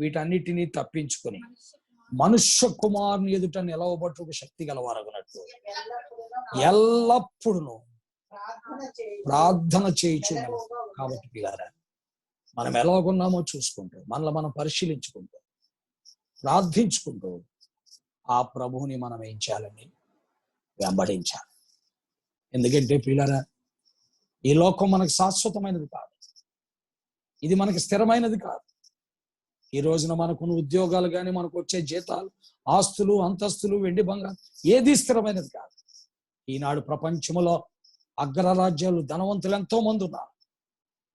వీటన్నిటినీ తప్పించుకొని మనుష్య కుమారుని ఎదుట నిలవబట్టుకు శక్తి గలవారగునట్లు ఎల్లప్పుడూ ప్రార్థన చేయుచు. కాబట్టి పిల్లారా, మనం ఎలాగున్నామో చూసుకుంటూ, మనల్ని మనం పరిశీలించుకుంటూ, ప్రార్థించుకుంటూ ఆ ప్రభువుని మనం ఏం చేయాలండి? వెంబడించాలి. ఎందుకంటే పిల్లారా, ఈ లోకం మనకు శాశ్వతమైనది కాదు, ఇది మనకి స్థిరమైనది కాదు. ఈ రోజున మనకున్న ఉద్యోగాలు కానీ, మనకు వచ్చే జీతాలు, ఆస్తులు, అంతస్తులు, వెండి బంగారం ఏది స్థిరమైనది కాదు. ఈనాడు ప్రపంచంలో అగ్రరాజ్యాలు, ధనవంతులు ఎంతో మంది ఉన్నారు.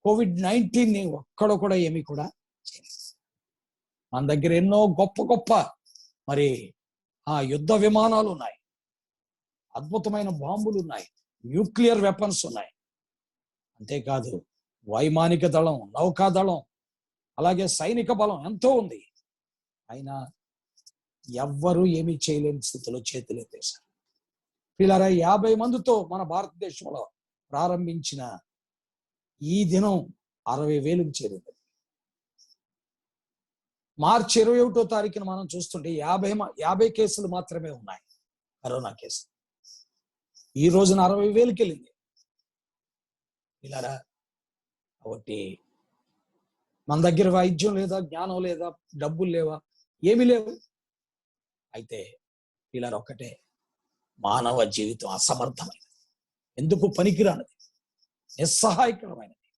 COVID-19 ఒక్కడో కూడా ఏమీ కూడా చేయలేదు. మన దగ్గర ఎన్నో గొప్ప గొప్ప మరి యుద్ధ విమానాలు ఉన్నాయి, అద్భుతమైన బాంబులు ఉన్నాయి, న్యూక్లియర్ వెపన్స్ ఉన్నాయి. అంతేకాదు వైమానిక దళం, నౌకాదళం, అలాగే సైనిక బలం ఎంతో ఉంది. అయినా ఎవ్వరూ ఏమీ చేయలేని స్థితిలో చేతులెత్తేశారు. పిల్లరా 50 మందితో మన భారతదేశంలో ప్రారంభించిన ఈ దినం 60,000కు చేరింది. మార్చి 21వ తారీఖున మనం చూస్తుంటే 50 కేసులు మాత్రమే ఉన్నాయి, కరోనా కేసు. ఈ రోజున 60,000కి వెళ్ళింది. పిల్లరా, కాబట్టి మన దగ్గర వైద్యం లేదా, జ్ఞానం లేదా, డబ్బులు లేవా, ఏమీ లేవు. అయితే పిల్లరా, ఒకటే, మానవ జీవితం అసమర్థమైనది, ఎందుకు పనికిరానిది, నిస్సహాయకరమైనది,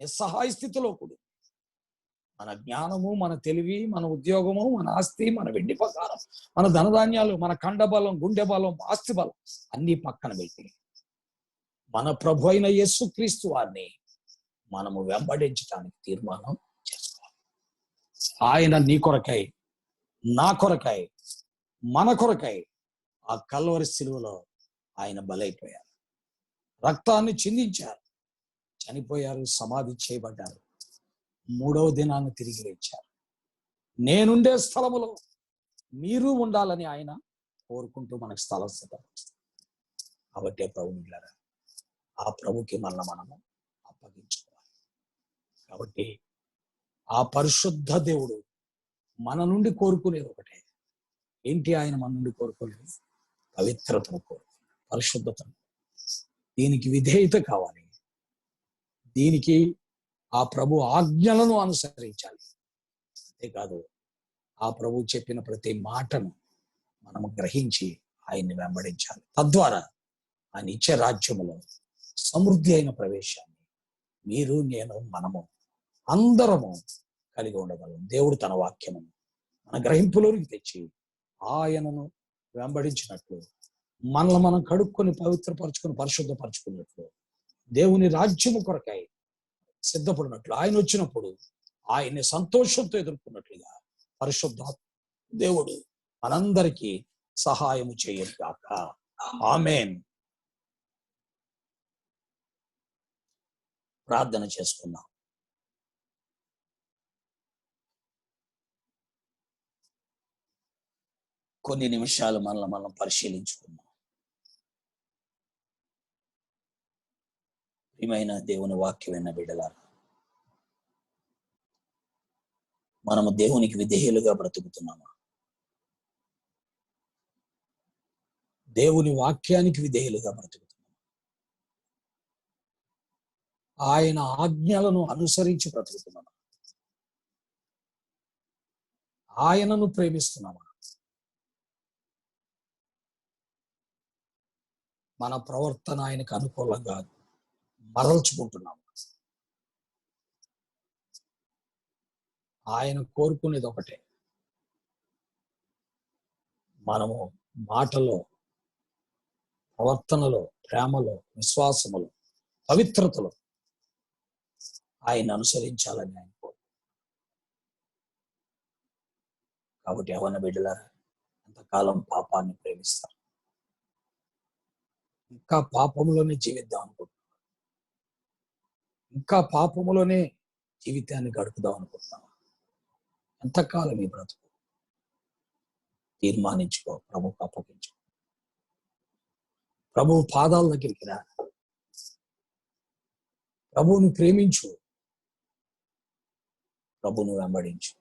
నిస్సహాయ స్థితిలో కూడి మన జ్ఞానము, మన తెలివి, మన ఉద్యోగము, మన ఆస్తి, మన వెండి ప్రకారం, మన ధనధాన్యాలు, మన కండబలం, గుండె బలం, ఆస్తి బలం అన్ని పక్కన పెట్టి మన ప్రభు అయిన యేసుక్రీస్తు వారిని మనము వెంబడించడానికి తీర్మానం చేసుకోవాలి. ఆయన నీ కొరకై, నా కొరకై, మన కొరకై ఆ కల్వరి శిలువలో ఆయన బలైపోయారు, రక్తాన్ని చిందించారు, చనిపోయారు, సమాధి చేయబడ్డారు, 3వ దినాన్ని తిరిగి లేచారు. నేనుండే స్థలములో మీరు ఉండాలని ఆయన కోరుకుంటూ మనకు స్థలం సిద్ధపరుస్తారు. కాబట్టి ప్రభువులారా, ఆ ప్రభుకి మనము అప్పగించుకోవాలి. కాబట్టి ఆ పరిశుద్ధ దేవుడు మన నుండి కోరుకునేది ఒకటే. ఏంటి ఆయన మన నుండి కోరుకోలేదు? పవిత్రతను కోరుకున్నాడు, పరిశుద్ధతను. దీనికి విధేయత కావాలి, దీనికి ఆ ప్రభు ఆజ్ఞలను అనుసరించాలి. అంతేకాదు, ఆ ప్రభు చెప్పిన ప్రతి మాటను మనము గ్రహించి ఆయన్ని వెంబడించాలి. తద్వారా ఆ నిత్య రాజ్యములో సమృద్ధి అయిన ప్రవేశాన్ని మీరు, నేను, మనము అందరము కలిగి ఉండగలం. దేవుడు తన వాక్యమును మన గ్రహింపులోనికి తెచ్చి ఆయనను వెంబడించినట్లు, మనల్ని మనం కడుక్కొని పవిత్రపరచుకొని పరిశుద్ధపరచుకున్నట్లు, దేవుని రాజ్యము కొరకై సిద్ధపడినట్లు, ఆయన వచ్చినప్పుడు ఆయన్ని సంతోషంతో ఎదుర్కొన్నట్లుగా పరిశుద్ధ దేవుడు మనందరికీ సహాయము చేయగాక. ఆమేన్. ప్రార్థన చేసుకుందాం. కొన్ని నిమిషాలు మనం పరిశీలించుకుందాం. ప్రియమైన దేవుని వాక్యమైన బిడ్డలారా, మనము దేవునికి విధేయులుగా బ్రతుకుతున్నామా? దేవుని వాక్యానికి విధేయులుగా బ్రతుకుతున్నామా? ఆయన ఆజ్ఞలను అనుసరించి బ్రతుకుతున్నామా? ఆయనను ప్రేమిస్తున్నామా? మన ప్రవర్తన ఆయనకు అనుకూలంగా మరల్చుకుంటున్నాము. ఆయన కోరుకునేది ఒకటే, మనము మాటలో, ప్రవర్తనలో, ప్రేమలో, విశ్వాసములో, పవిత్రతలో ఆయన అనుసరించాలని ఆయన కోరు. కాబట్టి యవ్వన బిడ్డలారా, ఎంతకాలం పాపాన్ని ప్రేమిస్తారు? ఇంకా పాపములోనే జీవిద్దాం అనుకుంటున్నారు, ఇంకా పాపములోనే జీవితాన్ని గడుపుదాం అనుకుంటున్నావా? ఎంతకాలం ఈ బ్రతుకు? తీర్మానించుకో, ప్రభువుకు అప్పగించుకో. ప్రభువు పాదాల దగ్గరికి రా, ప్రభువును ప్రేమించు, ప్రభువును వెంబడించు.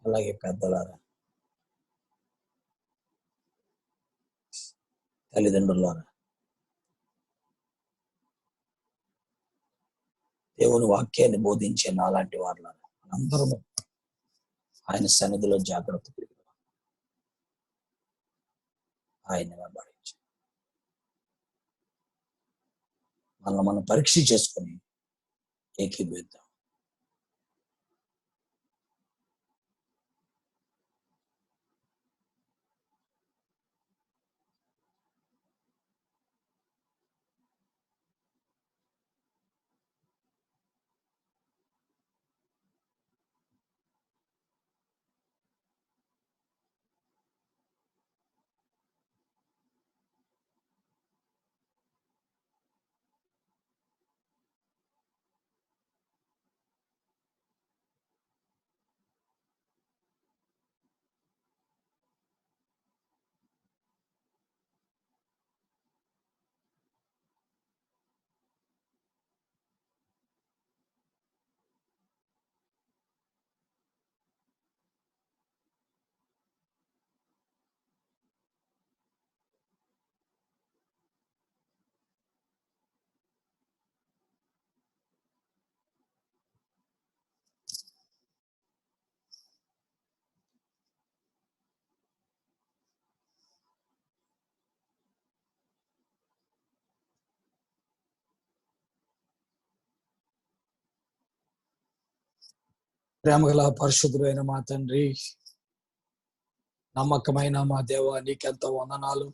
అలాగే పెద్దలారా, తల్లిదండ్రులారా, దేవుని వాక్యాన్ని బోధించే నాలాంటి వారులారా, అందరము ఆయన సన్నిధిలో జాగ్రత్త కలిగి ఆయన్ని వెంబడించి మనం పరీక్ష చేసుకొని ఏకీభవిద్దాం. ప్రేమగల పరిశుద్ధులైన మా తండ్రి, నమ్మకమైన మా దేవ, నీకెంతో వందనాలు.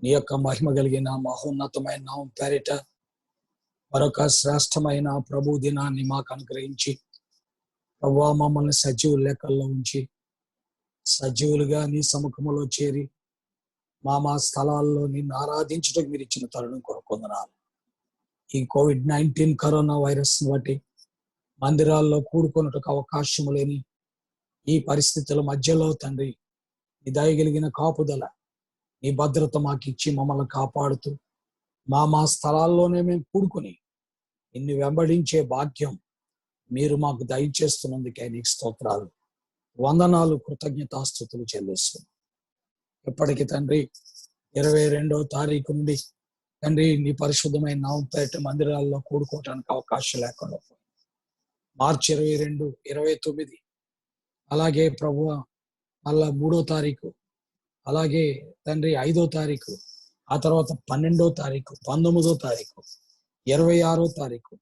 నీ యొక్క మహిమ కలిగిన మహోన్నతమైన నామం పేరిట మరొక శ్రేష్టమైన ప్రభు దినాన్ని మాకు అనుగ్రహించి, ప్రభువా మమ్మల్ని సజీవుల లెక్కల్లో ఉంచి సజీవులుగా నీ సముఖంలో చేరి మా స్థలాల్లో నిన్ను ఆరాధించడానికి మీరు ఇచ్చిన తరుణం కొరకు వందనాలు. ఈ COVID-19 కరోనా వైరస్ బట్టి మందిరాల్లో కూడుకున్నట్టుకు అవకాశం లేని ఈ పరిస్థితుల మధ్యలో తండ్రి, నీ దయగలిగిన కాపుదల, నీ భద్రత మాకు ఇచ్చి మమ్మల్ని కాపాడుతూ మా స్థలాల్లోనే మేము కూడుకుని నిన్ను వెంబడించే భాగ్యం మీరు మాకు దయచేస్తున్నందుకే నీకు స్తోత్రాలు, వందనాలు, కృతజ్ఞతాస్తుతులు చెల్లిస్తున్నాం. ఇప్పటికి తండ్రి 22వ తారీఖు నుండి తండ్రి నీ పరిశుద్ధమైన నామం పేరిట మందిరాల్లో కూడుకోవటానికి అవకాశం లేకుండా పోయింది. మార్చి 22, 29, అలాగే ప్రభువ మళ్ళా 3వ తారీఖు, అలాగే తండ్రి 5వ తారీఖు, ఆ తర్వాత 12వ తారీఖు, 19వ తారీఖు, 26వ తారీఖు,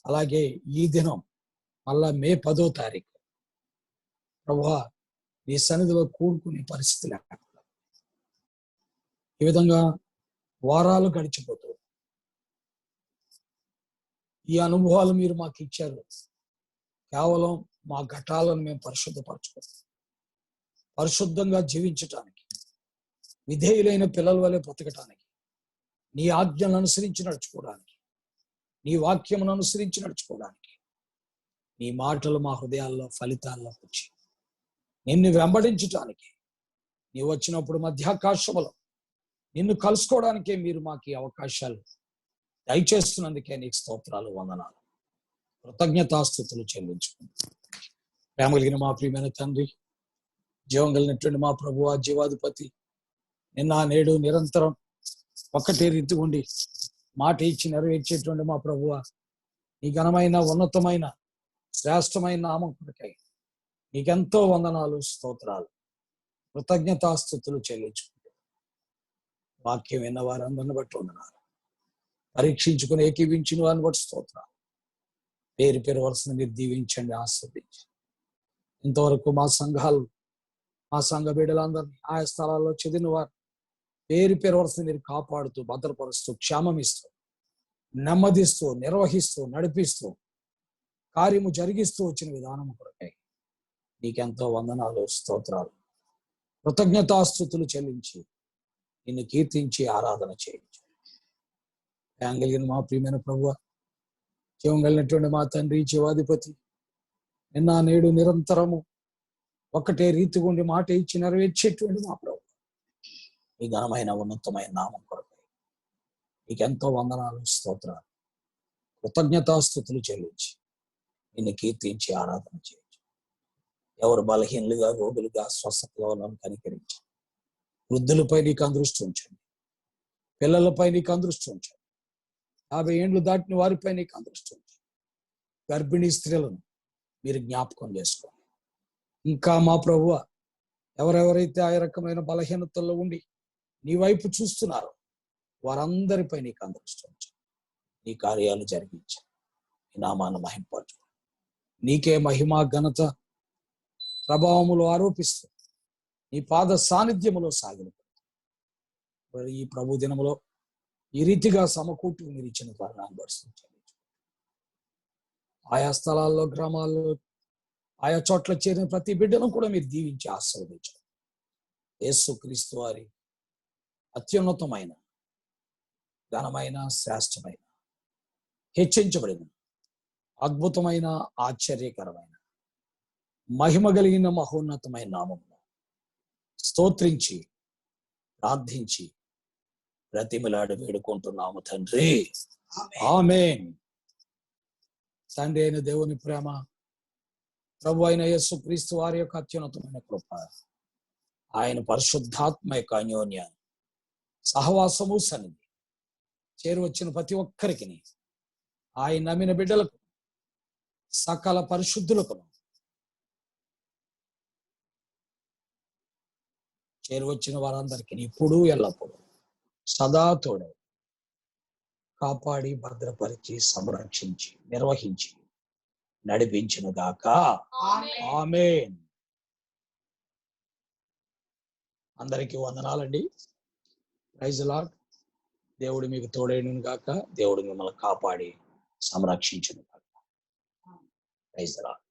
అలాగే ఈ దినం మళ్ళా మే 10వ తారీఖు ప్రభువ నీ సన్నిధిలో కూడుకునే పరిస్థితి లేకుండా ఈ విధంగా వారాలు గడిచిపోతూ ఈ అనుభవాలు మీరు మాకు ఇచ్చారు. కేవలం మా ఘటాలను మేము పరిశుద్ధపరచుకోవాలి, పరిశుద్ధంగా జీవించటానికి, విధేయులైన పిల్లల వలె బ్రతకటానికి, నీ ఆజ్ఞలను అనుసరించి నడుచుకోవడానికి, నీ వాక్యమును అనుసరించి నడుచుకోవడానికి, నీ మాటలు మా హృదయాల్లో ఫలితాల్లో వచ్చి నిన్ను వెంబడించటానికి, నీ వచ్చినప్పుడు మధ్యాకాశములో నిన్ను కలుసుకోవడానికే మీరు మాకు ఈ అవకాశాలు దయచేస్తున్నందుకే నీకు స్తోత్రాలు, వందనాలు, కృతజ్ఞతాస్తుతులు చెల్లించుకుంటాం. ప్రేమ కలిగిన మా ప్రియమైన తండ్రి, జీవం కలిగినటువంటి మా ప్రభువా, జీవాధిపతి, నిన్న నేడు నిరంతరం ఒక్కటే రీతి ఉండి మాట ఇచ్చి నెరవేర్చేటువంటి మా ప్రభువా, నీ ఘనమైన ఉన్నతమైన శ్రేష్టమైన నామం కొరకై నీకెంతో వందనాలు, స్తోత్రాలు, కృతజ్ఞతాస్తుతులు చెల్లించుకుంటాం. వాక్యం విన్న వారందరిని బట్టి వందనాలు, పరీక్షించుకుని ఏకీవించిన వారిని బట్టి స్తోత్రాలు. పేరు పేరు వరుసను మీరు దీవించండి, ఆస్వాదించి ఇంతవరకు మా సంఘాలు, మా సంఘ బిడ్డలందరినీ ఆయా స్థలాల్లో చెందిన వారు పేరు పేరు వరుసను మీరు కాపాడుతూ, భద్రపరుస్తూ, క్షేమమిస్తూ, నెమ్మదిస్తూ, నిర్వహిస్తూ, నడిపిస్తూ, కార్యము జరిగిస్తూ వచ్చిన విధానం కొరకై నీకెంతో వందనాలు, స్తోత్రాలు, కృతజ్ఞతాస్తుతులు చెల్లించి నిన్ను కీర్తించి ఆరాధన చేయించు. కలిగిన మా ప్రియమైన ప్రభువ, జీవం కలిగినటువంటి మా తండ్రి, జీవాధిపతి, నిన్న నేడు నిరంతరము ఒకటే రీతి ఉండి మాట ఇచ్చి నెరవేర్చేటువంటి మా ప్రభు, ఈ ఘనమైన ఉన్నతమైన నామం కొరకు నీకెంతో వందనాలు, స్తోత్రాలు, కృతజ్ఞతాస్తుతులు చెల్లించి నిన్ను కీర్తించి ఆరాధన చేయించు. ఎవరు బలహీనులుగా, రోగులుగా, స్వస్థతగా ఉన్నాను కనికరించి వృద్ధులపై నీకు అందృష్టి ఉంచండి, పిల్లలపై నీకు అందృష్టి ఉంచండి, 50 ఏండ్లు దాటిన వారిపై నీకు అందృష్టి ఉంచండి, గర్భిణీ స్త్రీలను మీరు జ్ఞాపకం చేసుకోండి. ఇంకా మా ప్రభువ, ఎవరెవరైతే ఆ రకమైన బలహీనతల్లో ఉండి నీ వైపు చూస్తున్నారో వారందరిపై నీకు అందృష్టి ఉంచండి, నీ కార్యాలు జరిగించండి, నీ నామాన్ని మహింపరచు. నీకే మహిమ, ఘనత, ప్రభావములు ఆరోపిస్తూ నీ పాద సాన్నిధ్యములో సాగిన ఈ ప్రభు దినములో ఈ రీతిగా సమకూర్పు మీరు ఇచ్చిన కారణాన్ని దర్శించండి. ఆయా స్థలాల్లో, గ్రామాల్లో, ఆయా చోట్ల చేరిన ప్రతి బిడ్డను కూడా మీరు దీవించి ఆశీర్వదించండి. యేసుక్రీస్తు వారి అత్యున్నతమైన, ఘనమైన, శ్రేష్టమైన, హెచ్చించబడిన, అద్భుతమైన, ఆశ్చర్యకరమైన, మహిమ కలిగిన మహోన్నతమైన నామమున స్తోత్రించి, ప్రార్థించి, ప్రతిమలాడి వేడుకుంటున్నాము తండ్రి, ఆమేన్. తండ్రి అయిన దేవుని ప్రేమ, ప్రభు అయిన యేసుక్రీస్తు వారి యొక్క అత్యున్నతమైన కృప, ఆయన పరిశుద్ధాత్మ యొక్క అన్యోన్య సహవాసము, సన్నిధి చేరువచ్చిన ప్రతి ఒక్కరికి, ఆయన నమ్మిన బిడ్డలకు, సకల పరిశుద్ధులకు చేరువచ్చిన వారందరికీ ఇప్పుడు ఎల్లప్పుడూ సదా తోడే కాపాడి, భద్రపరిచి, సంరక్షించి, నిర్వహించి నడిపించును గాక. ఆమేన్. ఆమేన్. అందరికీ వందనాలండి. Praise the Lord. దేవుడు మీకు తోడైనను గాక. దేవుడు మిమ్మల్ని కాపాడి సంరక్షించును గాక. Praise the lord.